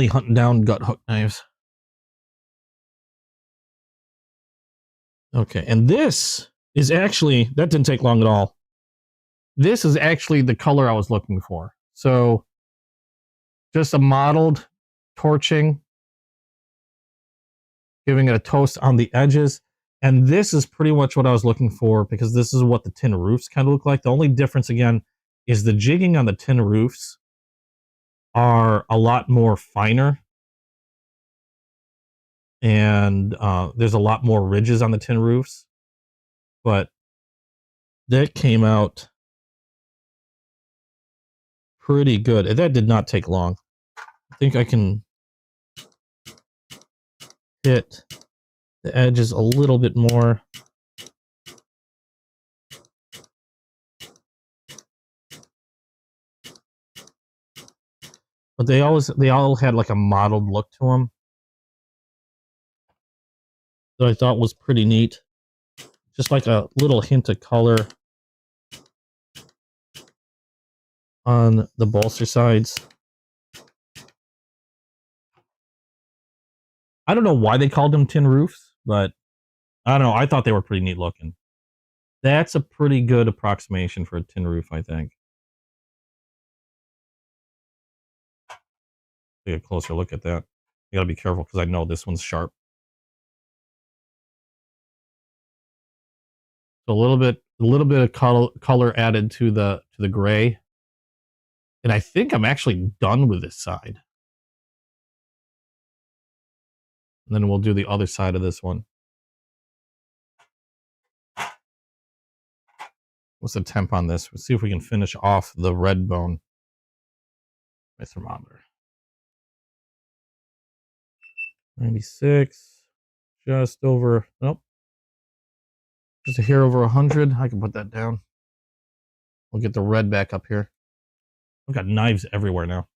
hunt down gut hook knives. Okay, and this is actually, that didn't take long at all. This is actually the color I was looking for. So just a mottled torching, giving it a toast on the edges. And this is pretty much what I was looking for, because this is what the tin roofs kind of look like. The only difference, again, is the jigging on the tin roofs are a lot more finer. And there's a lot more ridges on the tin roofs. But that came out pretty good. That did not take long. I think I can hit the edges a little bit more. But they all had like a mottled look to them that I thought was pretty neat. Just like a little hint of color on the bolster sides. I don't know why they called them tin roofs, but I don't know. I thought they were pretty neat looking. That's a pretty good approximation for a tin roof, I think. Take a closer look at that. You gotta be careful because I know this one's sharp. So a little bit of color added to the gray, and I think I'm actually done with this side. And then we'll do the other side of this one. What's the temp on this? Let's see if we can finish off the red bone. My thermometer. 96. Just over. Nope. Just a hair over 100. I can put that down. We'll get the red back up here. I've got knives everywhere now.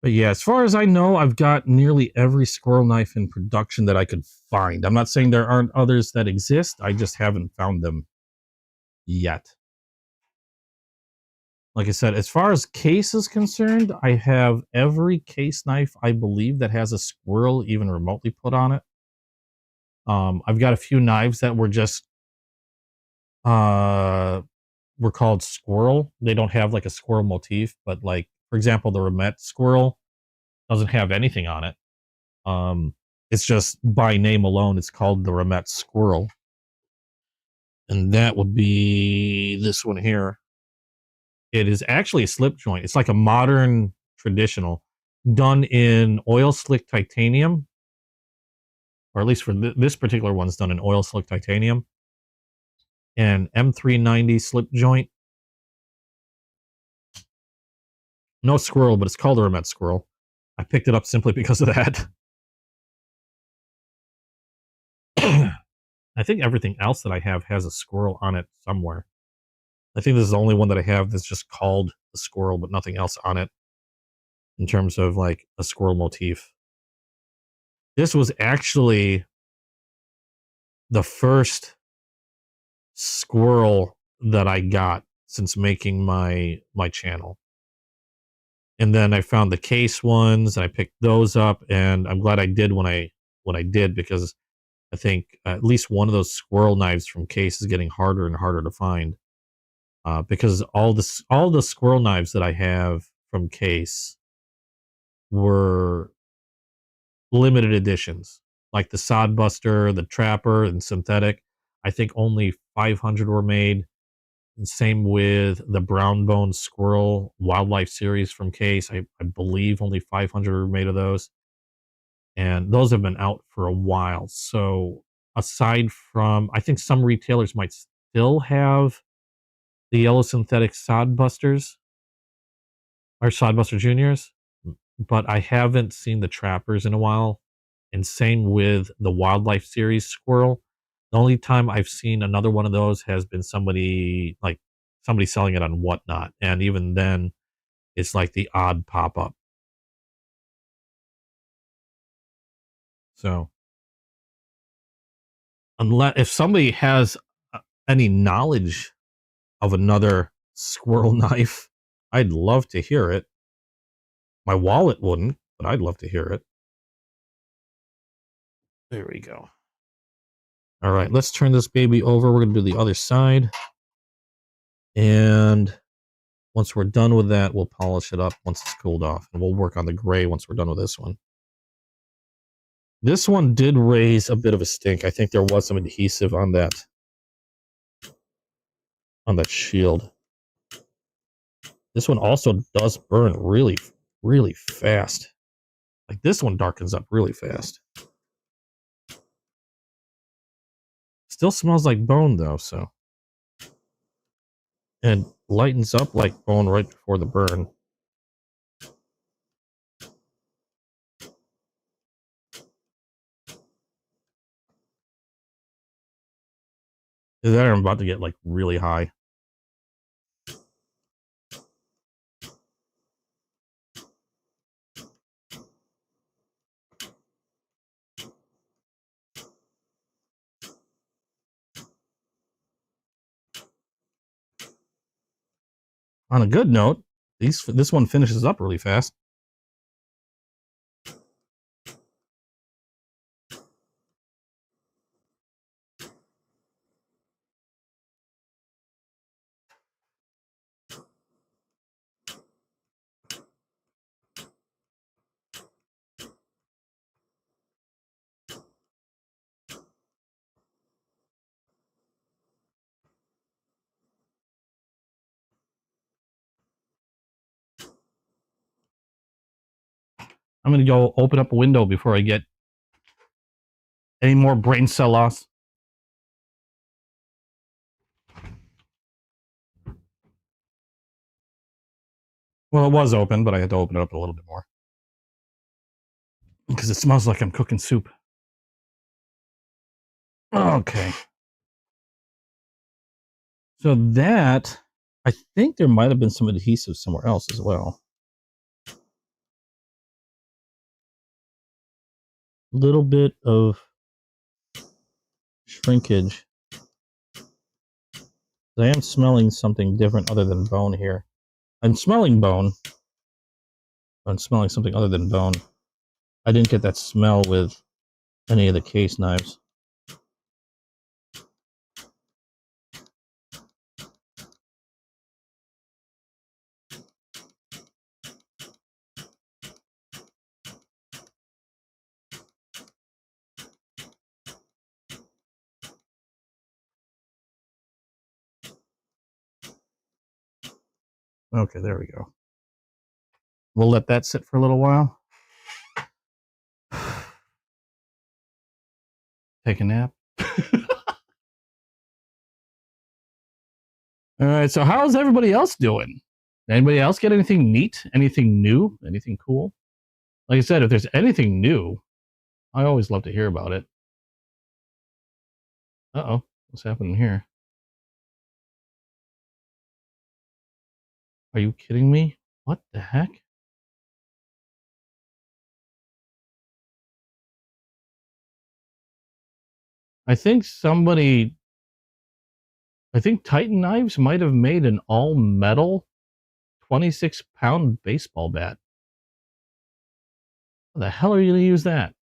But yeah, as far as I know, I've got nearly every squirrel knife in production that I could find. I'm not saying there aren't others that exist. I just haven't found them yet. Like I said, as far as case is concerned, I have every case knife, I believe, that has a squirrel even remotely put on it. I've got a few knives that were just were called squirrel. They don't have like a squirrel motif, but like, for example, the Remet squirrel doesn't have anything on it. It's just by name alone, it's called the Remet squirrel. And that would be this one here. It is actually a slip joint. It's like a modern traditional done in oil slick titanium, or at least for this particular one's done in oil slick titanium, and M390 slip joint. No squirrel, but it's called a Remet squirrel. I picked it up simply because of that. I think everything else that I have has a squirrel on it somewhere. I think this is the only one that I have that's just called the squirrel, but nothing else on it in terms of like a squirrel motif. This was actually the first squirrel that I got since making my channel. And then I found the case ones and I picked those up, and I'm glad I did when I did, because I think at least one of those squirrel knives from case is getting harder and harder to find. Because all the squirrel knives that I have from case were limited editions, like the Sodbuster, the Trapper, and Synthetic. I think only 500 were made. And same with the Brown Bone Squirrel Wildlife Series from case. I believe only 500 were made of those. And those have been out for a while. So aside from, I think some retailers might still have the yellow synthetic Sodbusters or Sodbuster Juniors, but I haven't seen the Trappers in a while. And same with the Wildlife Series Squirrel. The only time I've seen another one of those has been somebody selling it on Whatnot, and even then, it's like the odd pop up. So, unless if somebody has any knowledge of another squirrel knife, I'd love to hear it. My wallet wouldn't, but I'd love to hear it. There we go. All right, let's turn this baby over. We're going to do the other side. And once we're done with that, we'll polish it up once it's cooled off. And we'll work on the gray once we're done with this one. This one did raise a bit of a stink. I think there was some adhesive on that shield. This one also does burn really, really fast. Like this one darkens up really fast. Still smells like bone though, so. And lightens up like bone right before the burn. There, I'm about to get like really high. On a good note, this one finishes up really fast. I'm going to go open up a window before I get any more brain cell loss. Well, it was open, but I had to open it up a little bit more. Because it smells like I'm cooking soup. Okay. So that, I think there might have been some adhesive somewhere else as well. A little bit of shrinkage. I am smelling something different other than bone here. I'm smelling bone. I'm smelling something other than bone. I didn't get that smell with any of the case knives. Okay, there we go. We'll let that sit for a little while. Take a nap. All right, so how's everybody else doing? Anybody else get anything neat? Anything new? Anything cool? Like I said, if there's anything new, I always love to hear about it. Uh-oh, what's happening here? Are you kidding me? What the heck? I think Titan Knives might have made an all-metal 26-pound baseball bat. How the hell are you going to use that?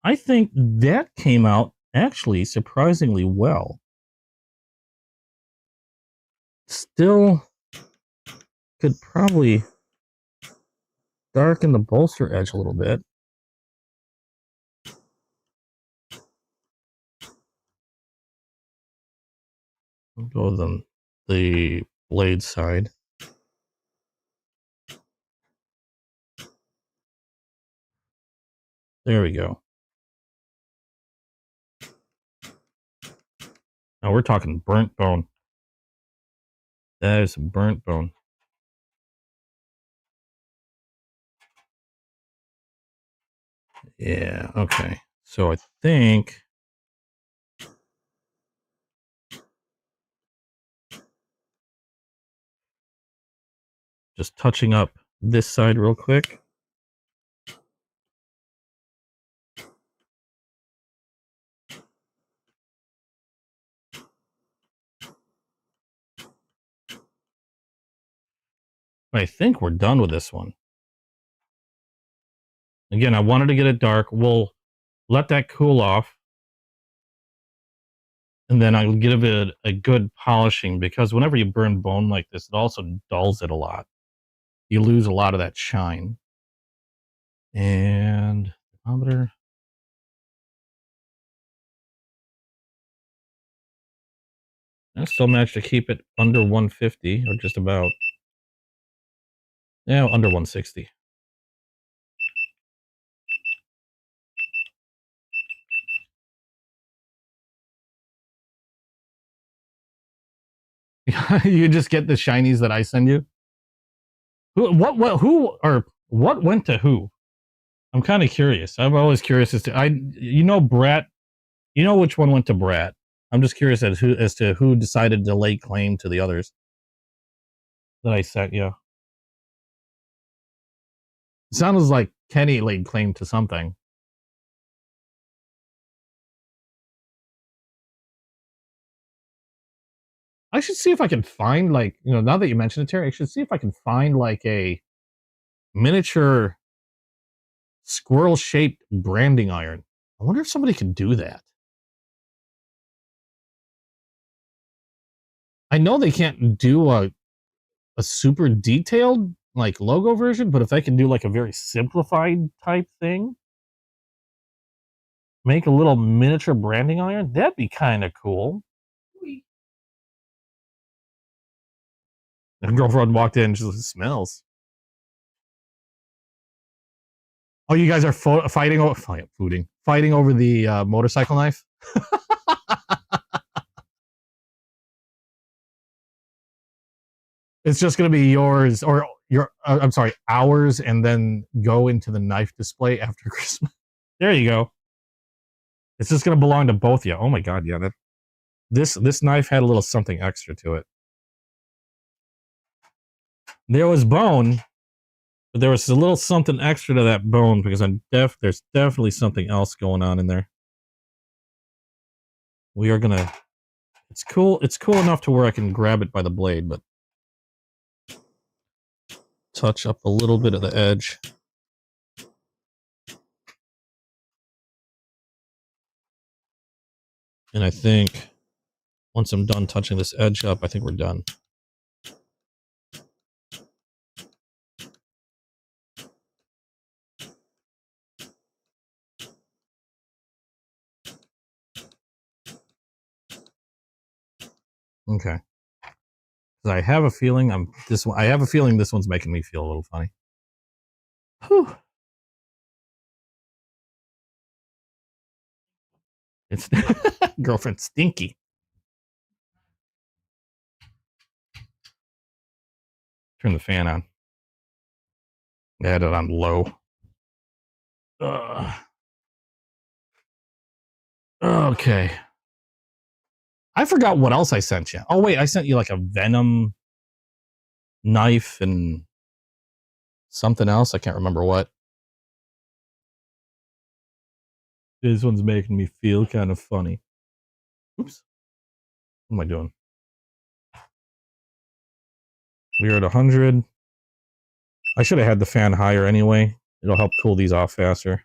I think that came out actually surprisingly well. Still could probably darken the bolster edge a little bit. We'll go with the blade side. There we go. Now we're talking burnt bone. That is burnt bone. Yeah, okay. So I think just touching up this side real quick. I think we're done with this one. Again, I wanted to get it dark. We'll let that cool off. And then I'll give it a good polishing, because whenever you burn bone like this, it also dulls it a lot. You lose a lot of that shine. And thermometer. I still managed to keep it under 150, or just about. Yeah, under 160. You just get the shinies that I send you. What went to who? I'm kind of curious. I'm always curious as to Brat. You know which one went to Brat. I'm just curious as to who decided to lay claim to the others that I sent you. It sounds like Kenny laid claim to something. I should see if I can find, like, now that you mention it, Terry, I should see if I can find like a miniature squirrel-shaped branding iron. I wonder if somebody can do that. I know they can't do a super detailed like logo version, but if I can do like a very simplified type thing, make a little miniature branding iron, that'd be kind of cool. My girlfriend walked in. She said, smells. Oh, you guys are fighting over the motorcycle knife. It's just going to be yours or I'm sorry, ours, and then go into the knife display after Christmas. There you go. It's just going to belong to both of you. Oh my God, yeah. This knife had a little something extra to it. There was bone, but there was a little something extra to that bone because there's definitely something else going on in there. We are gonna. It's cool. It's cool enough to where I can grab it by the blade, but touch up a little bit of the edge. And I think once I'm done touching this edge up, I think we're done. Okay. I have a feeling I have a feeling this one's making me feel a little funny. Whew. It's girlfriend stinky. Turn the fan on. I had it on low. Okay. I forgot what else I sent you. Oh wait, I sent you like a venom knife and something else. I can't remember what. This one's making me feel kind of funny. Oops. What am I doing? We're at 100. I should have had the fan higher anyway. It'll help cool these off faster.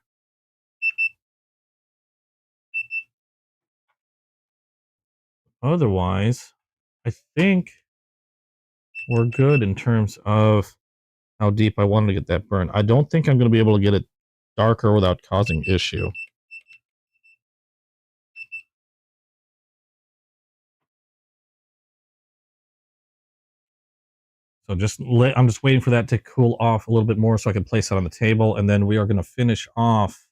Otherwise, I think we're good in terms of how deep I wanted to get that burn. I don't think I'm going to be able to get it darker without causing issue. So I'm just waiting for that to cool off a little bit more so I can place it on the table, and then we are going to finish off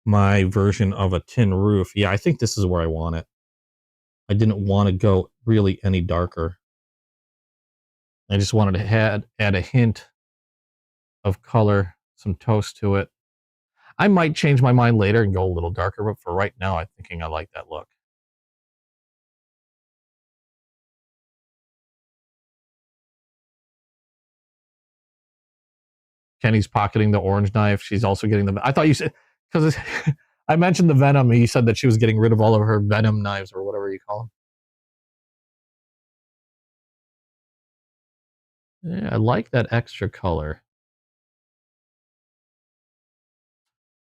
my version of a tin roof. Yeah, I think this is where I want it. I didn't want to go really any darker. I just wanted to add a hint of color, some toast to it. I might change my mind later and go a little darker, but for right now, I'm thinking I like that look. Kenny's pocketing the orange knife. She's also getting the... I thought you said... Because I mentioned the venom, and you said that she was getting rid of all of her venom knives, or whatever you call them. Yeah, I like that extra color.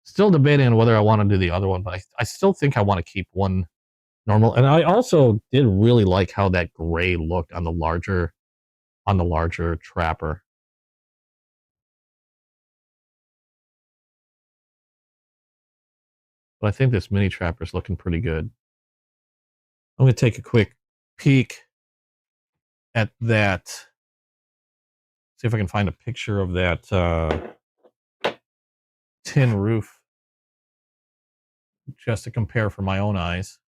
Still debating on whether I want to do the other one, but I still think I want to keep one normal. And I also did really like how that gray looked on the larger trapper. But I think this mini trapper is looking pretty good. I'm going to take a quick peek at that. See if I can find a picture of that tin roof just to compare for my own eyes.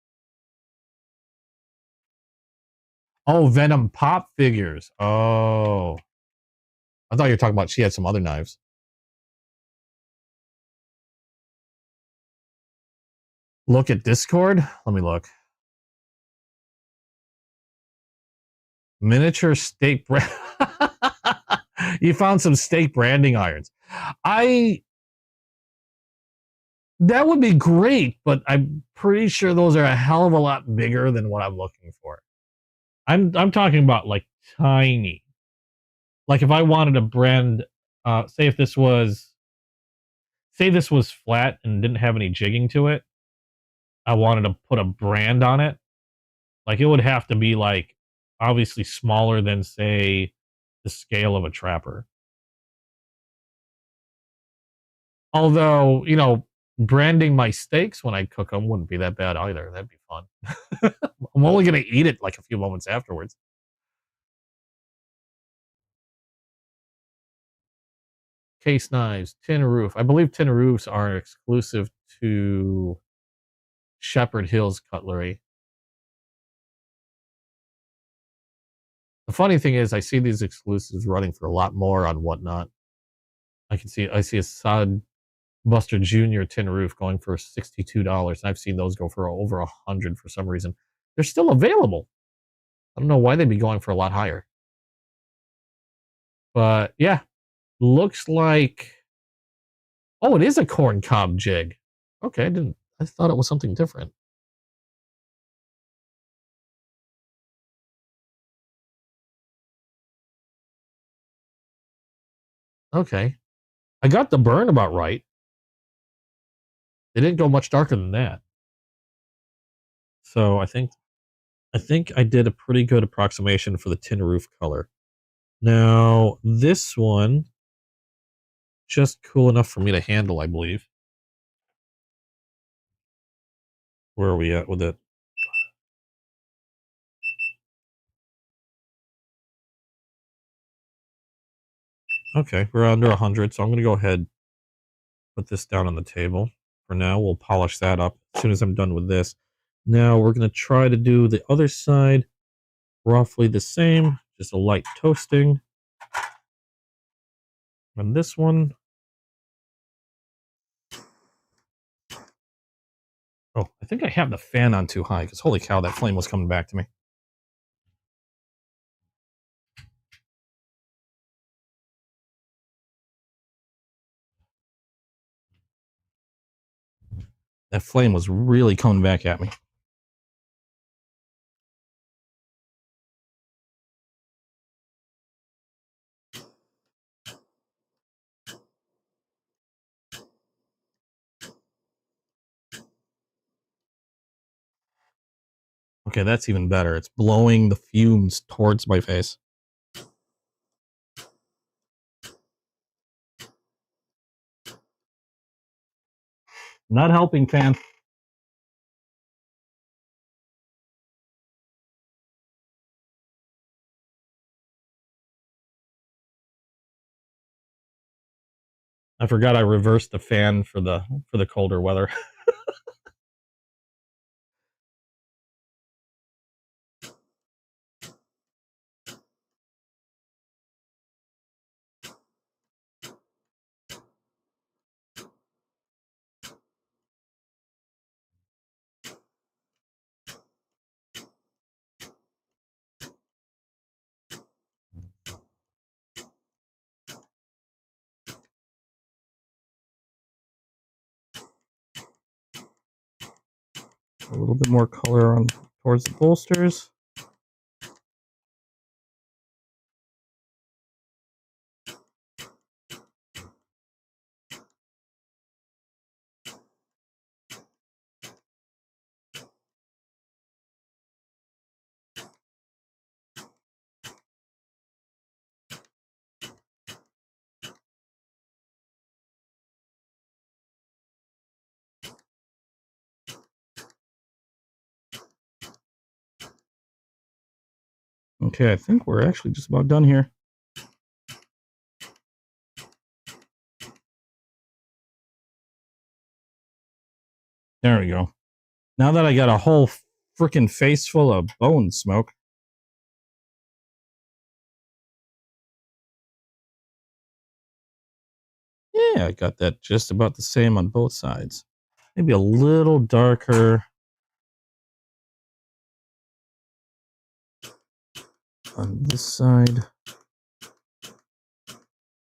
Oh, Venom pop figures. Oh. I thought you were talking about she had some other knives. Look at Discord. Let me look. Miniature steak brand. You found some steak branding irons. That would be great, but I'm pretty sure those are a hell of a lot bigger than what I'm looking for. I'm talking about like tiny. Like if I wanted to brand, say this was flat and didn't have any jigging to it, I wanted to put a brand on it. Like it would have to be like obviously smaller than say the scale of a trapper. Although, branding my steaks when I cook them wouldn't be that bad either. That'd be fun. I'm only going to eat it like a few moments afterwards. Case knives, tin roof. I believe tin roofs are exclusive to Shepherd Hills Cutlery. The funny thing is, I see these exclusives running for a lot more on Whatnot. I see a Sod Buster Jr. tin roof going for $62. I've seen those go for over $100 for some reason. They're still available. I don't know why they'd be going for a lot higher. But yeah, looks like. Oh, it is a corn cob jig. Okay, I thought it was something different. Okay. I got the burn about right. It didn't go much darker than that. So I think I did a pretty good approximation for the tin roof color. Now, this one, just cool enough for me to handle, I believe. Where are we at with it? Okay, we're under 100, so I'm going to go ahead put this down on the table. For now, we'll polish that up as soon as I'm done with this. Now, we're going to try to do the other side roughly the same, just a light toasting. And this one, oh, I think I have the fan on too high, because holy cow, that flame was coming back to me. That flame was really coming back at me. Okay, that's even better. It's blowing the fumes towards my face. Not helping, fan. I forgot I reversed the fan for the colder weather. A little bit more color on towards the bolsters. Okay, I think we're actually just about done here. There we go. Now that I got a whole freaking face full of bone smoke. Yeah, I got that just about the same on both sides. Maybe a little darker on this side.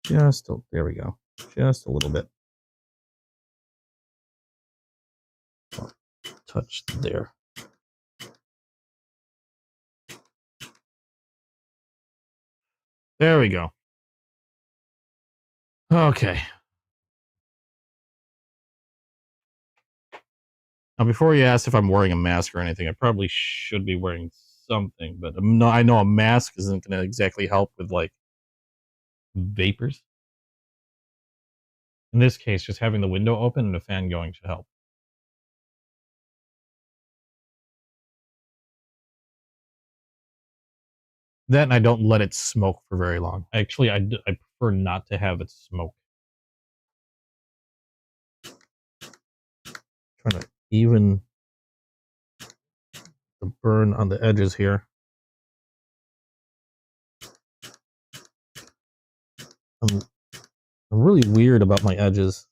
There we go. Just a little bit. Touch there. There we go. Okay. Now, before you ask if I'm wearing a mask or anything, I probably should be wearing something, but I know a mask isn't going to exactly help with like vapors. In this case, just having the window open and a fan going should help. That and I don't let it smoke for very long. Actually, I prefer not to have it smoke. Trying to even the burn on the edges here. I'm really weird about my edges.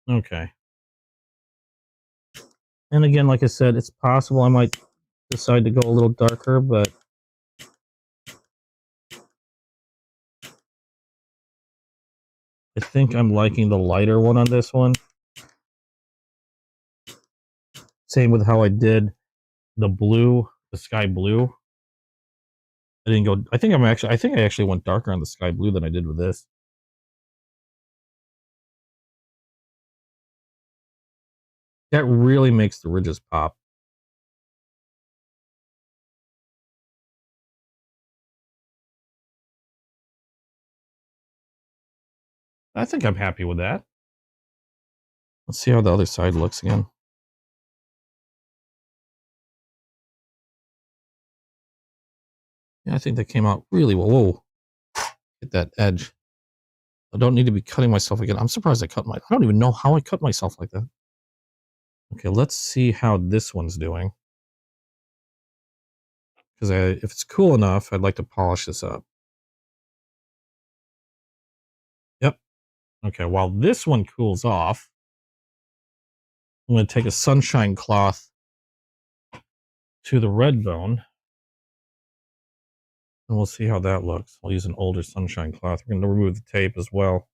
Okay. And again, like I said, it's possible I might decide to go a little darker, but I think I'm liking the lighter one on this one. Same with how I did the blue, the sky blue. I didn't go. I think I actually went darker on the sky blue than I did with this. That really makes the ridges pop. I think I'm happy with that. Let's see how the other side looks again. Yeah, I think that came out really well. Whoa. Hit that edge. I don't need to be cutting myself again. I'm surprised I don't even know how I cut myself like that. Okay, let's see how this one's doing. Because if it's cool enough, I'd like to polish this up. Yep. Okay, while this one cools off, I'm going to take a sunshine cloth to the red bone. And we'll see how that looks. I'll use an older sunshine cloth. We're going to remove the tape as well.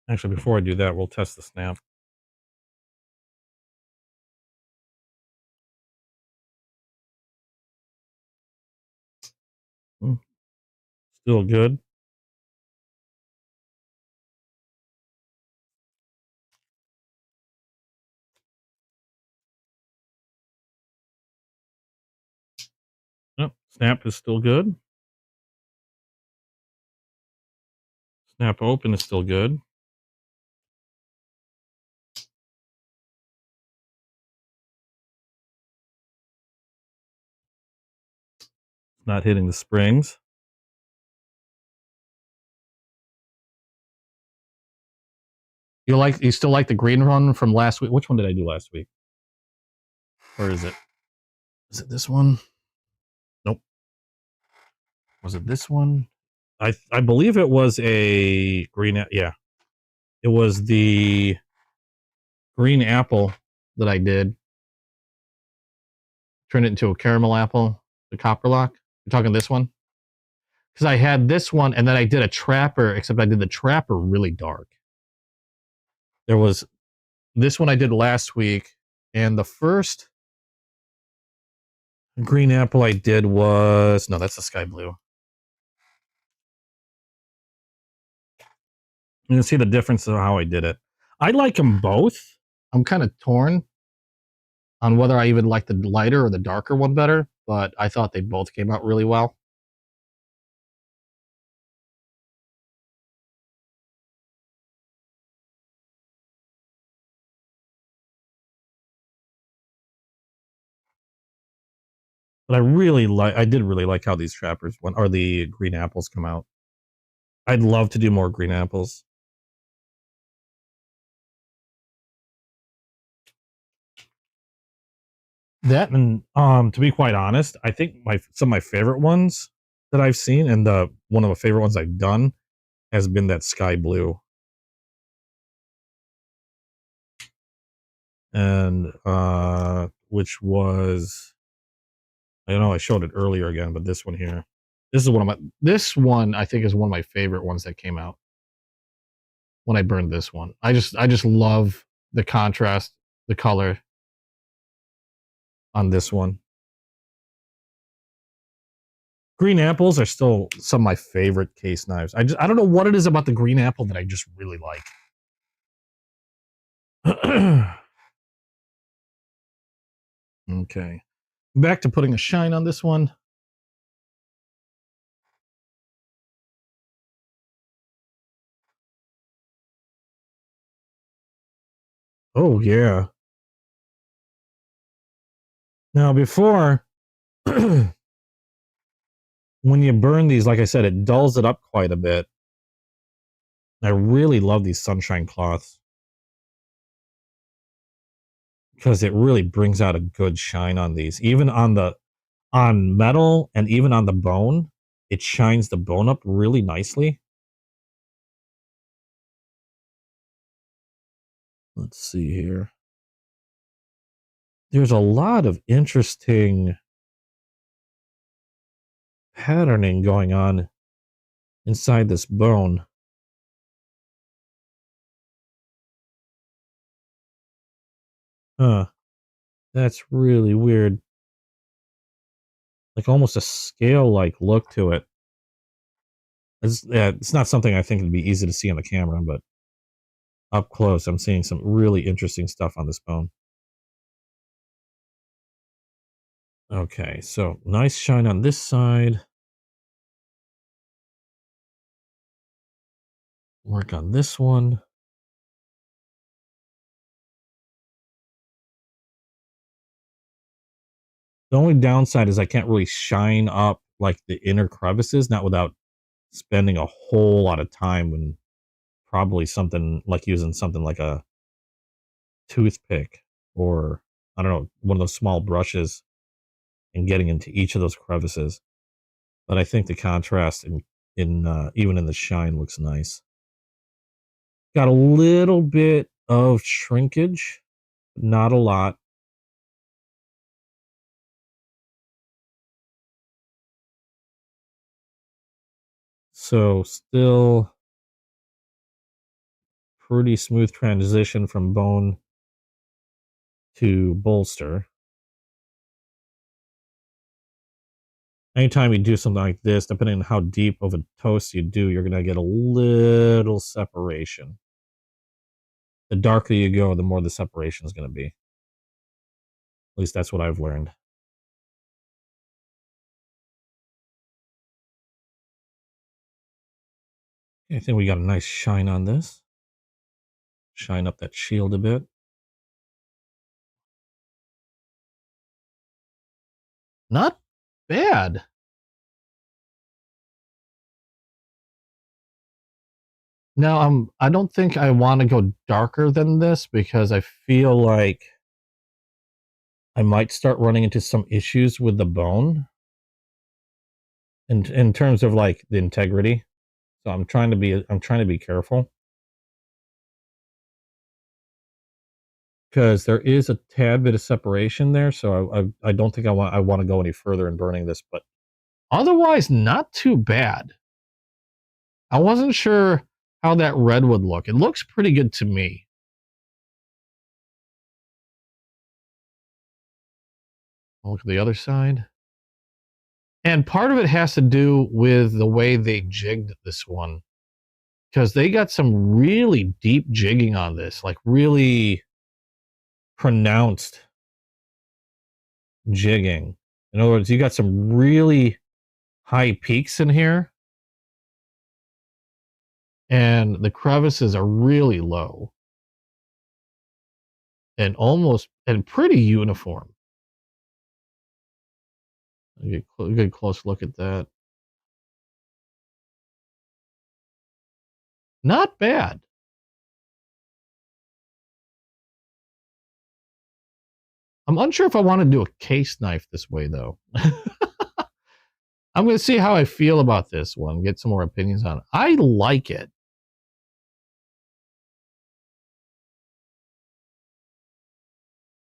Actually, before I do that, we'll test the snap. Still good. Yep, snap is still good. Snap open is still good. It's not hitting the springs. You still like the green one from last week? Which one did I do last week? Where is it? Is it this one? Nope. Was it this one? I believe it was a green. Yeah, it was the green apple that I did. Turn it into a caramel apple, the copper lock. You're talking this one? Because I had this one, and then I did a trapper, except I did the trapper really dark. There was this one I did last week, and the first green apple I did was... No, that's the sky blue. You can see the difference of how I did it. I like them both. I'm kind of torn on whether I even like the lighter or the darker one better, but I thought they both came out really well. But I did really like how these trappers went, or the green apples come out. I'd love to do more green apples. That, and to be quite honest, I think some of my favorite ones that I've seen, and one of the favorite ones I've done, has been that sky blue. And which was, I don't know, I showed it earlier again, but this one here. This one I think is one of my favorite ones that came out when I burned this one. I just love the contrast, the color on this one. Green apples are still some of my favorite case knives. I don't know what it is about the green apple that I just really like. Okay. Back to putting a shine on this one. Oh, yeah. Now, before, when you burn these, like I said, it dulls it up quite a bit. I really love these sunshine cloths because it really brings out a good shine on these. Even on metal and even on the bone, it shines the bone up really nicely. Let's see here. There's a lot of interesting patterning going on inside this bone. Huh. That's really weird. Like almost a scale-like look to it. It's not something I think would be easy to see on the camera, but up close, I'm seeing some really interesting stuff on this bone. Okay, so nice shine on this side. Work on this one. The only downside is I can't really shine up like the inner crevices, not without spending a whole lot of time and probably something like using something like a toothpick or I don't know, one of those small brushes and getting into each of those crevices. But I think the contrast in even in the shine looks nice. Got a little bit of shrinkage, not a lot. So still pretty smooth transition from bone to bolster. Anytime you do something like this, depending on how deep of a toast you do, you're going to get a little separation. The darker you go, the more the separation is going to be. At least that's what I've learned. I think we got a nice shine on this. Shine up that shield a bit. Not bad. Now, I don't think I want to go darker than this because I feel like I might start running into some issues with the bone in terms of like the integrity. So I'm trying to be careful because there is a tad bit of separation there. So I don't think I want to go any further in burning this, but otherwise not too bad. I wasn't sure how that red would look. It looks pretty good to me. I'll look at the other side. And part of it has to do with the way they jigged this one. Because they got some really deep jigging on this, like really pronounced jigging. In other words, you got some really high peaks in here. And the crevices are really low. And pretty uniform. Get a good close look at that. Not bad. I'm unsure if I want to do a case knife this way, though. I'm going to see how I feel about this one, get some more opinions on it. I like it.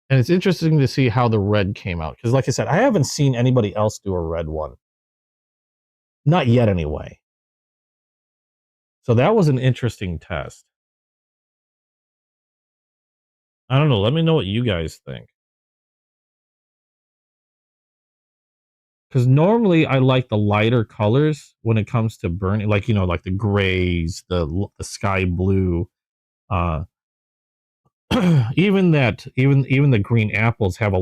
And it's interesting to see how the red came out. Because, like I said, I haven't seen anybody else do a red one. Not yet, anyway. So that was an interesting test. I don't know. Let me know what you guys think. because normally I like the lighter colors when it comes to burning, like like the grays, the sky blue. Uh, even the green apples have a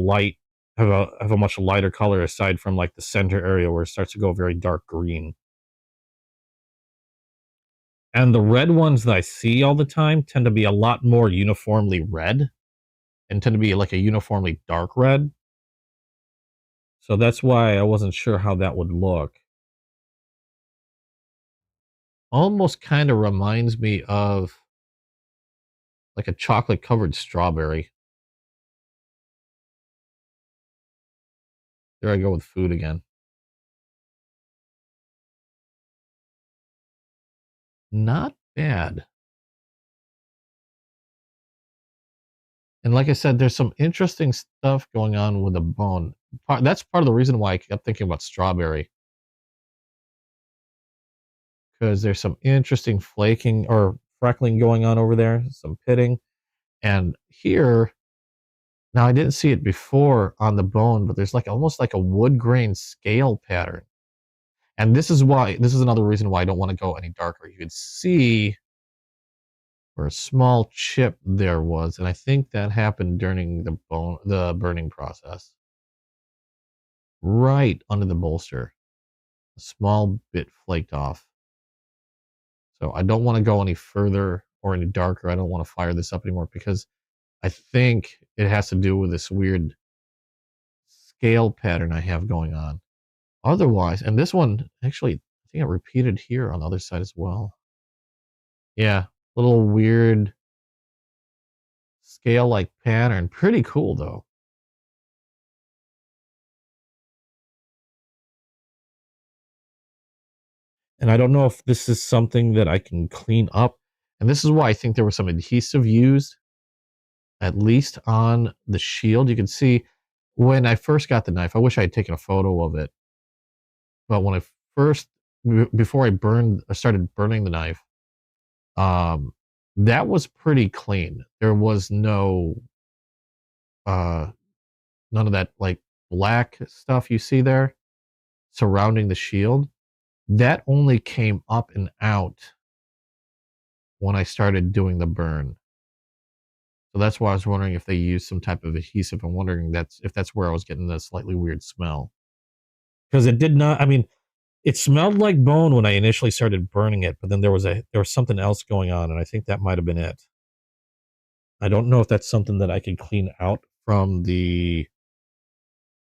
much lighter color aside from like the center area where it starts to go very dark green. And the red ones that I see all the time tend to be a lot more uniformly red and tend to be like a uniformly dark red. So that's why I wasn't sure how that would look. Almost kind of reminds me of like a chocolate covered strawberry. There I go with food again. Not bad. And like I said, there's some interesting stuff going on with the bone. That's part of the reason why I kept thinking about strawberry. Because there's some interesting flaking or freckling going on over there, some pitting. And here, now I didn't see it before on the bone, but there's like almost like a wood grain scale pattern. And this is another reason why I don't want to go any darker. You could see where a small chip there was, and I think that happened during the burning process. Right under the bolster. A small bit flaked off. So I don't want to go any further or any darker. I don't want to fire this up anymore because I think it has to do with this weird scale pattern I have going on. Otherwise, and this one actually, I think it repeated here on the other side as well. Yeah, little weird scale-like pattern. Pretty cool though. And I don't know if this is something that I can clean up. And this is why I think there was some adhesive used, at least on the shield. You can see when I first got the knife, I wish I had taken a photo of it. But when I first, before I started burning the knife, that was pretty clean. There was uh, none of that like black stuff you see there surrounding the shield. That only came up and out when I started doing the burn. So that's why I was wondering if they used some type of adhesive. I'm wondering if that's where I was getting the slightly weird smell. Because it did not. I mean, it smelled like bone when I initially started burning it, but then there was something else going on, and I think that might have been it. I don't know if that's something that I can clean out from the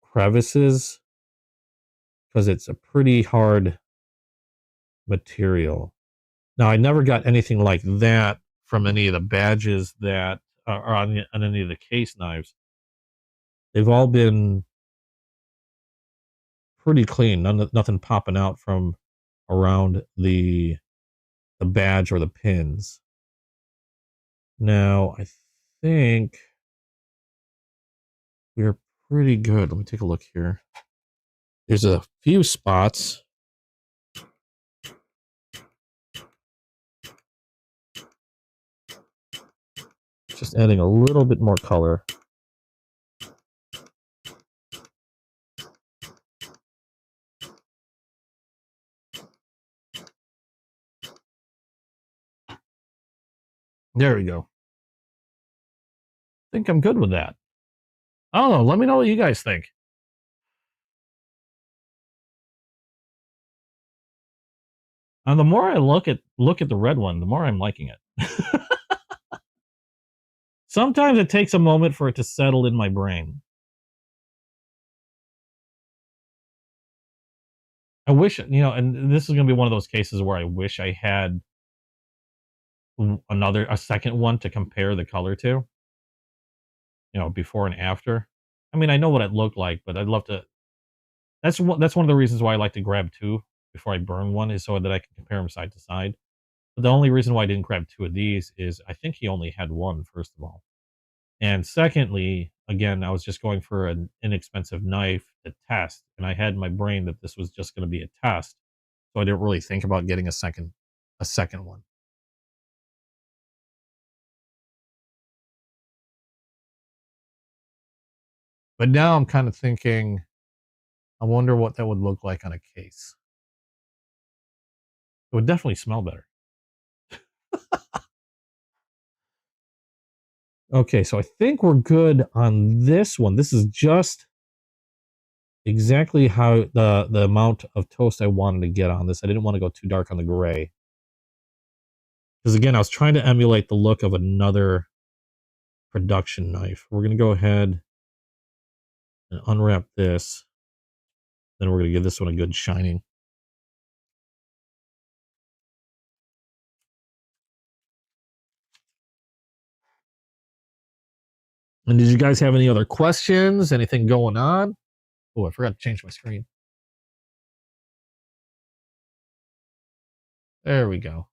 crevices because it's a pretty hard material. Now, I never got anything like that from any of the badges that are on any of the case knives. They've all been pretty clean. Nothing popping out from around the badge or the pins. Now, I think we're pretty good. Let me take a look here. There's a few spots. Just adding a little bit more color. There we go. I think I'm good with that. I don't know. Let me know what you guys think. And the more I look at the red one, the more I'm liking it. Sometimes it takes a moment for it to settle in my brain. I wish, and this is going to be one of those cases where I wish I had a second one to compare the color to, before and after. I mean, I know what it looked like, but I'd love to. That's one of the reasons why I like to grab two before I burn one, is so that I can compare them side to side. But the only reason why I didn't grab two of these is I think he only had one, first of all. And secondly, again, I was just going for an inexpensive knife to test, and I had in my brain that this was just going to be a test, so I didn't really think about getting a second one. But now I'm kind of thinking I wonder what that would look like on a case. It would definitely smell better. Okay, so I think we're good on this one. This is just exactly how the amount of toast I wanted to get on this. I didn't want to go too dark on the gray. Because again, I was trying to emulate the look of another production knife. We're going to go ahead and unwrap this. Then we're going to give this one a good shining. And did you guys have any other questions? Anything going on? Oh, I forgot to change my screen. There we go.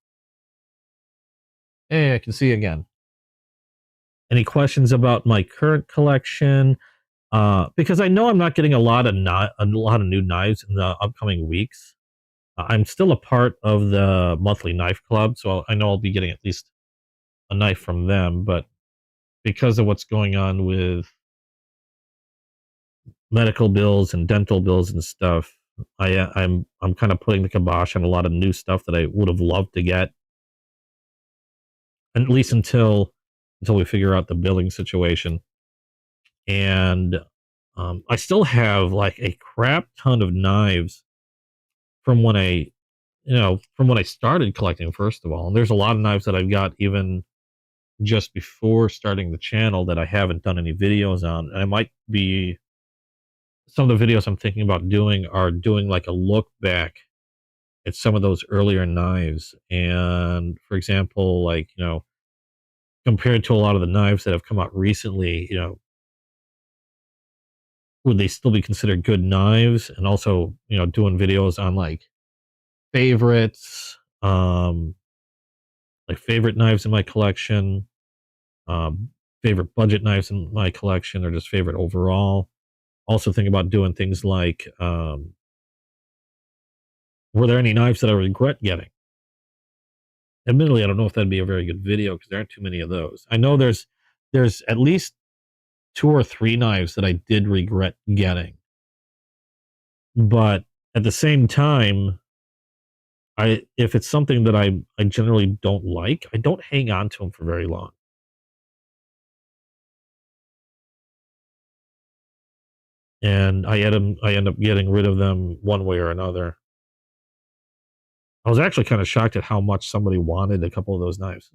Hey, I can see again. Any questions about my current collection? Because I know I'm not getting a lot of new knives in the upcoming weeks. I'm still a part of the monthly knife club, so I know I'll be getting at least a knife from them. But because of what's going on with medical bills and dental bills and stuff, I'm kind of putting the kibosh on a lot of new stuff that I would have loved to get, at least until we figure out the billing situation. And I still have like a crap ton of knives from when I started collecting. First of all, and there's a lot of knives that I've got even just before starting the channel that I haven't done any videos on. And I might be, some of the videos I'm thinking about doing are doing like a look back at some of those earlier knives. And for example, like, compared to a lot of the knives that have come out recently, would they still be considered good knives? And also, doing videos on like favorites, like favorite knives in my collection, favorite budget knives in my collection, or just favorite overall. Also think about doing things like, were there any knives that I regret getting? Admittedly, I don't know if that'd be a very good video because there aren't too many of those. I know there's at least 2 or 3 knives that I did regret getting. But at the same time, if it's something that I generally don't like, I don't hang on to them for very long. And I end up getting rid of them one way or another. I was actually kind of shocked at how much somebody wanted a couple of those knives.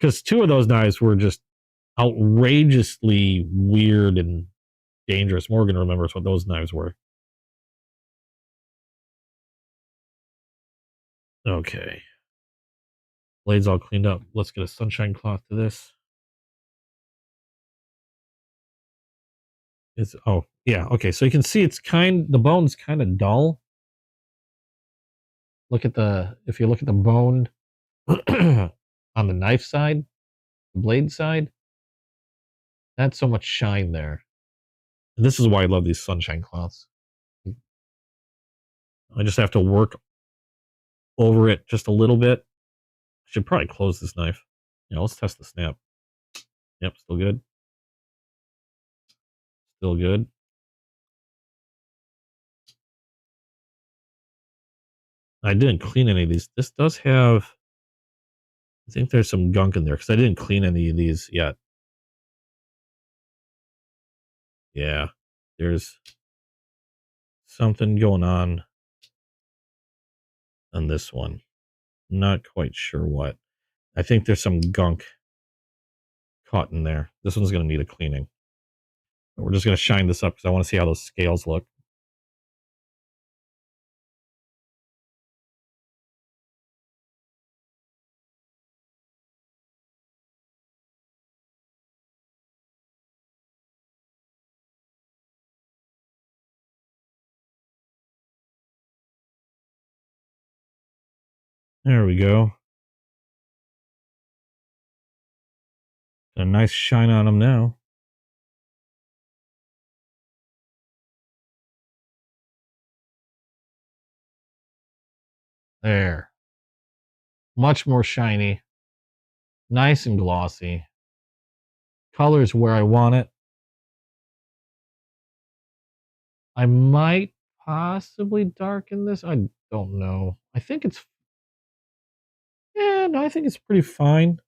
Because 2 of those knives were just outrageously weird and dangerous. Morgan remembers what those knives were. Okay. Blade's all cleaned up. Let's get a sunshine cloth to this. Oh, yeah, okay. So you can see the bone's kind of dull. If you look at the bone on the knife side, the blade side, not so much shine there. And this is why I love these sunshine cloths. I just have to work over it just a little bit. I should probably close this knife. Let's test the snap. Yep, still good. Still good. I didn't clean any of these. This does have, I think there's some gunk in there because I didn't clean any of these yet. Yeah, there's something going on this one. Not quite sure what. I think there's some gunk caught in there. This one's going to need a cleaning. But we're just going to shine this up because I want to see how those scales look. There we go. Got a nice shine on them now. There. Much more shiny. Nice and glossy. Color's where I want it. I might possibly darken this. I don't know. I think it's, yeah, no, I think it's pretty fine.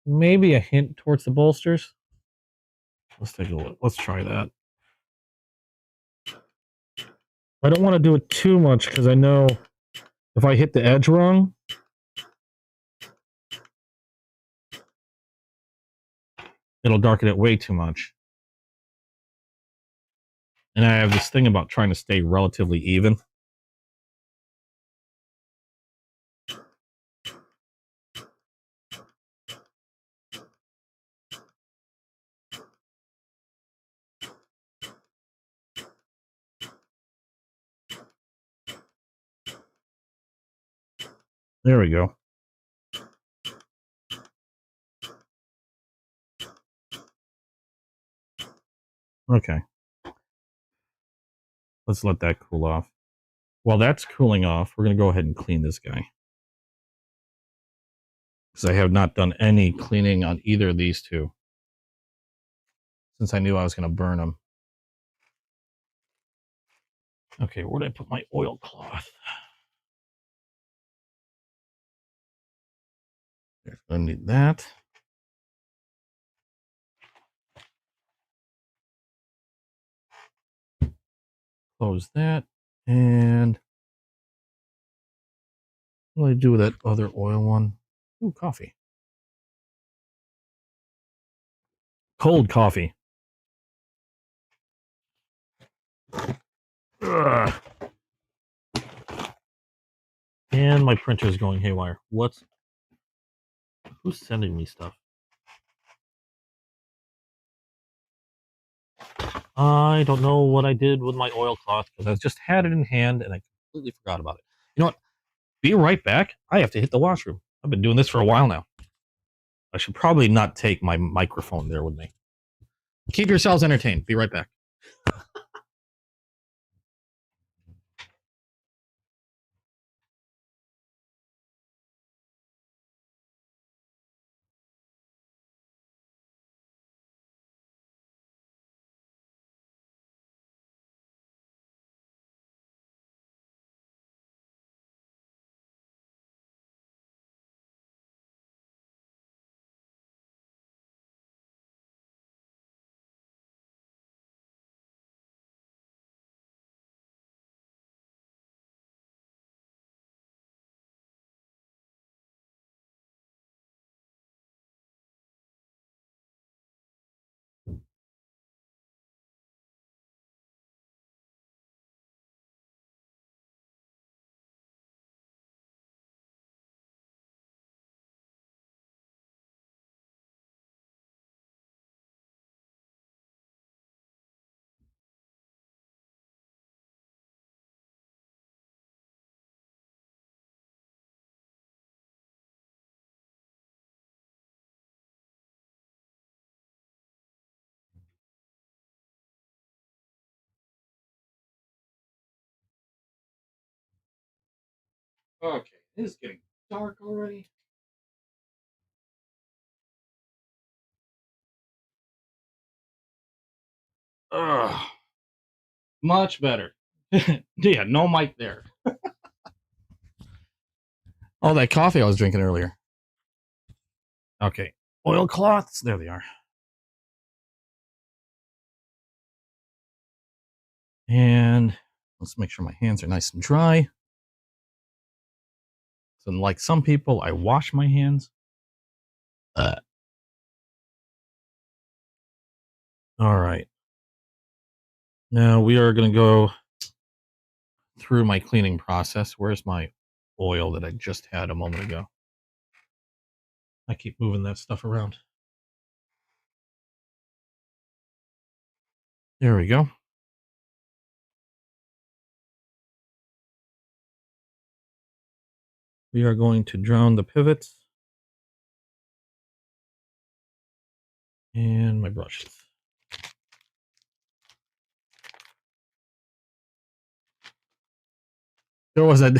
Maybe a hint towards the bolsters. Let's take a look. Let's try that. I don't want to do it too much because I know if I hit the edge wrong, it'll darken it way too much. And I have this thing about trying to stay relatively even. There we go. Okay. Let's let that cool off. While that's cooling off, we're going to go ahead and clean this guy. Because I have not done any cleaning on either of these two. Since I knew I was going to burn them. Okay, where did I put my oilcloth? I need that. Close that. And what do I do with that other oil one? Ooh, coffee. Cold coffee. Ugh. And my printer is going haywire. Who's sending me stuff? I don't know what I did with my oilcloth because I just had it in hand and I completely forgot about it. You know what? Be right back. I have to hit the washroom. I've been doing this for a while now. I should probably not take my microphone there with me. Keep yourselves entertained. Be right back. Okay, it is getting dark already. Ugh. Much better. Yeah, no mic there. Oh, that coffee I was drinking earlier. Okay, oilcloths. There they are. And let's make sure my hands are nice and dry. So, like some people, I wash my hands. All right. Now we are going to go through my cleaning process. Where's my oil that I just had a moment ago? I keep moving that stuff around. There we go. We are going to drown the pivots and my brushes. There was a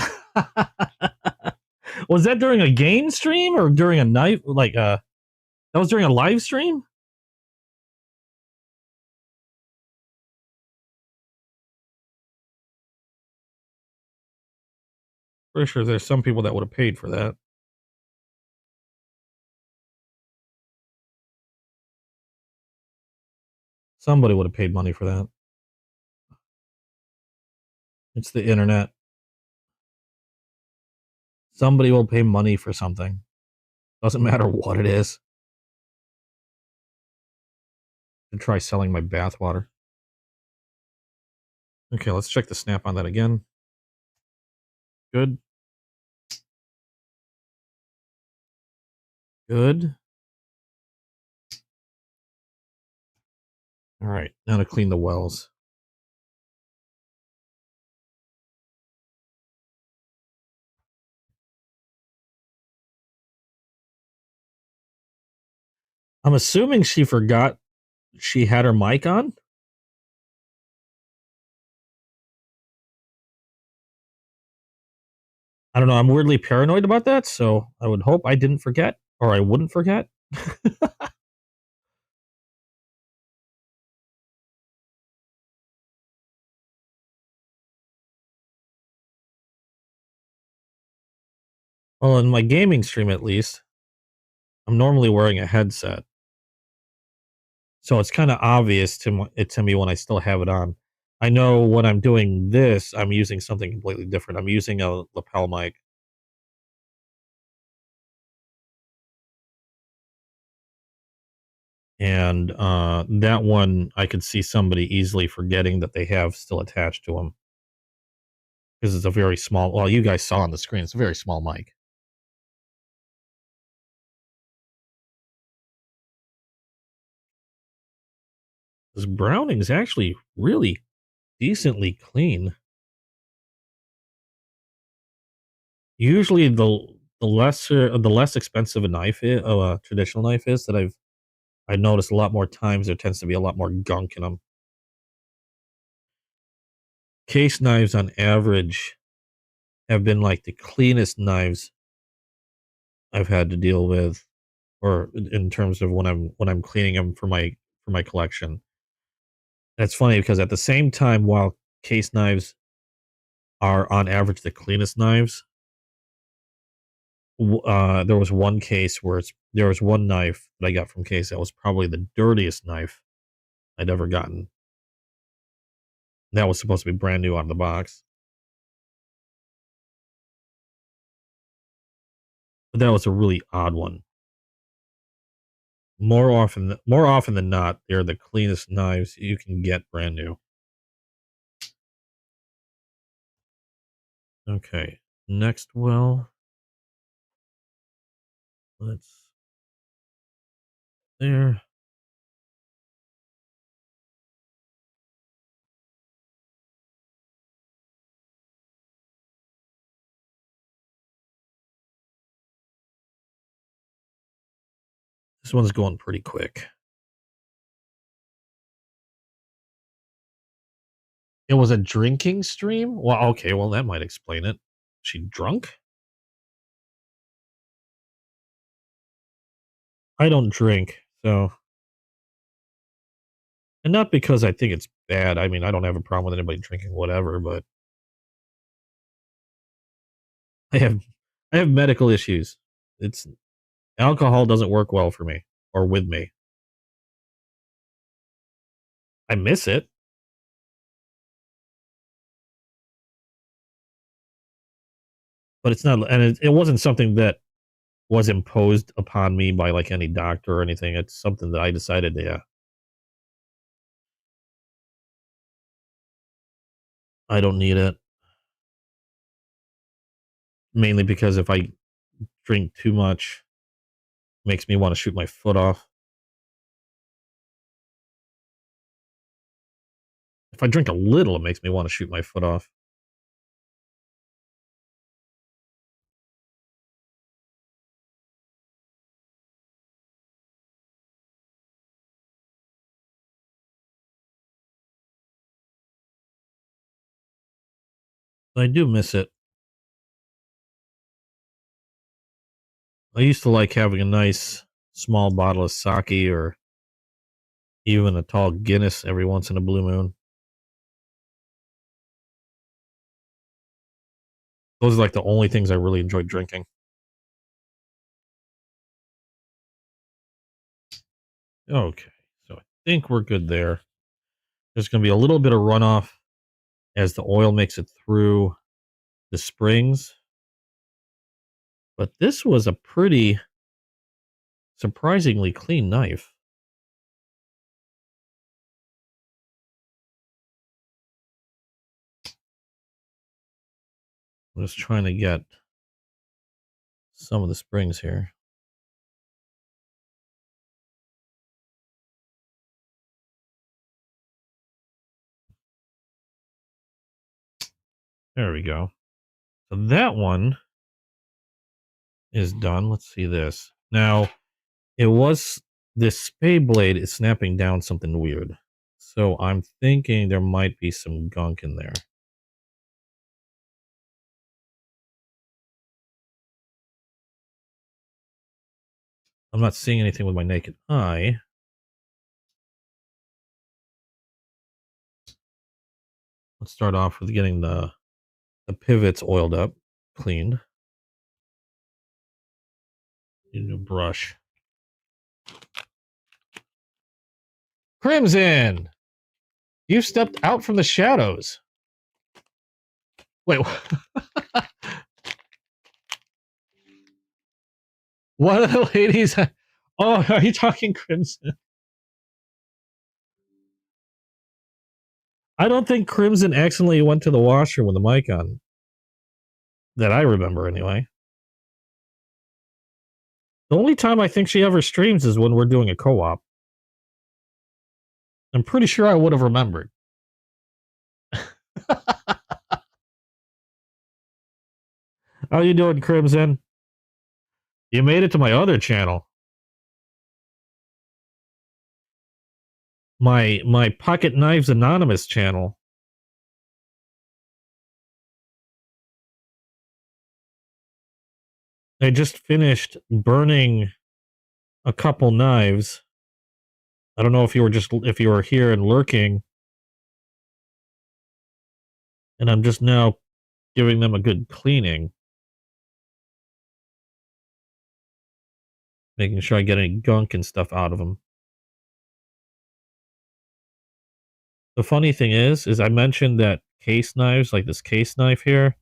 was that during a game stream or during a night that was during a live stream? Pretty sure there's some people that would have paid for that. Somebody would have paid money for that. It's the internet. Somebody will pay money for something. Doesn't matter what it is. And try selling my bathwater. Okay, let's check the snap on that again. Good. Good. All right, now to clean the wells. I'm assuming she forgot she had her mic on. I don't know. I'm weirdly paranoid about that, so I would hope I didn't forget, or I wouldn't forget. Well, in my gaming stream, at least, I'm normally wearing a headset, so it's kind of obvious to me when I still have it on. I know when I'm doing this, I'm using something completely different. I'm using a lapel mic. And that one, I could see somebody easily forgetting that they have still attached to them. Because it's a very small, well, you guys saw on the screen, it's a very small mic. This Browning is actually really decently clean. Usually the less expensive a knife is, a traditional knife is, that I noticed a lot more times there tends to be a lot more gunk in them. Case knives on average have been like the cleanest knives I've had to deal with, or in terms of when I'm cleaning them for my collection. That's funny because at the same time, while case knives are on average the cleanest knives, there was one case where there was one knife that I got from case that was probably the dirtiest knife I'd ever gotten. That was supposed to be brand new out of the box, but that was a really odd one. More often than not, they're the cleanest knives you can get brand new. Okay, next well. Let's there. This one's going pretty quick. It was a drinking stream? Well, okay, well, that might explain it. She drunk? I don't drink, so. And not because I think it's bad. I mean, I don't have a problem with anybody drinking whatever, but I have I have medical issues. It's alcohol doesn't work well for me or with me. I miss it. But it's not, and it wasn't something that was imposed upon me by like any doctor or anything. It's something that I decided, yeah, I don't need it. Mainly because if I drink too much, it makes me want to shoot my foot off. If I drink a little, it makes me want to shoot my foot off. I do miss it. I used to like having a nice small bottle of sake or even a tall Guinness every once in a blue moon. Those are like the only things I really enjoy drinking. Okay, so I think we're good there. There's going to be a little bit of runoff as the oil makes it through the springs. But this was a pretty surprisingly clean knife. I'm just trying to get some of the springs here. There we go. So that one is done. Let's see this. Now, it was this spade blade is snapping down something weird. So I'm thinking there might be some gunk in there. I'm not seeing anything with my naked eye. Let's start off with getting the pivots oiled up, cleaned. Need a new brush. Crimson! You stepped out from the shadows. Wait. One of the ladies... Oh, are you talking Crimson? I don't think Crimson accidentally went to the washroom with the mic on. That I remember, anyway. The only time I think she ever streams is when we're doing a co-op. I'm pretty sure I would have remembered. How you doing, Crimson? You made it to my other channel. My Pocket Knives Anonymous channel. I just finished burning a couple knives. I don't know if you were here and lurking. And I'm just now giving them a good cleaning. Making sure I get any gunk and stuff out of them. The funny thing is I mentioned that case knives, like this case knife here,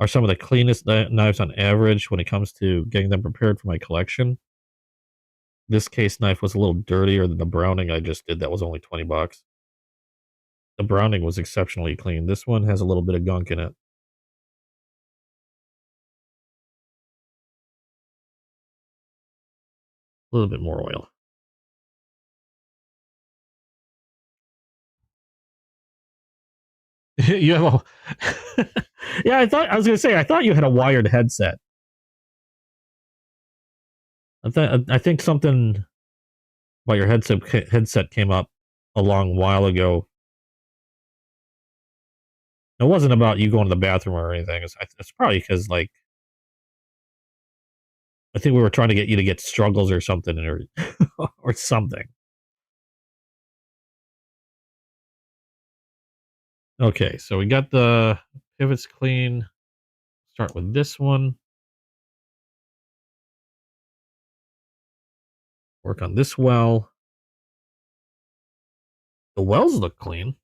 are some of the cleanest knives on average when it comes to getting them prepared for my collection. This case knife was a little dirtier than the Browning I just did. That was only $20. The Browning was exceptionally clean. This one has a little bit of gunk in it. A little bit more oil. You have a... Yeah, I was going to say, I thought you had a wired headset. I think something about your headset came up a long while ago. It wasn't about you going to the bathroom or anything. It's probably because, like, I think we were trying to get you to get struggles or something, or something. Okay, so we got the pivots clean. Start with this one. Work on this well. The wells look clean.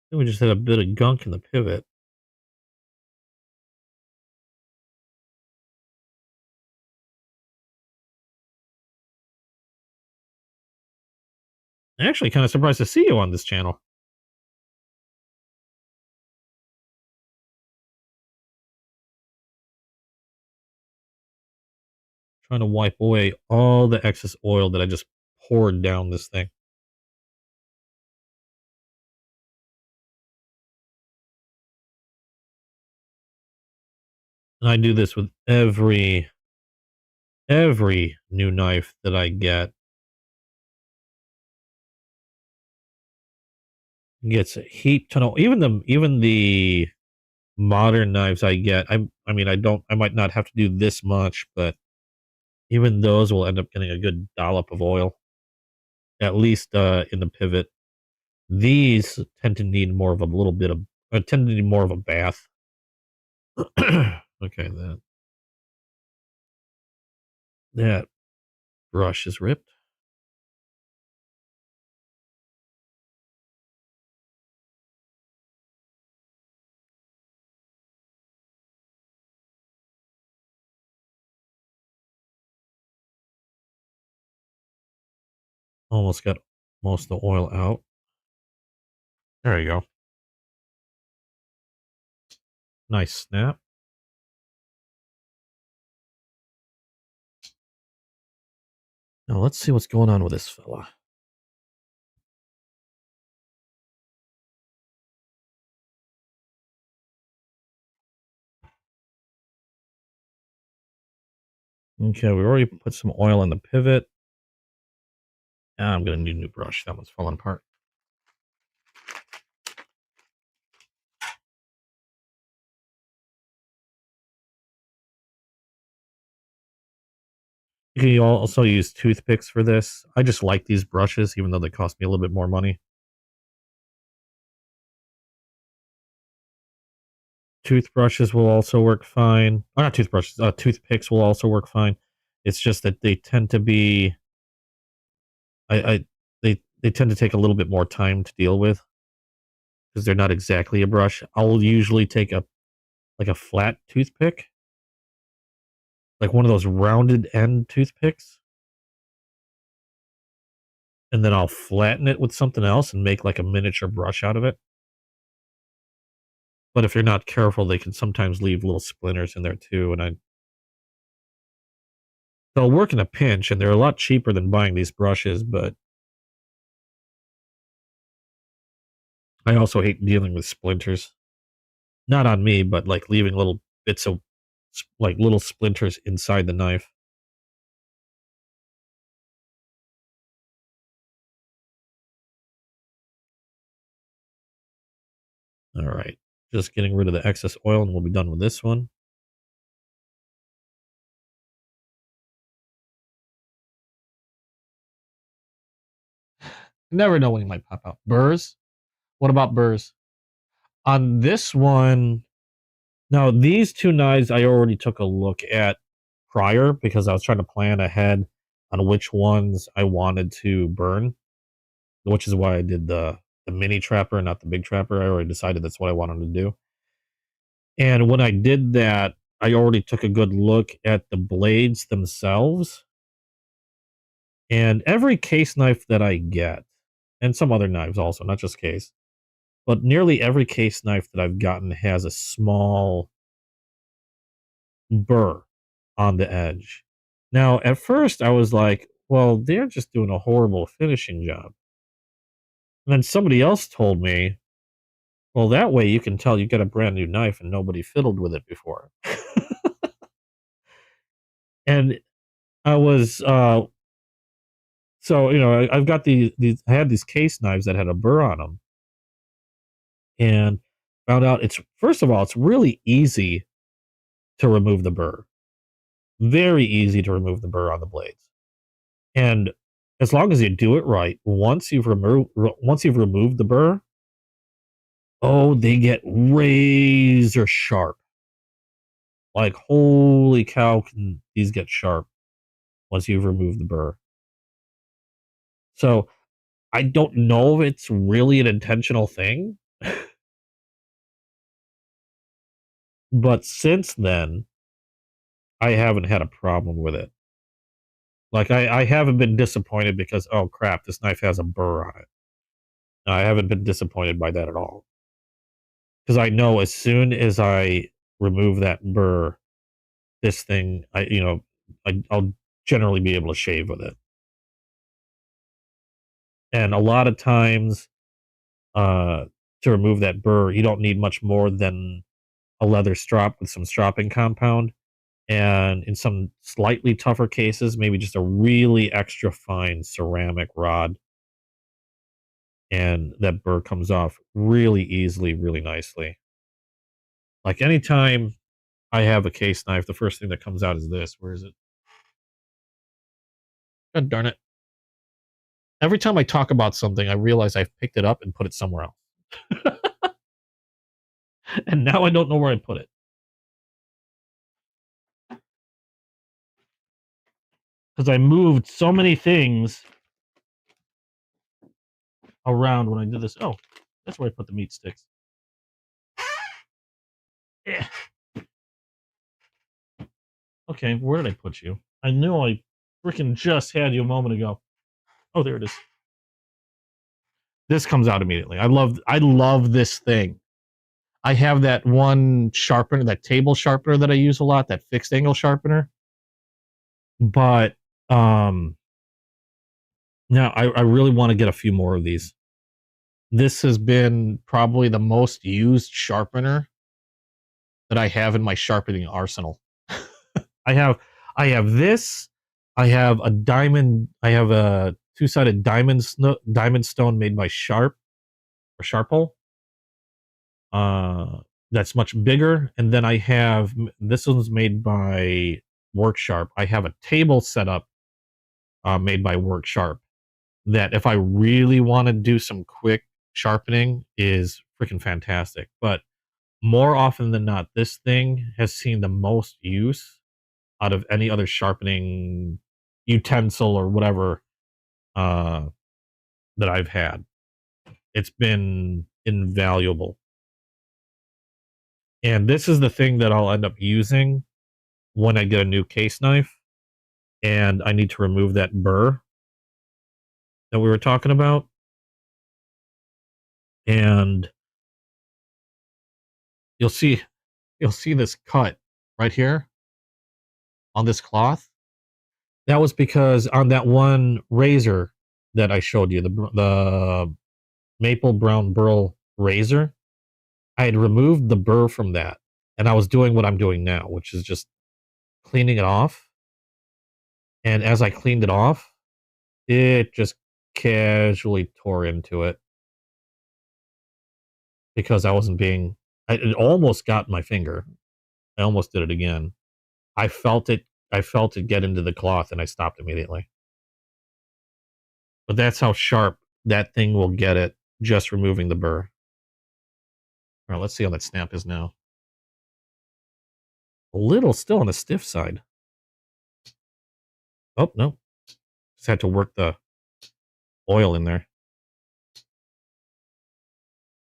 Then we just had a bit of gunk in the pivot. I'm actually kind of surprised to see you on this channel. Trying to wipe away all the excess oil that I just poured down this thing. And I do this with every new knife that I get. It gets a heap ton of, even the modern knives I get. I might not have to do this much, but even those will end up getting a good dollop of oil, at least in the pivot. These tend to need more of a little bit of, tend to need more of a bath. Okay, that brush is ripped. Almost got most of the oil out. There you go. Nice snap. Now let's see what's going on with this fella. Okay, we already put some oil in the pivot. I'm going to need a new brush. That one's falling apart. You can also use toothpicks for this. I just like these brushes, even though they cost me a little bit more money. Toothbrushes will also work fine. Oh, not toothbrushes. Toothpicks will also work fine. It's just that they tend to be, they tend to take a little bit more time to deal with because they're not exactly a brush. I'll usually take a flat toothpick, like one of those rounded end toothpicks, and then I'll flatten it with something else and make like a miniature brush out of it. But if you're not careful, they can sometimes leave little splinters in there too. And they'll work in a pinch, and they're a lot cheaper than buying these brushes. But I also hate dealing with splinters. Not on me, but like leaving little bits of like little splinters inside the knife. All right. Just getting rid of the excess oil, and we'll be done with this one. Never know when he might pop out. Burrs? What about burrs? On this one, now these two knives I already took a look at prior because I was trying to plan ahead on which ones I wanted to burn, which is why I did the mini trapper, not the big trapper. I already decided that's what I wanted to do. And when I did that, I already took a good look at the blades themselves. And every case knife that I get, and some other knives also, not just case, but nearly every case knife that I've gotten has a small burr on the edge. Now, at first, I was like, well, they're just doing a horrible finishing job. And then somebody else told me, well, that way you can tell you got a brand new knife and nobody fiddled with it before. And I was, so, I've got I had these case knives that had a burr on them. And found out first of all, it's really easy to remove the burr. Very easy to remove the burr on the blades. And as long as you do it right, once you've removed the burr, oh, they get razor sharp. Like, holy cow, can these get sharp once you've removed the burr. So I don't know if it's really an intentional thing. But since then, I haven't had a problem with it. Like, I haven't been disappointed because, oh crap, this knife has a burr on it. No, I haven't been disappointed by that at all. Because I know as soon as I remove that burr, this thing, I'll generally be able to shave with it. And a lot of times, to remove that burr, you don't need much more than a leather strop with some stropping compound. And in some slightly tougher cases, maybe just a really extra fine ceramic rod. And that burr comes off really easily, really nicely. Like, anytime I have a case knife, the first thing that comes out is this. Where is it? God darn it. every time I talk about something, I realize I've picked it up and put it somewhere else. And now I don't know where I put it. Because I moved so many things around when I did this. Oh, that's where I put the meat sticks. Yeah. Okay, where did I put you? I knew I freaking just had you a moment ago. Oh, there it is. This comes out immediately. I love this thing. I have that one sharpener, that table sharpener that I use a lot, that fixed angle sharpener. But now I really want to get a few more of these. This has been probably the most used sharpener that I have in my sharpening arsenal. I have this. I have a diamond. I have a two-sided diamond stone made by Sharpel. That's much bigger. And then I have this one's made by Worksharp. I have a table set up made by Worksharp that if I really want to do some quick sharpening is freaking fantastic. But more often than not, this thing has seen the most use out of any other sharpening utensil or whatever that I've had. It's been invaluable. And this is the thing that I'll end up using when I get a new case knife and I need to remove that burr that we were talking about. And you'll see this cut right here on this cloth. That was because on that one razor that I showed you, the maple brown burl razor, I had removed the burr from that, and I was doing what I'm doing now, which is just cleaning it off. And as I cleaned it off, it just casually tore into it because I wasn't being. It almost got my finger. I almost did it again. I felt it. I felt it get into the cloth, and I stopped immediately. But that's how sharp that thing will get it, just removing the burr. All right, let's see how that snap is now. A little still on the stiff side. Oh, no. Just had to work the oil in there.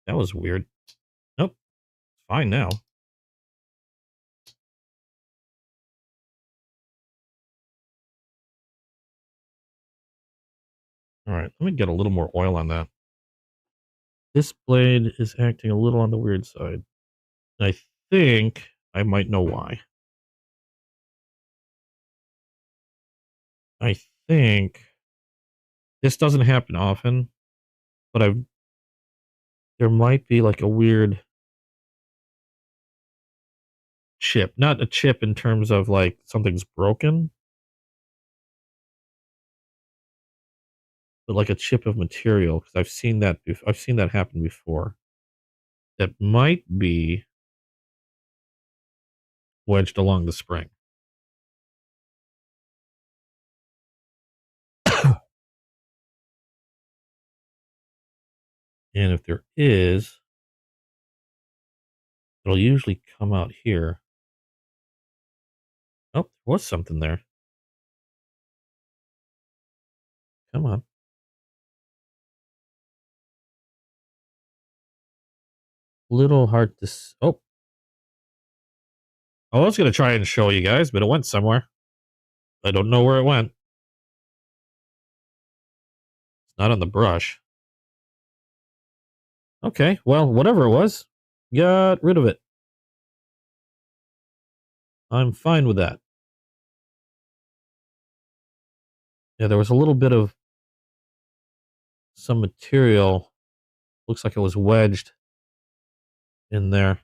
That was weird. Nope. Fine now. All right, let me get a little more oil on that. This blade is acting a little on the weird side. I think I might know why. I think this doesn't happen often, but there might be like a weird chip. Not a chip in terms of like something's broken, but like a chip of material, because I've seen that happen before. That might be wedged along the spring. And if there is, it'll usually come out here. Oh, there was something there. Come on. Little hard to. Oh. I was going to try and show you guys, but it went somewhere. I don't know where it went. It's not on the brush. Okay, well, whatever it was, got rid of it. I'm fine with that. Yeah, there was a little bit of some material. Looks like it was wedged in there.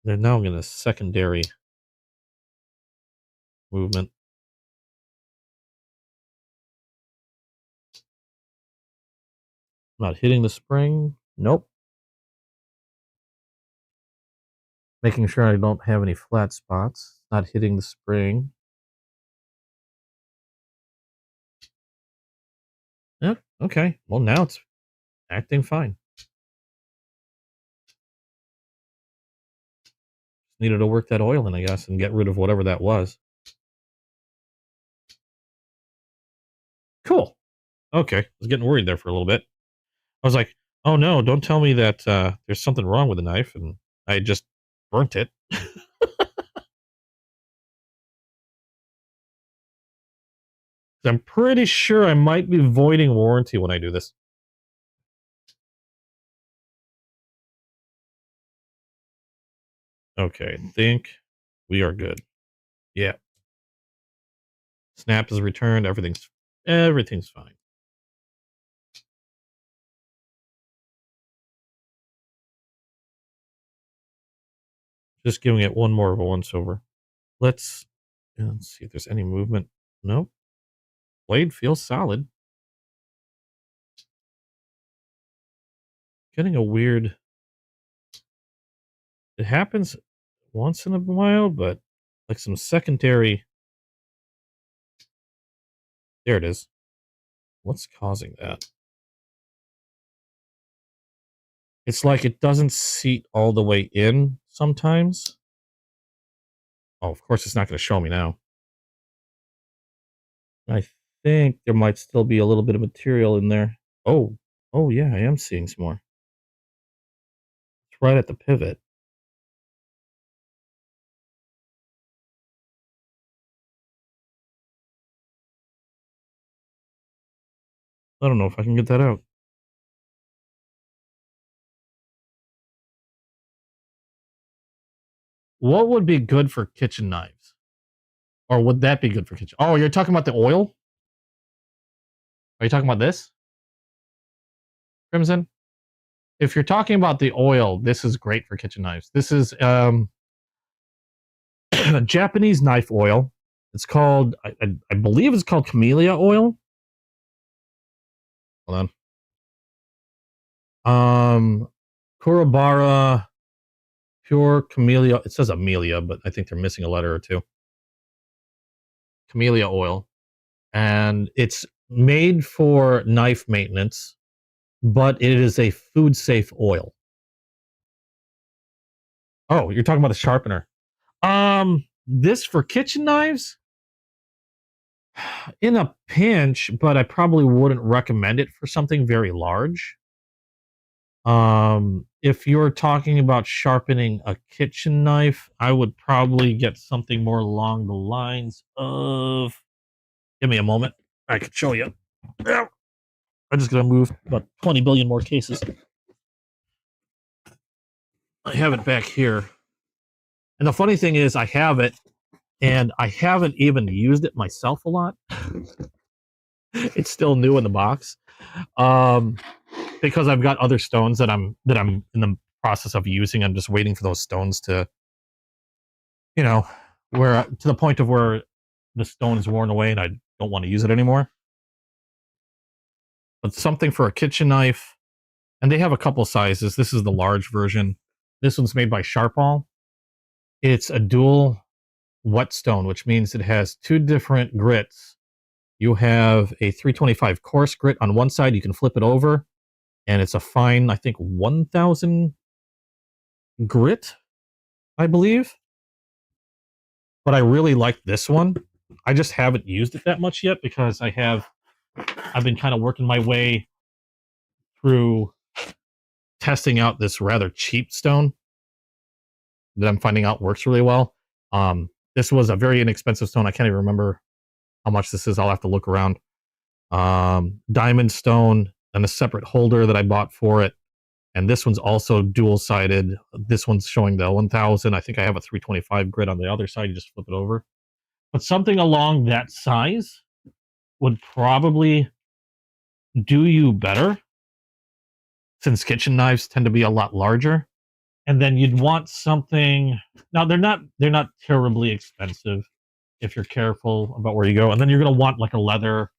They're now in a secondary movement. Not hitting the spring. Nope. Making sure I don't have any flat spots. Not hitting the spring. Yep, okay. Well, now it's acting fine. Needed to work that oil in, I guess, and get rid of whatever that was. Cool. Okay. I was getting worried there for a little bit. I was like, oh no, don't tell me that there's something wrong with the knife, and I just burnt it. I'm pretty sure I might be voiding warranty when I do this. Okay, I think we are good. Yeah. Snap is returned. Everything's fine. Just giving it one more of a once over. Let's see if there's any movement. Nope. Blade feels solid. Getting a weird. It happens once in a while, but like some secondary. There it is. What's causing that? It's like it doesn't seat all the way in sometimes. Oh, of course, it's not going to show me now. I think there might still be a little bit of material in there. Oh, yeah, I am seeing some more. It's right at the pivot. I don't know if I can get that out. What would be good for kitchen knives? Or would that be good for kitchen? Oh, you're talking about the oil? Are you talking about this? Crimson? If you're talking about the oil, this is great for kitchen knives. This is Japanese knife oil. It's called, I believe it's called camellia oil. Hold on. Kurabara pure camellia. It says amelia, but I think they're missing a letter or two. Camellia oil. And it's made for knife maintenance, but it is a food safe oil. Oh, you're talking about the sharpener. This for kitchen knives? In a pinch, but I probably wouldn't recommend it for something very large. If you're talking about sharpening a kitchen knife, I would probably get something more along the lines of. Give me a moment. I could show you. I'm just gonna move about 20 billion more cases. I have it back here. And the funny thing is, I have it, and I haven't even used it myself a lot. It's still new in the box. Because I've got other stones that I'm in the process of using. I'm just waiting for those stones to, where to the point of where the stone is worn away and I don't want to use it anymore. But something for a kitchen knife, and they have a couple sizes. This is the large version. This one's made by Sharpall. It's a dual whetstone, which means it has two different grits. You have a 325 coarse grit on one side. You can flip it over, and it's a fine, I think, 1000 grit, I believe. But I really like this one. I just haven't used it that much yet because I've been kind of working my way through testing out this rather cheap stone that I'm finding out works really well. This was a very inexpensive stone. I can't even remember how much this is. I'll have to look around. Diamond stone and a separate holder that I bought for it. And this one's also dual-sided. This one's showing the 1000. I think I have a 325 grit on the other side. You just flip it over. But something along that size would probably do you better, since kitchen knives tend to be a lot larger. And then you'd want something. Now they're not terribly expensive if you're careful about where you go. And then you're going to want like a leather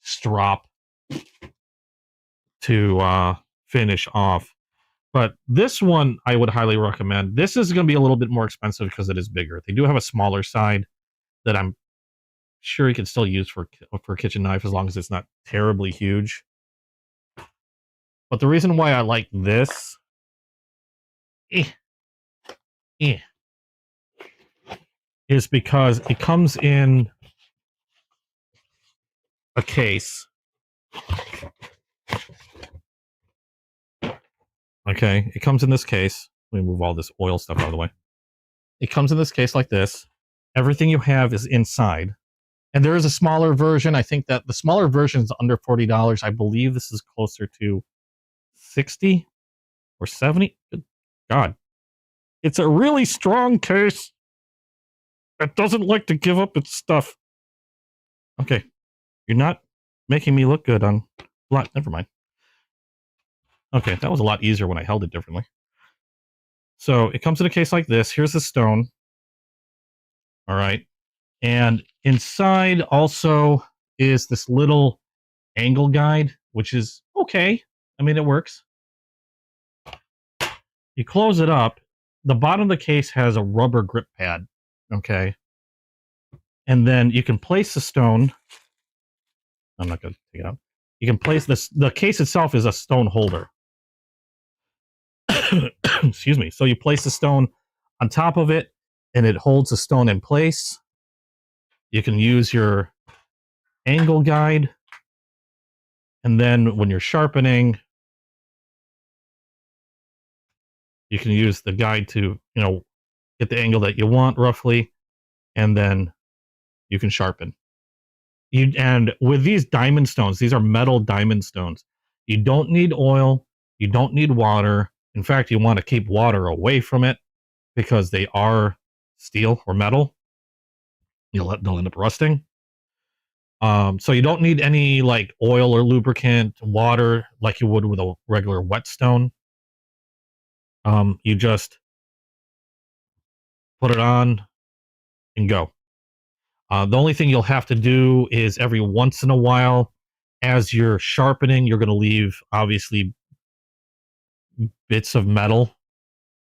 strop to finish off. But this one I would highly recommend. This is going to be a little bit more expensive because it is bigger. They do have a smaller side that I'm sure you can still use for a kitchen knife as long as it's not terribly huge. But the reason why I like this is because it comes in a case. Okay, it comes in this case. Let me move all this oil stuff out of the way. It comes in this case like this. Everything you have is inside. And there is a smaller version. I think that the smaller version is under $40. I believe this is closer to 60 or 70. Good God. It's a really strong case. It doesn't like to give up its stuff. Okay. You're not making me look good on lot. Never mind. Okay, that was a lot easier when I held it differently. So it comes in a case like this. Here's the stone. All right. And inside also is this little angle guide, which is okay. I mean, it works. You close it up. The bottom of the case has a rubber grip pad. Okay. And then you can place the stone. I'm not going to take it out. You can place this. The case itself is a stone holder. Excuse me. So you place the stone on top of it and it holds the stone in place. You can use your angle guide. And then when you're sharpening, you can use the guide to, get the angle that you want roughly. And then you can sharpen. And with these diamond stones, these are metal diamond stones. You don't need oil. You don't need water. In fact, you want to keep water away from it because they are steel or metal. They'll end up rusting. So you don't need any like oil or lubricant, water like you would with a regular whetstone. You just put it on and go. The only thing you'll have to do is every once in a while, as you're sharpening, you're going to leave obviously bits of metal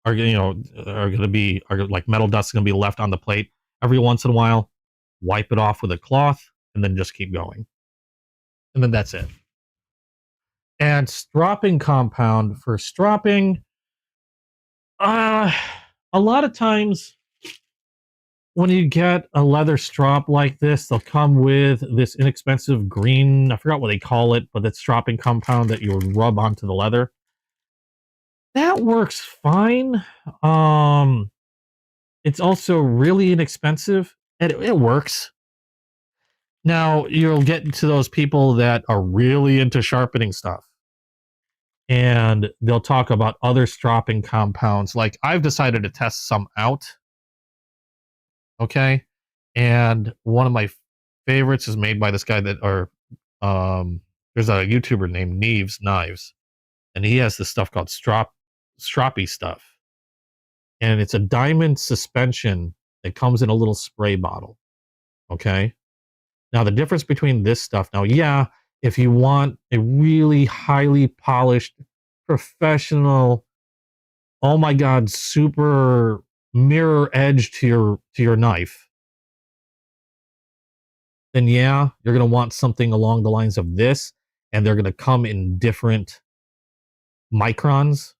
are going to be like metal dust is going to be left on the plate. Every once in a while, wipe it off with a cloth and then just keep going. And then that's it. And stropping compound for stropping. A lot of times when you get a leather strop like this, they'll come with this inexpensive green, I forgot what they call it, but that stropping compound that you would rub onto the leather. That works fine. It's also really inexpensive, and it works. Now, you'll get to those people that are really into sharpening stuff, and they'll talk about other stropping compounds. Like, I've decided to test some out. Okay? And one of my favorites is made by this guy there's a YouTuber named Neves Knives, and he has this stuff called stroppy stuff. And it's a diamond suspension that comes in a little spray bottle. Okay? Now, the difference between this stuff, if you want a really highly polished, professional, oh my God, super mirror edge to your knife, then you're going to want something along the lines of this, and they're going to come in different microns.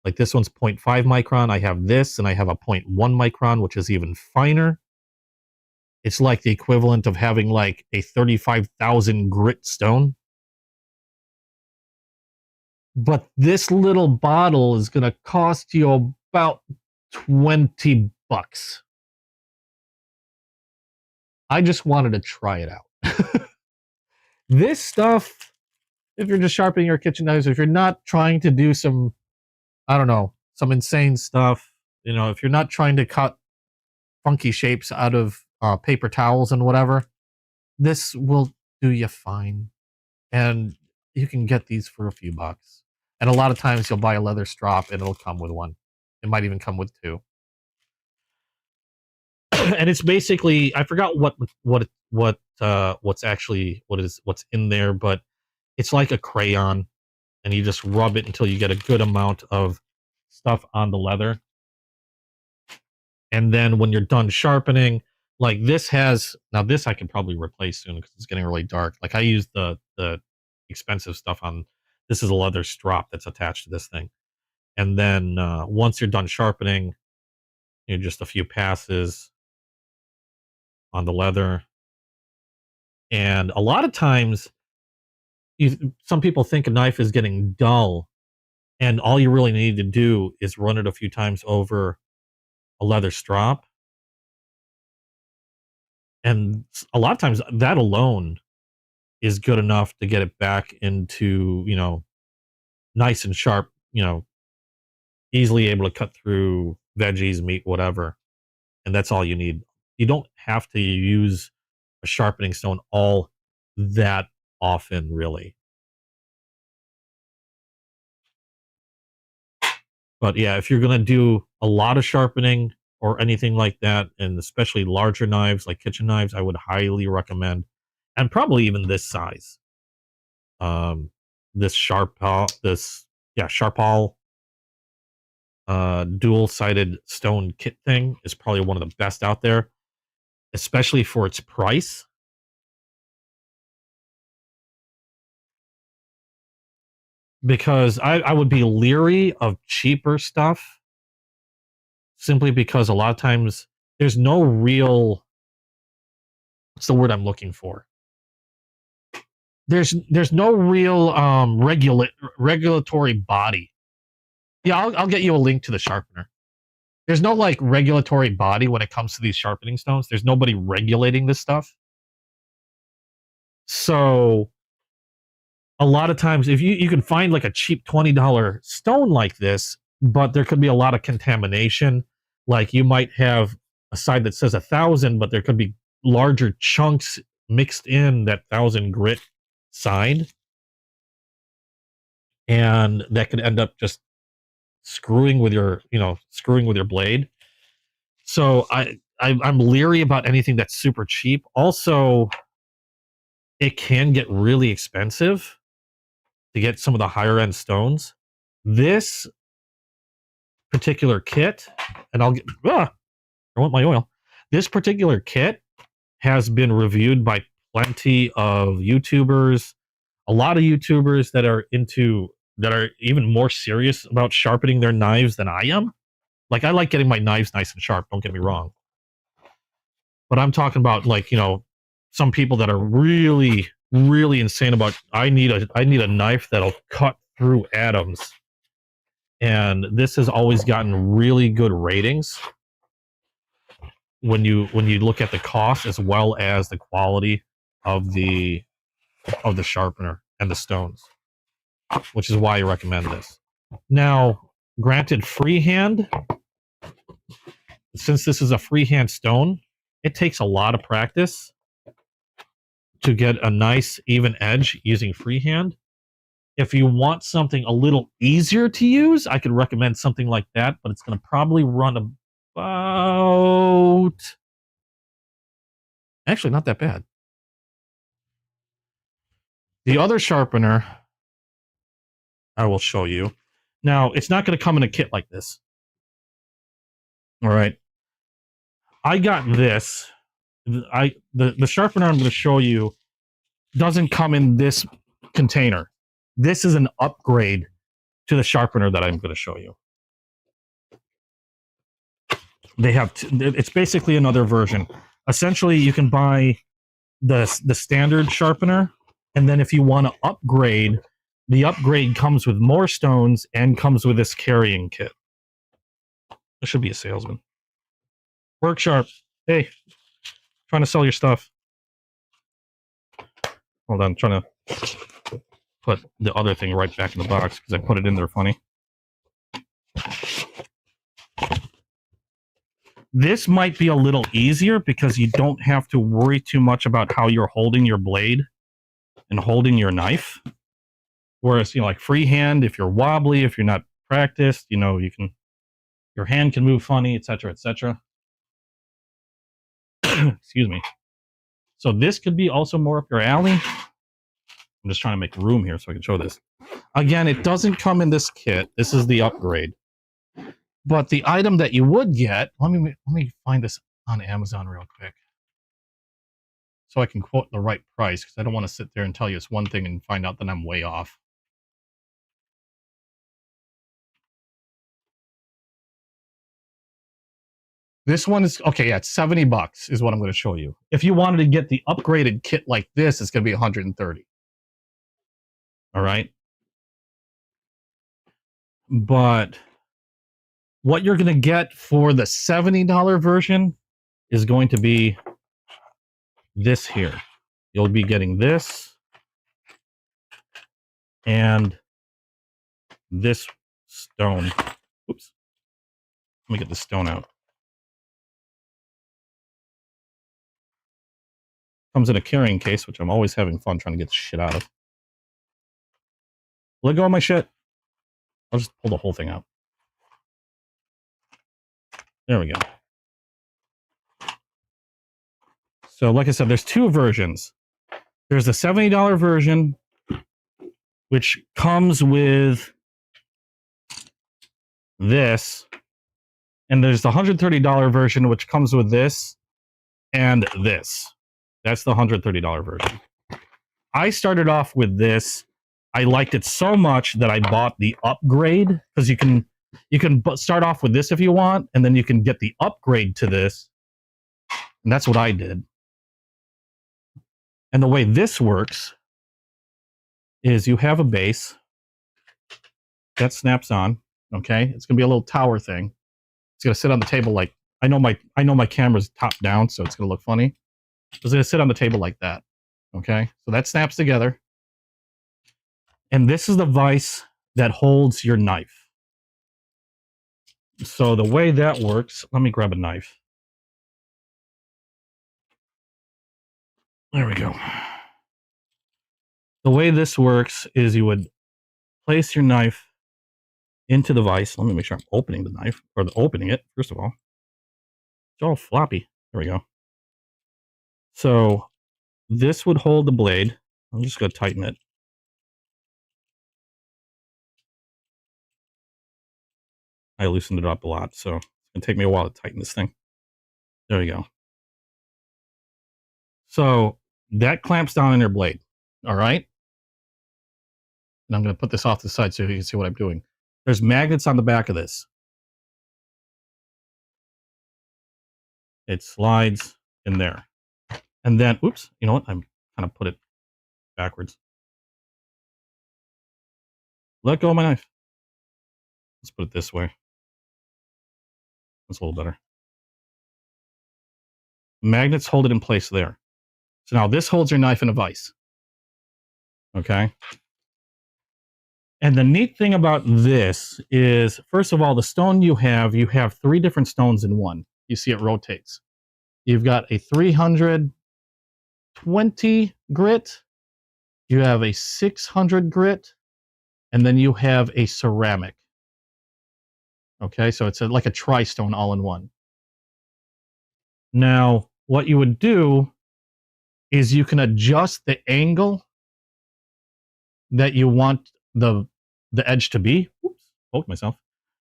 Like this one's 0.5 micron. I have this, and I have a 0.1 micron, which is even finer. It's like the equivalent of having like a 35,000 grit stone. But this little bottle is going to cost you about $20. I just wanted to try it out. This stuff, if you're just sharpening your kitchen knives, if you're not trying to do some insane stuff, if you're not trying to cut funky shapes out of paper towels and whatever, this will do you fine. And you can get these for a few bucks. And a lot of times you'll buy a leather strop and it'll come with one. It might even come with two. And it's basically, I forgot what's in there, but it's like a crayon. and you just rub it until you get a good amount of stuff on the leather. And then when you're done sharpening, like this has, now this I can probably replace soon because it's getting really dark. Like I use the expensive stuff on, this is a leather strap that's attached to this thing. And then once you're done sharpening, you know, just a few passes on the leather. And a lot of times, some people think a knife is getting dull, and all you really need to do is run it a few times over a leather strap. And a lot of times that alone is good enough to get it back into, you know, nice and sharp, you know, easily able to cut through veggies, meat, whatever. And that's all you need. You don't have to use a sharpening stone all that often, really. But yeah, if you're going to do a lot of sharpening or anything like that, and especially larger knives like kitchen knives, I would highly recommend, and probably even this size, this Sharpal dual-sided stone kit thing is probably one of the best out there, especially for its price. Because I would be leery of cheaper stuff simply because a lot of times there's no real, what's the word I'm looking for? There's no real regulatory body. Yeah, I'll get you a link to the sharpener. There's no like regulatory body when it comes to these sharpening stones. There's nobody regulating this stuff. So a lot of times, if you can find like a cheap $20 stone like this, but there could be a lot of contamination. Like you might have a side that says 1,000, but there could be larger chunks mixed in that 1,000 grit side, and that could end up just screwing with your blade. So I'm leery about anything that's super cheap. Also, it can get really expensive to get some of the higher end stones. This particular kit, and I want my oil. This particular kit has been reviewed by plenty of YouTubers, a lot of YouTubers that are even more serious about sharpening their knives than I am. Like I like getting my knives nice and sharp, don't get me wrong. But I'm talking about like, you know, some people that are really, really insane about I need a knife that'll cut through atoms. And this has always gotten really good ratings when you look at the cost as well as the quality of the sharpener and the stones, which is why I recommend this. Now, granted, freehand, since this is a freehand stone, it takes a lot of practice to get a nice even edge using freehand. If you want something a little easier to use, I could recommend something like that, but it's going to probably run about, actually not that bad. The other sharpener I will show you. Now, it's not going to come in a kit like this. All right. I got this. The sharpener I'm going to show you doesn't come in this container. This is an upgrade to the sharpener that I'm going to show you. They have it's basically another version. Essentially, you can buy the standard sharpener, and then if you want to upgrade, the upgrade comes with more stones and comes with this carrying kit. This should be a salesman. Work sharp. Hey, trying to sell your stuff. Hold on, I'm trying to put the other thing right back in the box because I put it in there funny. This might be a little easier because you don't have to worry too much about how you're holding your blade and holding your knife. Whereas, you know, like freehand, if you're wobbly, if you're not practiced, you know, your hand can move funny, etc., etc. Excuse me. So this could be also more up your alley. I'm just trying to make room here so I can show this. Again, it doesn't come in this kit. This is the upgrade. But the item that you would get, let me find this on Amazon real quick, so I can quote the right price, because I don't want to sit there and tell you it's one thing and find out that I'm way off. This one is, okay, yeah, it's $70 is what I'm going to show you. If you wanted to get the upgraded kit like this, it's going to be $130. All right? But what you're going to get for the $70 version is going to be this here. You'll be getting this and this stone. Oops. Let me get the stone out. Comes in a carrying case, which I'm always having fun trying to get the shit out of. Let go of my shit. I'll just pull the whole thing out. There we go. So like I said, there's two versions. There's the $70 version, which comes with this. And there's the $130 version, which comes with this and this. That's the $130 version. I started off with this. I liked it so much that I bought the upgrade, because you can start off with this if you want, and then you can get the upgrade to this. And that's what I did. And the way this works is you have a base that snaps on. Okay, it's gonna be a little tower thing. It's gonna sit on the table like, I know my camera's top down, so it's gonna look funny. It's gonna sit on the table like that. Okay, so that snaps together. And this is the vise that holds your knife. So the way that works, let me grab a knife. There we go. The way this works is you would place your knife into the vise. Let me make sure I'm opening the knife, or opening it, first of all. It's all floppy. There we go. So this would hold the blade. I'm just going to tighten it. I loosened it up a lot, so it's going to take me a while to tighten this thing. There we go. So that clamps down in your blade. All right. And I'm going to put this off to the side so you can see what I'm doing. There's magnets on the back of this. It slides in there. And then, oops, you know what? I'm kind of put it backwards. Let go of my knife. Let's put it this way. That's a little better. Magnets hold it in place there. So now this holds your knife in a vise. Okay. And the neat thing about this is, first of all, the stone you have 3 different stones in one. You see it rotates. You've got a 320 grit. You have a 600 grit. And then you have a ceramic. Okay, so it's like a tri-stone all in one. Now, what you would do is you can adjust the angle that you want the edge to be. Oops, poked myself.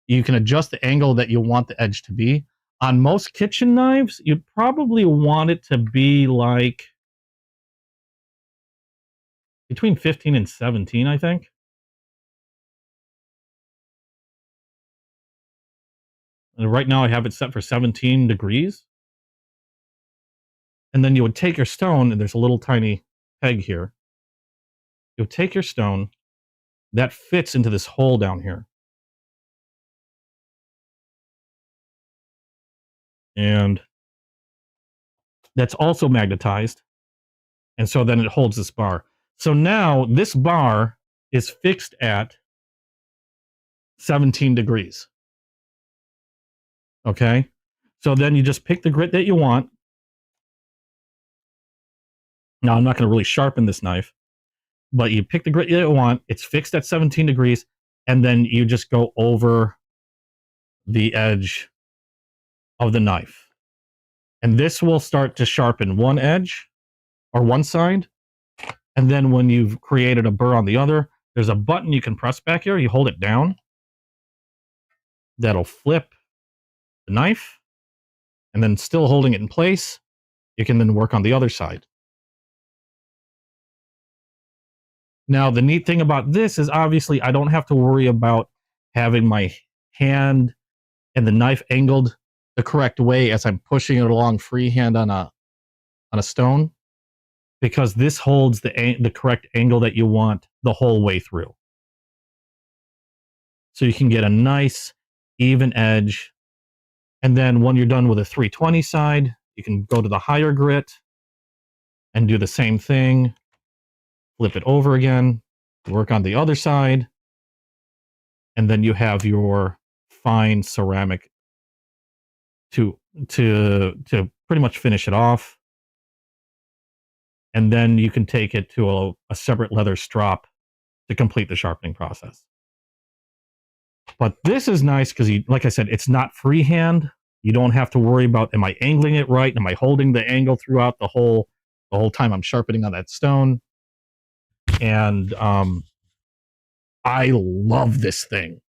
You can adjust the angle that you want the edge to be. On most kitchen knives, you'd probably want it to be like between 15 and 17, I think. And right now I have it set for 17 degrees. And then you would take your stone, and there's a little tiny peg here. You would take your stone, that fits into this hole down here. And that's also magnetized. And so then it holds this bar. So now this bar is fixed at 17 degrees. Okay? So then you just pick the grit that you want. Now, I'm not going to really sharpen this knife, but you pick the grit you want. It's fixed at 17 degrees, and then you just go over the edge of the knife. And this will start to sharpen one edge, or one side, And then when you've created a burr on the other, there's a button you can press back here. You hold it down. That'll flip the knife. And then still holding it in place, you can then work on the other side. Now, the neat thing about this is obviously I don't have to worry about having my hand and the knife angled the correct way as I'm pushing it along freehand on a stone, because this holds the correct angle that you want the whole way through. So you can get a nice even edge. And then when you're done with a 320 side, you can go to the higher grit and do the same thing. Flip it over again, work on the other side, and then you have your fine ceramic to pretty much finish it off. And then you can take it to a separate leather strop to complete the sharpening process. But this is nice because, like I said, it's not freehand. You don't have to worry about, am I angling it right? Am I holding the angle throughout the whole time I'm sharpening on that stone? And I love this thing.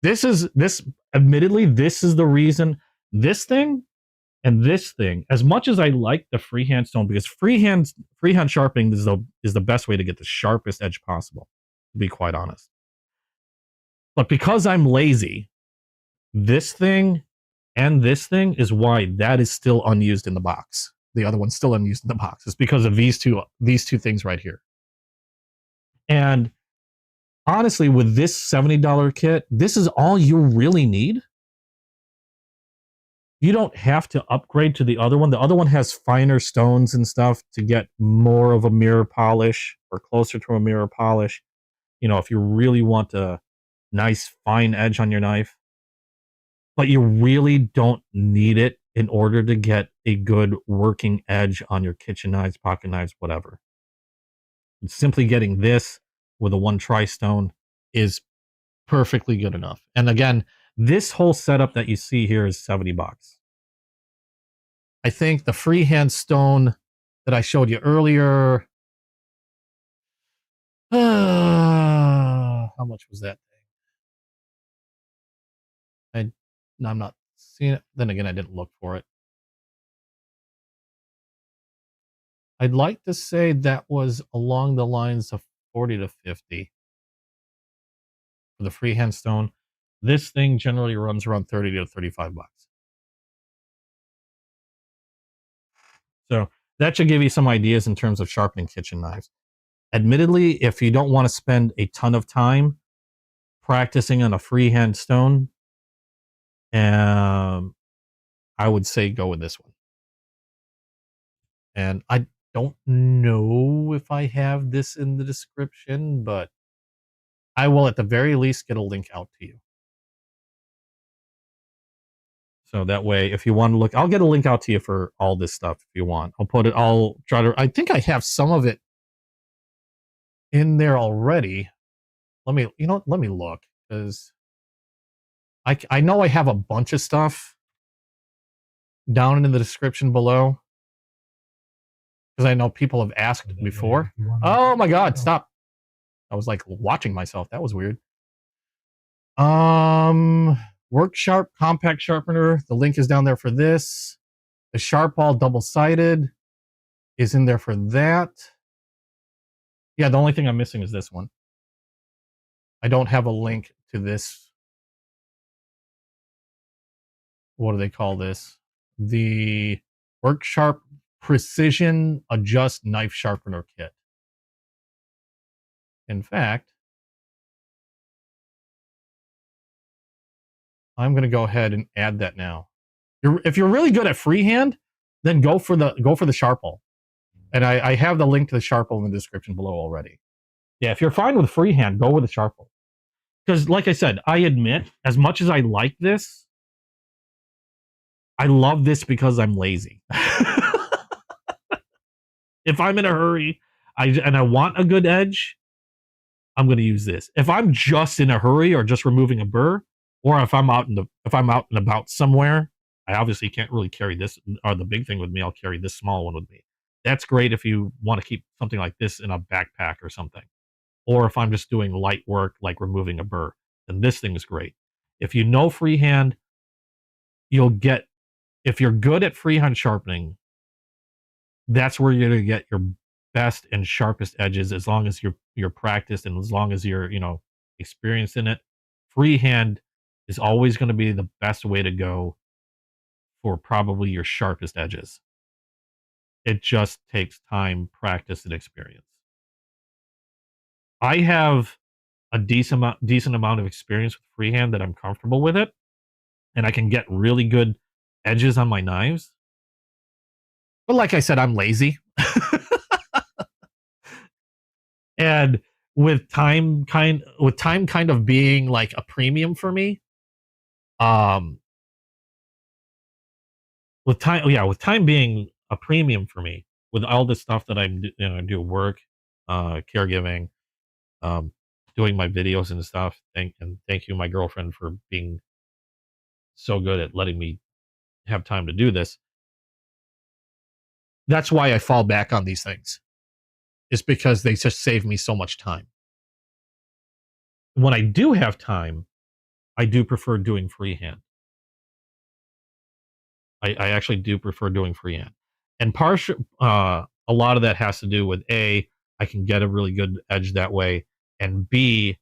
Admittedly, this is the reason this thing and this thing, as much as I like the freehand stone, because freehand sharpening is the best way to get the sharpest edge possible, to be quite honest. But because I'm lazy, this thing and this thing is why that is still unused in the box. The other one's still unused in the box. It's because of these two things right here. And honestly, with this $70 kit, this is all you really need. You don't have to upgrade to the other one. The other one has finer stones and stuff to get more of a mirror polish or closer to a mirror polish. You know, if you really want a nice fine edge on your knife. But you really don't need it in order to get a good working edge on your kitchen knives, pocket knives, whatever. Simply getting this with a 1 tri-stone is perfectly good enough. And again, this whole setup that you see here is $70. I think the freehand stone that I showed you earlier, how much was that thing? I'm not seeing it. Then again, I didn't look for it. I'd like to say that was along the lines of 40 to 50 for the freehand stone. This thing generally runs around 30 to 35 bucks. So that should give you some ideas in terms of sharpening kitchen knives. Admittedly, if you don't want to spend a ton of time practicing on a freehand stone, I would say go with this one. And I don't know if I have this in the description, but I will at the very least get a link out to you. So that way, if you want to look, I'll get a link out to you for all this stuff if you want. I think I have some of it in there already. Let me look, because I know I have a bunch of stuff down in the description below, because I know people have asked before. Oh my God, stop. I was like watching myself. That was weird. Work Sharp compact sharpener. The link is down there for this. The Sharp Ball double-sided is in there for that. Yeah, the only thing I'm missing is this one. I don't have a link to this. What do they call this? The Work Sharp Precision Adjust Knife Sharpener Kit. In fact, I'm going to go ahead and add that now. If you're really good at freehand, then go for the Sharp Ball. And I have the link to the Sharp Ball in the description below already. Yeah, if you're fine with freehand, go with the Sharp Ball. Because like I said, I admit, as much as I like this, I love this because I'm lazy. If I'm in a hurry and I want a good edge, I'm going to use this. If I'm just in a hurry or just removing a burr, or if I'm out and about somewhere, I obviously can't really carry this or the big thing with me. I'll carry this small one with me. That's great if you want to keep something like this in a backpack or something. Or if I'm just doing light work like removing a burr, then this thing is great. If you know freehand, you'll get, if you're good at freehand sharpening, that's where you're going to get your best and sharpest edges as long as you're practiced and as long as you're, experienced in it. Freehand is always going to be the best way to go for probably your sharpest edges. It just takes time, practice, and experience. I have a decent amount of experience with freehand that I'm comfortable with it, and I can get really good edges on my knives. But like I said, I'm lazy. And with time kind of being like a premium for me, with time being a premium for me, with all the stuff that I do work, caregiving, doing my videos and stuff. Thank you, my girlfriend, for being so good at letting me have time to do this. That's why I fall back on these things. Is because they just save me so much time. When I do have time, I do prefer doing freehand. I actually do prefer doing freehand. And a lot of that has to do with I can get a really good edge that way, and B,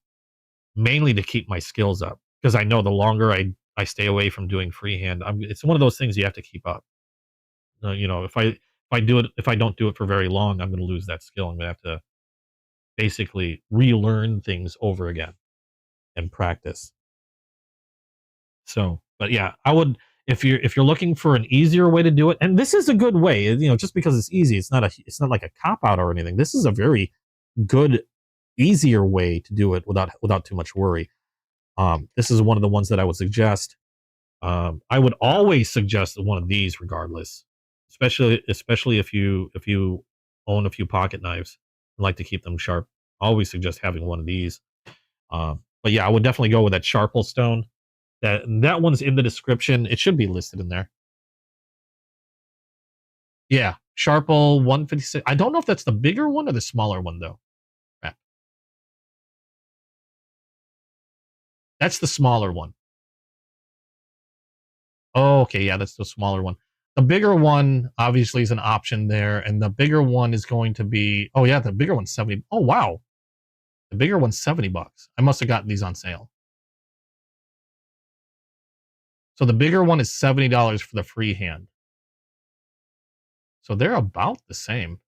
mainly to keep my skills up. Because I know the longer I stay away from doing freehand, it's one of those things you have to keep up. If I don't do it for very long, I'm going to lose that skill. I'm going to have to basically relearn things over again and practice. So, but yeah, I would, if you're looking for an easier way to do it, and this is a good way, just because it's easy, it's not like a cop out or anything. This is a very good, easier way to do it without too much worry. This is one of the ones that I would suggest. I would always suggest one of these regardless, especially if you own a few pocket knives and like to keep them sharp. I always suggest having one of these. But yeah, I would definitely go with that Sharple stone. That one's in the description. It should be listed in there. Yeah, Sharple 156. I don't know if that's the bigger one or the smaller one though. Crap. That's the smaller one. Oh, okay, yeah, that's the smaller one. The bigger one obviously is an option there, and the bigger one is going to be. Oh yeah, the bigger one's 70. Oh wow, the bigger one's $70. I must have gotten these on sale. So the bigger one is $70 for the freehand. So they're about the same.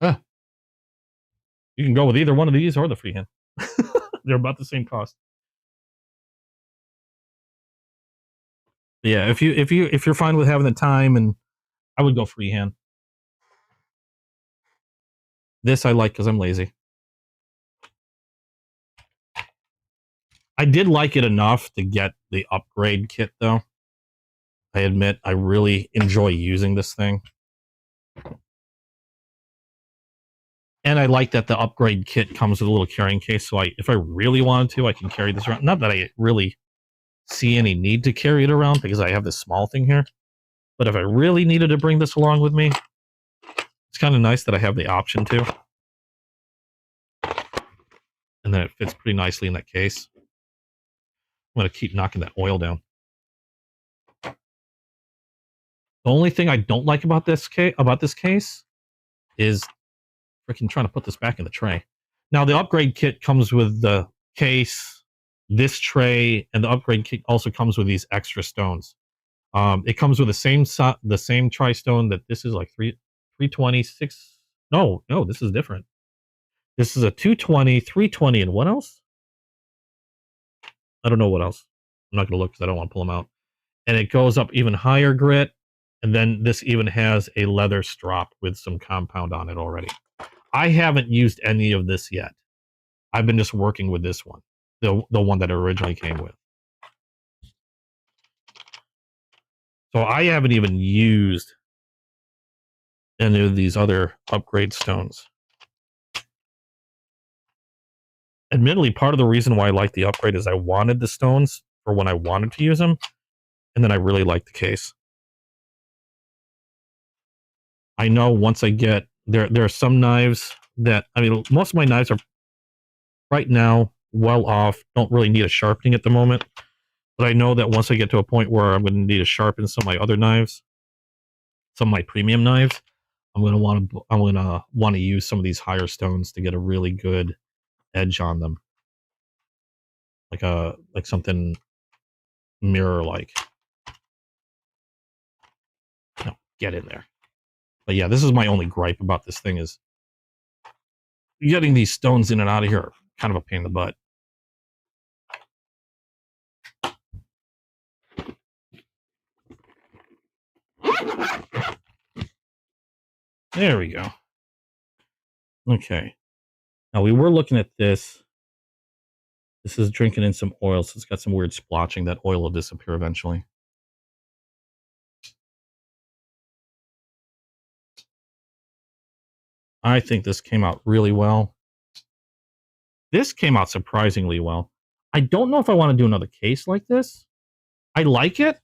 You can go with either one of these or the freehand. They're about the same cost. But yeah, if you're fine with having the time, and I would go freehand. This I like because I'm lazy. I did like it enough to get the upgrade kit though. I admit I really enjoy using this thing. And I like that the upgrade kit comes with a little carrying case, so if I really wanted to, I can carry this around. Not that I really see any need to carry it around because I have this small thing here. But if I really needed to bring this along with me, it's kind of nice that I have the option to. And then it fits pretty nicely in that case. I'm going to keep knocking that oil down. The only thing I don't like about this case is freaking trying to put this back in the tray. Now, the upgrade kit comes with the case, this tray, and the upgrade kit also comes with these extra stones. It comes with the same tri-stone that this is like 326. No, this is different. This is a 220, 320, and what else? I don't know what else. I'm not going to look because I don't want to pull them out. And it goes up even higher grit. And then this even has a leather strop with some compound on it already. I haven't used any of this yet. I've been just working with this one, the one that it originally came with. So I haven't even used any of these other upgrade stones. Admittedly, part of the reason why I like the upgrade is I wanted the stones for when I wanted to use them, and then I really like the case. I know once I get there are some knives that, I mean, most of my knives are right now well off, don't really need a sharpening at the moment. But I know that once I get to a point where I'm going to need to sharpen some of my other knives, some of my premium knives, I'm going to want to use some of these higher stones to get a really good edge on them, like something mirror like. No, get in there. But yeah, this is my only gripe about this thing is getting these stones in and out of here are kind of a pain in the butt. There we go. Okay. Now we were looking at this. This is drinking in some oil, so it's got some weird splotching. That oil will disappear eventually. I think this came out really well. This came out surprisingly well. I don't know if I want to do another case like this. I like it,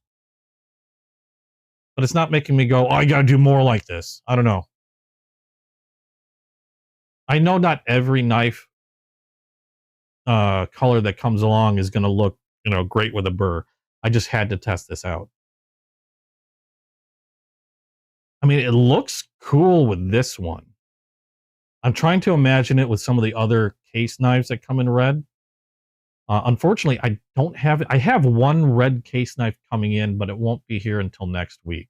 but it's not making me go, oh, I got to do more like this. I don't know. I know not every knife color that comes along is going to look, great with a burr. I just had to test this out. I mean, it looks cool with this one. I'm trying to imagine it with some of the other case knives that come in red. Unfortunately, I don't have it. I have one red case knife coming in, but it won't be here until next week.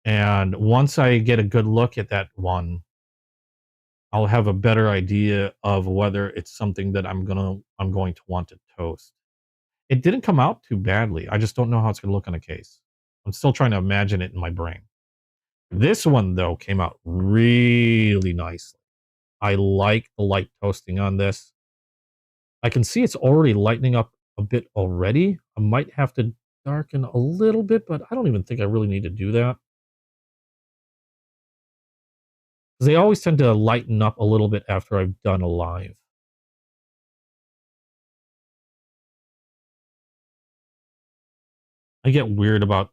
And once I get a good look at that one, I'll have a better idea of whether it's something that I'm going to want to toast. It didn't come out too badly. I just don't know how it's going to look on a case. I'm still trying to imagine it in my brain. This one, though, came out really nicely. I like the light toasting on this. I can see it's already lightening up a bit already. I might have to darken a little bit, but I don't even think I really need to do that. They always tend to lighten up a little bit after I've done a live. I get weird about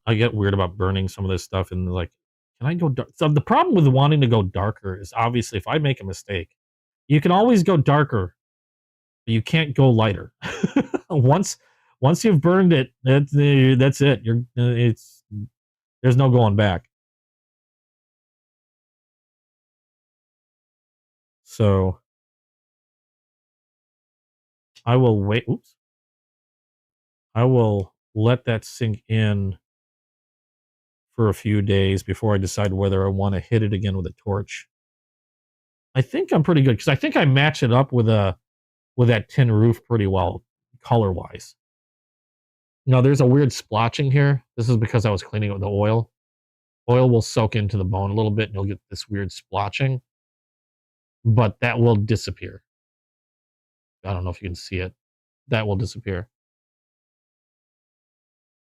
burning some of this stuff and like, can I go dark? So the problem with wanting to go darker is obviously if I make a mistake, you can always go darker, but you can't go lighter. once you've burned it, that's it. There's no going back. So I will wait. Oops. I will let that sink in for a few days before I decide whether I want to hit it again with a torch. I think I'm pretty good because I think I match it up with that tin roof pretty well color wise. Now there's a weird splotching here. This is because I was cleaning it with the oil. Oil will soak into the bone a little bit and you'll get this weird splotching, but that will disappear. I don't know if you can see it. That will disappear.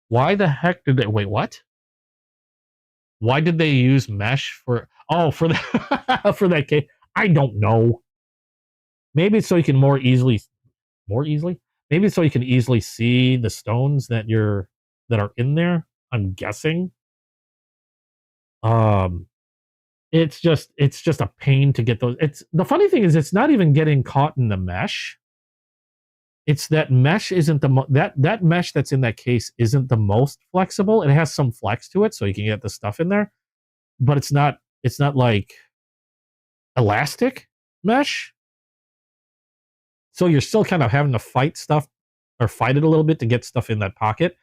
Why the heck did they wait? What? Why did they use mesh for? Oh, for the for that case. I don't know. Maybe it's so you can more easily. Maybe it's so you can easily see the stones that are in there. I'm guessing. Um, it's just a pain to get those. It's the funny thing is it's not even getting caught in the mesh. It's that mesh isn't that mesh that's in that case isn't the most flexible. It has some flex to it, so you can get the stuff in there, but it's not like elastic mesh. So you're still kind of having to fight stuff or fight it a little bit to get stuff in that pocket.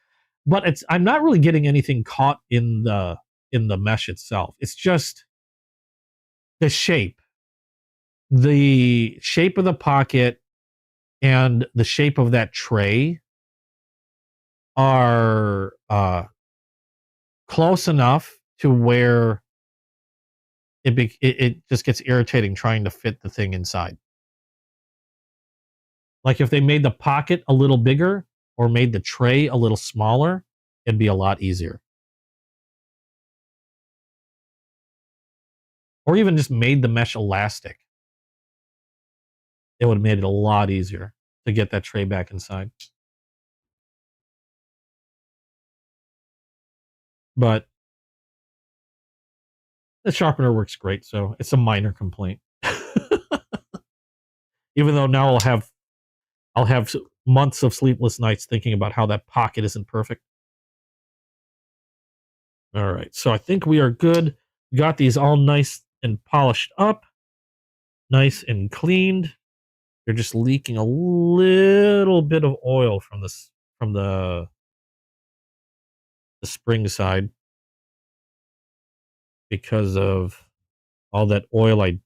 But I'm not really getting anything caught in the mesh itself. It's just the shape of the pocket and the shape of that tray are close enough to where it just gets irritating trying to fit the thing inside. Like if they made the pocket a little bigger or made the tray a little smaller, it'd be a lot easier. Or even just made the mesh elastic. It would have made it a lot easier to get that tray back inside. But The sharpener works great, so it's a minor complaint. Even though now I'll have months of sleepless nights thinking about how that pocket isn't perfect. All right, so I think we are good. Got these all nice and polished up, nice and cleaned. They're just leaking a little bit of oil from the spring side because of all that oil I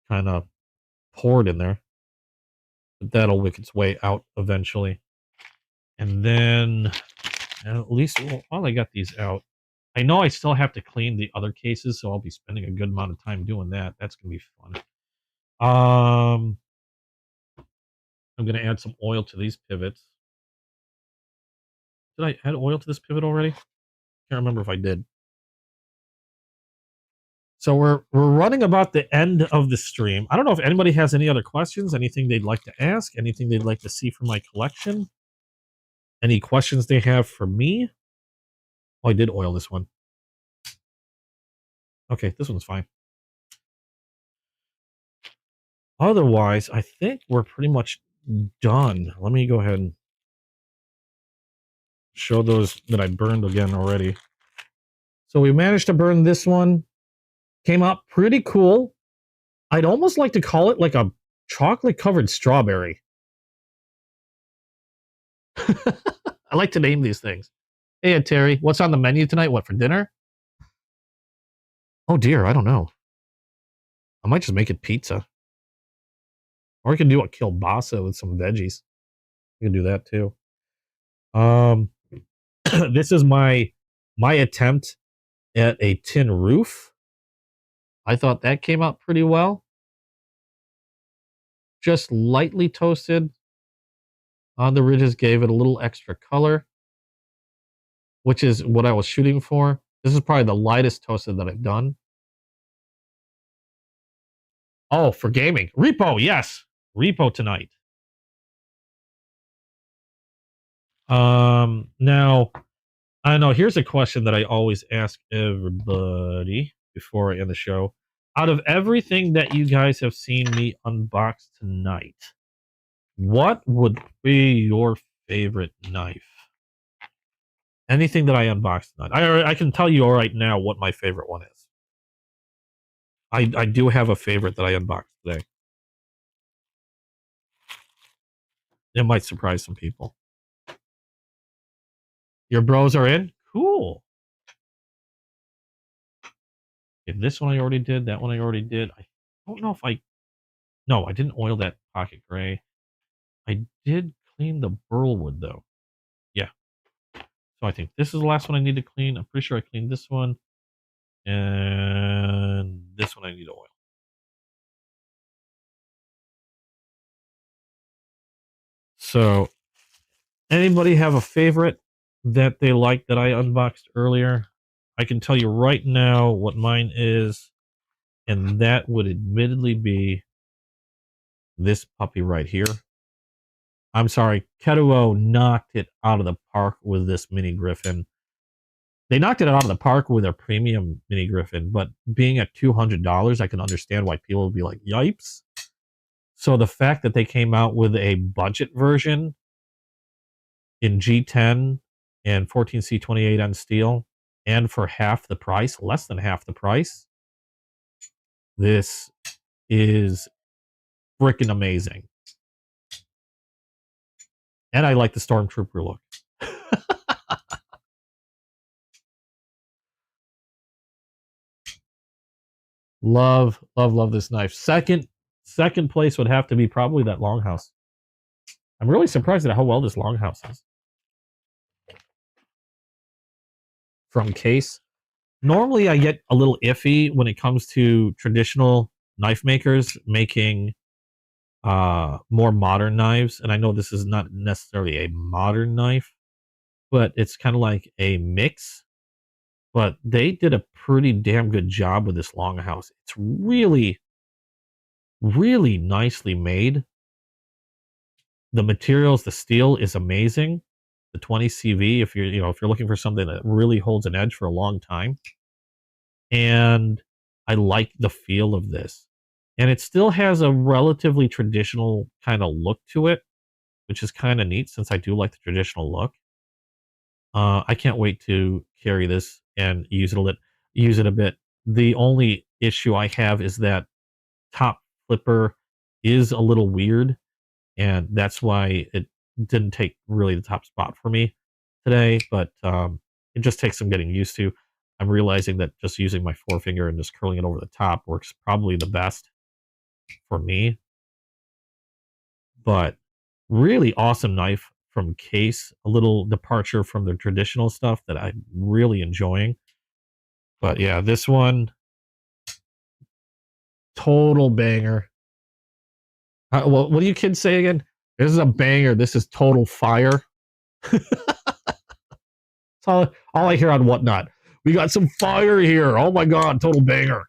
kind of poured in there. But that'll work its way out eventually. And then, at least while I got these out, I know I still have to clean the other cases, so I'll be spending a good amount of time doing that. That's gonna be fun. I'm gonna add some oil to these pivots. Did I add oil to this pivot already? Can't remember if I did. So we're running about the end of the stream. I don't know if anybody has any other questions, anything they'd like to ask, anything they'd like to see from my collection, any questions they have for me. Oh, I did oil this one. Okay, this one's fine. Otherwise, I think we're pretty much done. Let me go ahead and show those that I burned again already. So we managed to burn this one. Came out pretty cool. I'd almost like to call it like a chocolate covered strawberry. I like to name these things. Hey, Terry, what's on the menu tonight? What, for dinner? Oh dear, I don't know. I might just make it pizza. Or we can do a kielbasa with some veggies. We can do that too. This is my attempt at a tin roof. I thought that came out pretty well. Just lightly toasted on the ridges, gave it a little extra color, which is what I was shooting for. This is probably the lightest toasted that I've done. Oh, for gaming. Repo, yes. Repo tonight. Now, I know here's a question that I always ask everybody before I end the show. Out of everything that you guys have seen me unbox tonight, what would be your favorite knife? Anything that I unboxed tonight. I can tell you all right now what my favorite one is. I do have a favorite that I unboxed today. It might surprise some people. Your bros are in? Cool. Okay, this one I already did. That one I already did. I don't know if No, I didn't oil that pocket gray. I did clean the burlwood, though. Yeah. So I think this is the last one I need to clean. I'm pretty sure I cleaned this one. And this one I need to oil. So, anybody have a favorite that they like that I unboxed earlier? I can tell you right now what mine is, and that would admittedly be this puppy right here. I'm sorry, Ketuo knocked it out of the park with this Mini Griffin. They knocked it out of the park with their premium Mini Griffin, but being at $200, I can understand why people would be like, yipes. So the fact that they came out with a budget version in G10 and 14C28 on steel, and for half the price, less than half the price, this is freaking amazing. And I like the Stormtrooper look. Love this knife. Second place would have to be probably that Longhouse. I'm really surprised at how well this Longhouse is. From Case. Normally I get a little iffy when it comes to traditional knife makers making more modern knives, and I know this is not necessarily a modern knife, but it's kind of like a mix. But they did a pretty damn good job with this Longhouse. It's really, really nicely made. The materials, the steel is amazing. The 20 CV, if you're looking for something that really holds an edge for a long time. and I like the feel of this. And it still has a relatively traditional kind of look to it, which is kind of neat since I do like the traditional look. I can't wait to carry this and use it a bit. The only issue I have is that top flipper is a little weird, and that's why it didn't take really the top spot for me today. But it just takes some getting used to. I'm realizing that just using my forefinger and just curling it over the top works probably the best for me. But really awesome knife from Case, a little departure from the traditional stuff that I'm really enjoying. But yeah, this one, total banger. Well, what do you kids say again? This is a banger. This is total fire. That's all I hear on Whatnot. We got some fire here. Oh my God, total banger.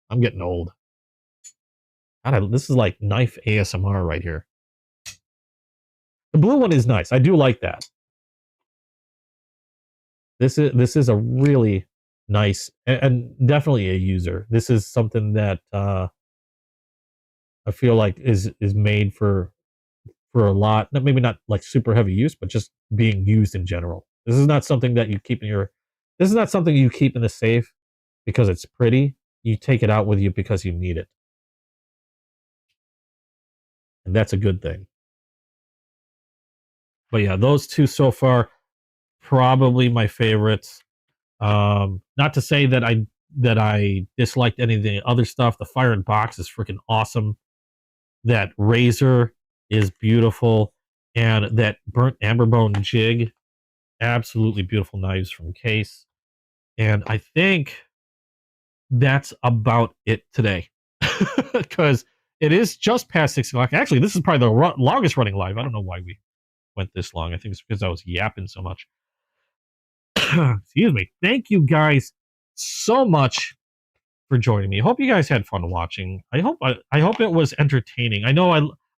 I'm getting old. God, this is like knife ASMR right here. The blue one is nice. I do like that. This is a really nice and definitely a user. This is something that I feel like is made for a lot, maybe not like super heavy use, but just being used in general. This is not something that you keep in your. This is not something you keep in the safe because it's pretty. You take it out with you because you need it, and that's a good thing. But yeah, those two so far probably my favorites. Not to say that I disliked any of the other stuff. The Fire and Box is freaking awesome. That Razor is beautiful, and that Burnt Amberbone Jig, absolutely beautiful knives from Case. And I think that's about it today, because it is just past 6 o'clock. Actually, this is probably the longest running live. I don't know why we went this long. I think it's because I was yapping so much. Excuse me. Thank you guys so much for joining me. Hope you guys had fun watching. I hope it was entertaining. I know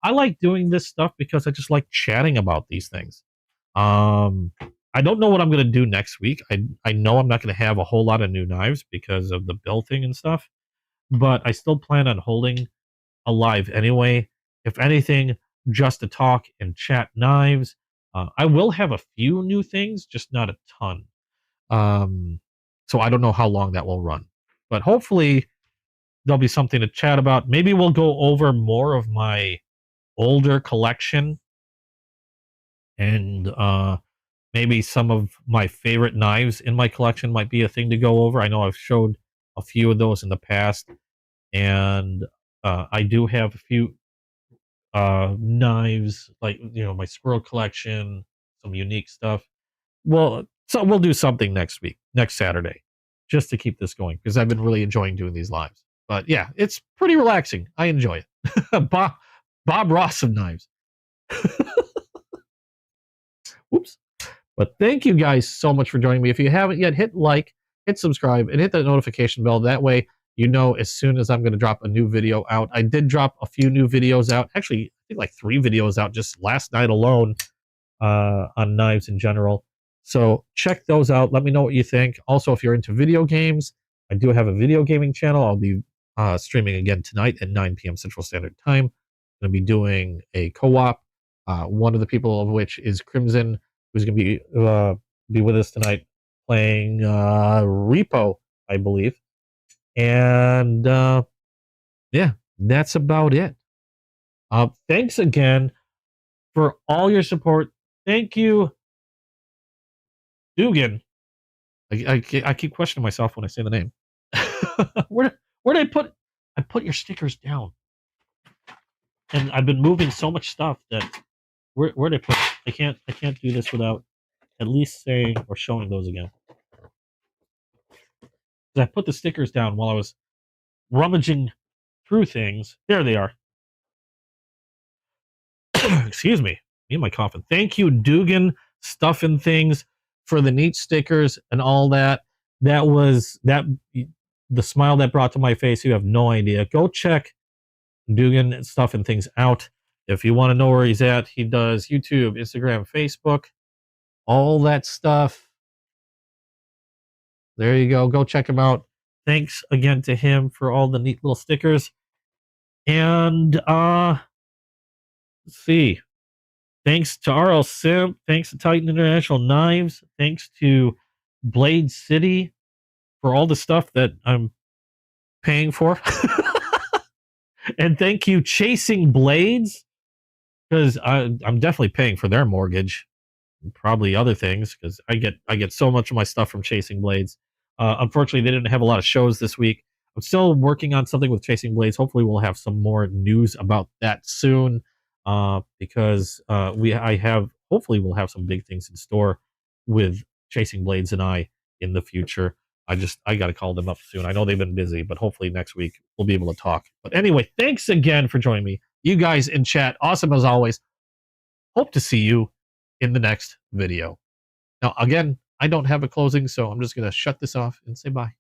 I like doing this stuff because I just like chatting about these things. I don't know what I'm going to do next week. I know I'm not going to have a whole lot of new knives because of the bill thing and stuff, but I still plan on holding a live anyway. If anything, just to talk and chat knives. I will have a few new things, just not a ton. So I don't know how long that will run, but hopefully there'll be something to chat about. Maybe we'll go over more of my older collection, and maybe some of my favorite knives in my collection might be a thing to go over. I know I've showed a few of those in the past, and I do have a few knives, like, my squirrel collection, some unique stuff. Well, so we'll do something next Saturday, just to keep this going, because I've been really enjoying doing these lives. But yeah, it's pretty relaxing. I enjoy it. Bob Ross of knives. Whoops. But thank you guys so much for joining me. If you haven't yet, hit like, hit subscribe, and hit that notification bell. That way, you know as soon as I'm going to drop a new video out. I did drop a few new videos out. Actually, I think like 3 videos out just last night alone on knives in general. So check those out. Let me know what you think. Also, if you're into video games, I do have a video gaming channel. I'll be streaming again tonight at 9 p.m. Central Standard Time. I'm going to be doing a co-op. One of the people of which is Crimson, who's going to be with us tonight playing Repo, I believe. And yeah, that's about it. Thanks again for all your support. Thank you, Dugan. I keep questioning myself when I say the name. Where did I put? I put your stickers down, and I've been moving so much stuff that where did I put? I can't do this without at least saying or showing those again. I put the stickers down while I was rummaging through things. There they are. Excuse me and my coughing. Thank you, Dugan, Stuff and Things, for the neat stickers and all that. That was the smile that brought to my face. You have no idea. Go check Dugan, Stuff and Things out. If you want to know where he's at, he does YouTube, Instagram, Facebook, all that stuff. There you go. Go check him out. thanks again to him for all the neat little stickers. And let's see. Thanks to RL Simp. Thanks to Titan International Knives. Thanks to Blade City for all the stuff that I'm paying for. And thank you, Chasing Blades, because I'm definitely paying for their mortgage, and probably other things, because I get so much of my stuff from Chasing Blades. Unfortunately, they didn't have a lot of shows this week. I'm still working on something with Chasing Blades. Hopefully, we'll have some more news about that soon, because hopefully we'll have some big things in store with Chasing Blades and I in the future. I got to call them up soon. I know they've been busy, but hopefully next week we'll be able to talk. But anyway, thanks again for joining me. You guys in chat, awesome as always. Hope to see you in the next video. Now, again, I don't have a closing, so I'm just going to shut this off and say bye.